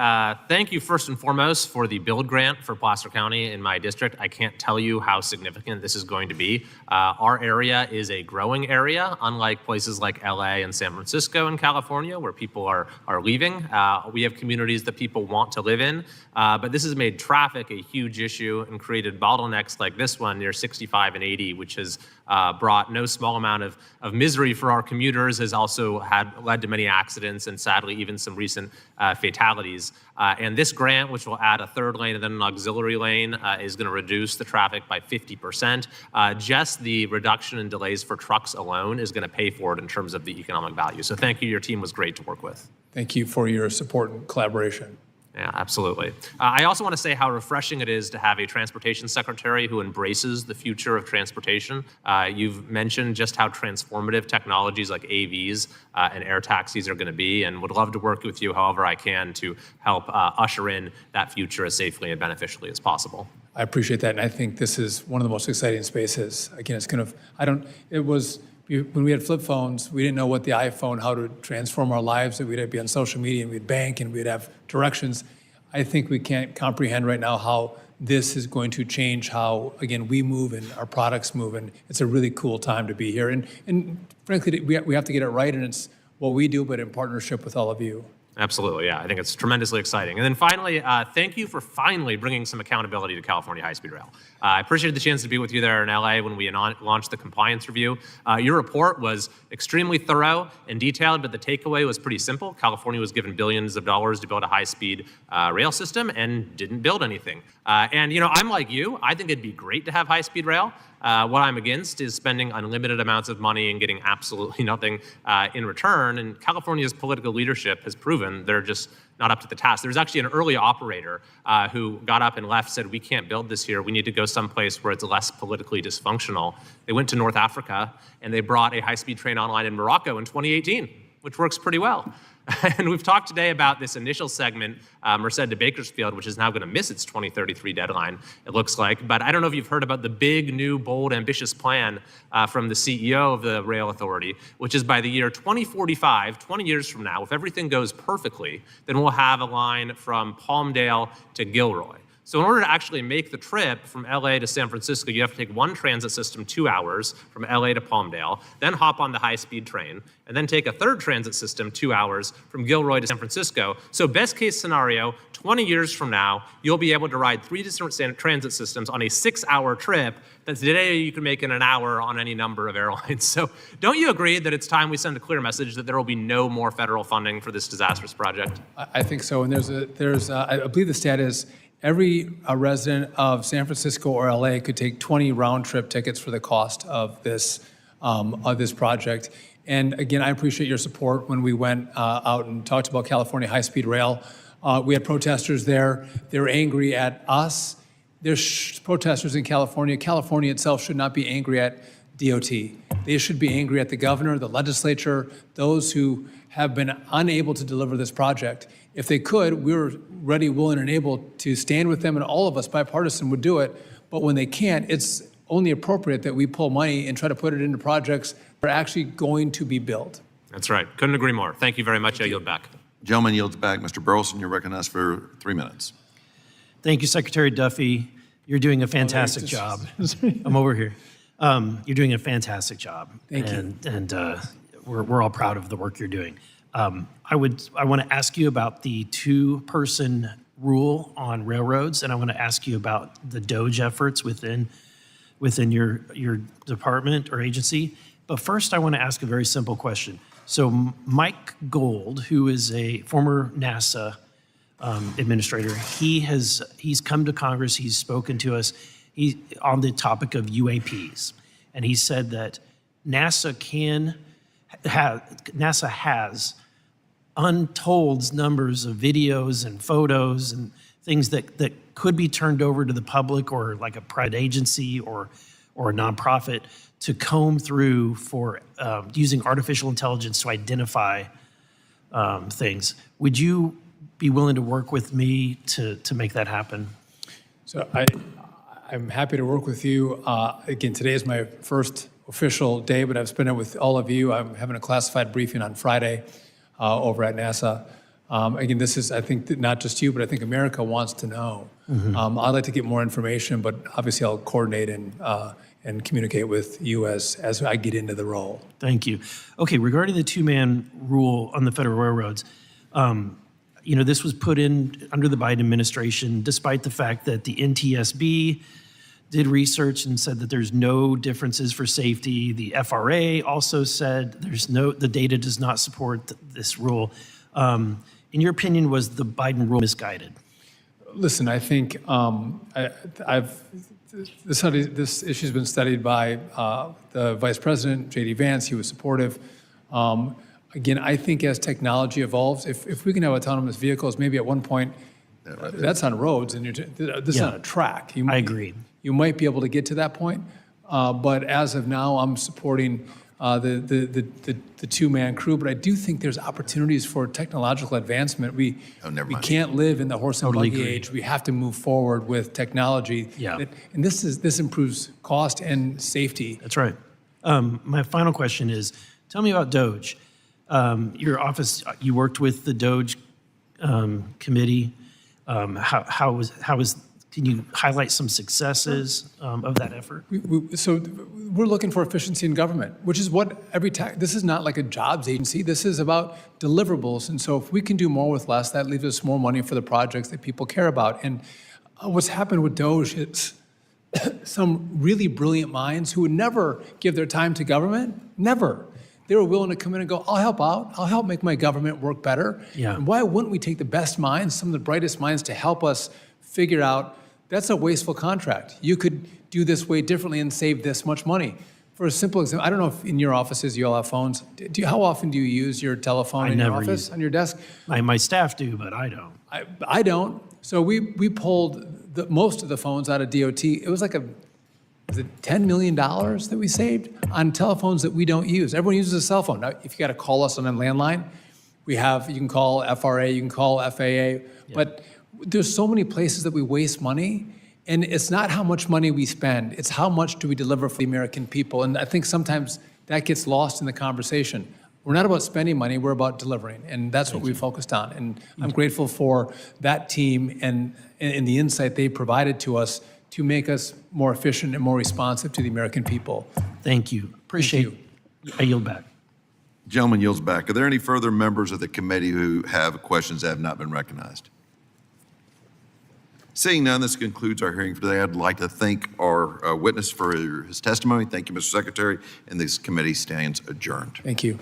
[SPEAKER 19] Thank you first and foremost for the build grant for Placer County in my district. I can't tell you how significant this is going to be. Our area is a growing area, unlike places like LA and San Francisco in California, where people are leaving. We have communities that people want to live in, but this has made traffic a huge issue and created bottlenecks like this one near 65 and 80, which has brought no small amount of misery for our commuters, has also led to many accidents and sadly even some recent fatalities. And this grant, which will add a third lane and then an auxiliary lane, is going to reduce the traffic by 50%. Just the reduction in delays for trucks alone is going to pay for it in terms of the economic value. So thank you. Your team was great to work with.
[SPEAKER 5] Thank you for your support and collaboration.
[SPEAKER 19] Yeah, absolutely. I also want to say how refreshing it is to have a transportation secretary who embraces the future of transportation. You've mentioned just how transformative technologies like AVs and air taxis are going to be, and would love to work with you however I can to help usher in that future as safely and beneficially as possible.
[SPEAKER 5] I appreciate that, and I think this is one of the most exciting spaces. Again, it's kind of, when we had flip phones, we didn't know what the iPhone, how to transform our lives, that we'd be on social media and we'd bank and we'd have directions. I think we can't comprehend right now how this is going to change how, again, we move and our products move, and it's a really cool time to be here. And frankly, we have to get it right, and it's what we do, but in partnership with all of you.
[SPEAKER 19] Absolutely, yeah. I think it's tremendously exciting. And then finally, thank you for finally bringing some accountability to California High-Speed Rail. I appreciated the chance to be with you there in LA when we launched the compliance review. Your report was extremely thorough and detailed, but the takeaway was pretty simple. California was given billions of dollars to build a high-speed rail system and didn't build anything. And I'm like you. I think it'd be great to have high-speed rail. What I'm against is spending unlimited amounts of money and getting absolutely nothing in return. And California's political leadership has proven they're just not up to the task. There was actually an early operator who got up and left, said, we can't build this here. We need to go someplace where it's less politically dysfunctional. They went to North Africa, and they brought a high-speed train online in Morocco in 2018, which works pretty well. And we've talked today about this initial segment, Merced to Bakersfield, which is now going to miss its 2033 deadline, it looks like. But I don't know if you've heard about the big, new, bold, ambitious plan from the CEO of the Rail Authority, which is by the year 2045, 20 years from now, if everything goes perfectly, then we'll have a line from Palmdale to Gilroy. So in order to actually make the trip from LA to San Francisco, you have to take one transit system 2 hours from LA to Palmdale, then hop on the high-speed train, and then take a third transit system 2 hours from Gilroy to San Francisco. So best case scenario, 20 years from now, you'll be able to ride 3 different transit systems on a 6-hour trip that today you can make in an hour on any number of airlines. So don't you agree that it's time we send a clear message that there will be no more federal funding for this disastrous project?
[SPEAKER 5] I think so, and I believe the stat is every resident of San Francisco or LA could take 20 round-trip tickets for the cost of this project. And again, I appreciate your support when we went out and talked about California high-speed rail. We had protesters there. They were angry at us. There's protesters in California. California itself should not be angry at DOT. They should be angry at the governor, the legislature, those who have been unable to deliver this project. If they could, we were ready, willing, and able to stand with them, and all of us, bipartisan, would do it. But when they can't, it's only appropriate that we pull money and try to put it into projects that are actually going to be built.
[SPEAKER 19] That's right. Couldn't agree more. Thank you very much. I yield back.
[SPEAKER 10] Gentleman yields back. Mr. Burleson, you're recognized for 3 minutes.
[SPEAKER 1] Thank you, Secretary Duffy. You're doing a fantastic job. I'm over here. You're doing a fantastic job.
[SPEAKER 5] Thank you.
[SPEAKER 1] And we're all proud of the work you're doing. I want to ask you about the 2-person rule on railroads, and I want to ask you about the DOGE efforts within your department or agency. But first, I want to ask a very simple question. So Mike Gold, who is a former NASA administrator, he's come to Congress, he's spoken to us on the topic of UAPs, and he said that NASA has untold numbers of videos and photos and things that could be turned over to the public or like a private agency or a nonprofit to comb through for using artificial intelligence to identify things. Would you be willing to work with me to make that happen?
[SPEAKER 5] So I'm happy to work with you. Again, today is my first official day, but I've spent it with all of you. I'm having a classified briefing on Friday over at NASA. Again, this is, I think, not just you, but I think America wants to know. Mm-hmm. I'd like to get more information, but obviously I'll coordinate and communicate with you as I get into the role.
[SPEAKER 1] Thank you. Okay, regarding the 2-man rule on the federal railroads, this was put in under the Biden administration, despite the fact that the NTSB did research and said that there's no differences for safety. The FRA also said the data does not support this rule. In your opinion, was the Biden rule misguided?
[SPEAKER 5] Listen, I think this issue's been studied by the Vice President, J.D. Vance. He was supportive. Again, I think as technology evolves, if we can have autonomous vehicles, maybe at one point, that's on roads and this is on a track.
[SPEAKER 1] I agree.
[SPEAKER 5] You might be able to get to that point, but as of now, I'm supporting the two-man crew. But I do think there's opportunities for technological advancement. We can't live in the horse and buggy age. We have to move forward with technology.
[SPEAKER 1] Yeah.
[SPEAKER 5] And this improves cost and safety.
[SPEAKER 1] That's right. My final question is, tell me about DOGE. Your office, you worked with the DOGE committee. Can you highlight some successes of that effort?
[SPEAKER 5] So we're looking for efficiency in government, which is what this is not like a jobs agency. This is about deliverables. And so if we can do more with less, that leaves us more money for the projects that people care about. And what's happened with DOGE is some really brilliant minds who would never give their time to government, never. They were willing to come in and go, I'll help out. I'll help make my government work better.
[SPEAKER 1] Yeah.
[SPEAKER 5] And why wouldn't we take the best minds, some of the brightest minds, to help us figure out that's a wasteful contract. You could do this way differently and save this much money. For a simple example, I don't know if in your offices you all have phones. How often do you use your telephone in your office, on your desk?
[SPEAKER 1] My staff do, but I don't.
[SPEAKER 5] I don't. So we pulled most of the phones out of DOT. It was like was it $10 million that we saved on telephones that we don't use? Everyone uses a cell phone. Now, if you got to call us on a landline, you can call FRA, you can call FAA, but there's so many places that we waste money, and it's not how much money we spend, it's how much do we deliver for the American people. And I think sometimes that gets lost in the conversation. We're not about spending money, we're about delivering, and that's what we focused on. And I'm grateful for that team and the insight they provided to us to make us more efficient and more responsive to the American people.
[SPEAKER 1] Thank you. Appreciate it. I yield back.
[SPEAKER 10] Gentleman yields back. Are there any further members of the committee who have questions that have not been recognized? Seeing none, this concludes our hearing for today. I'd like to thank our witness for his testimony. Thank you, Mr. Secretary, and this committee stands adjourned.
[SPEAKER 5] Thank you.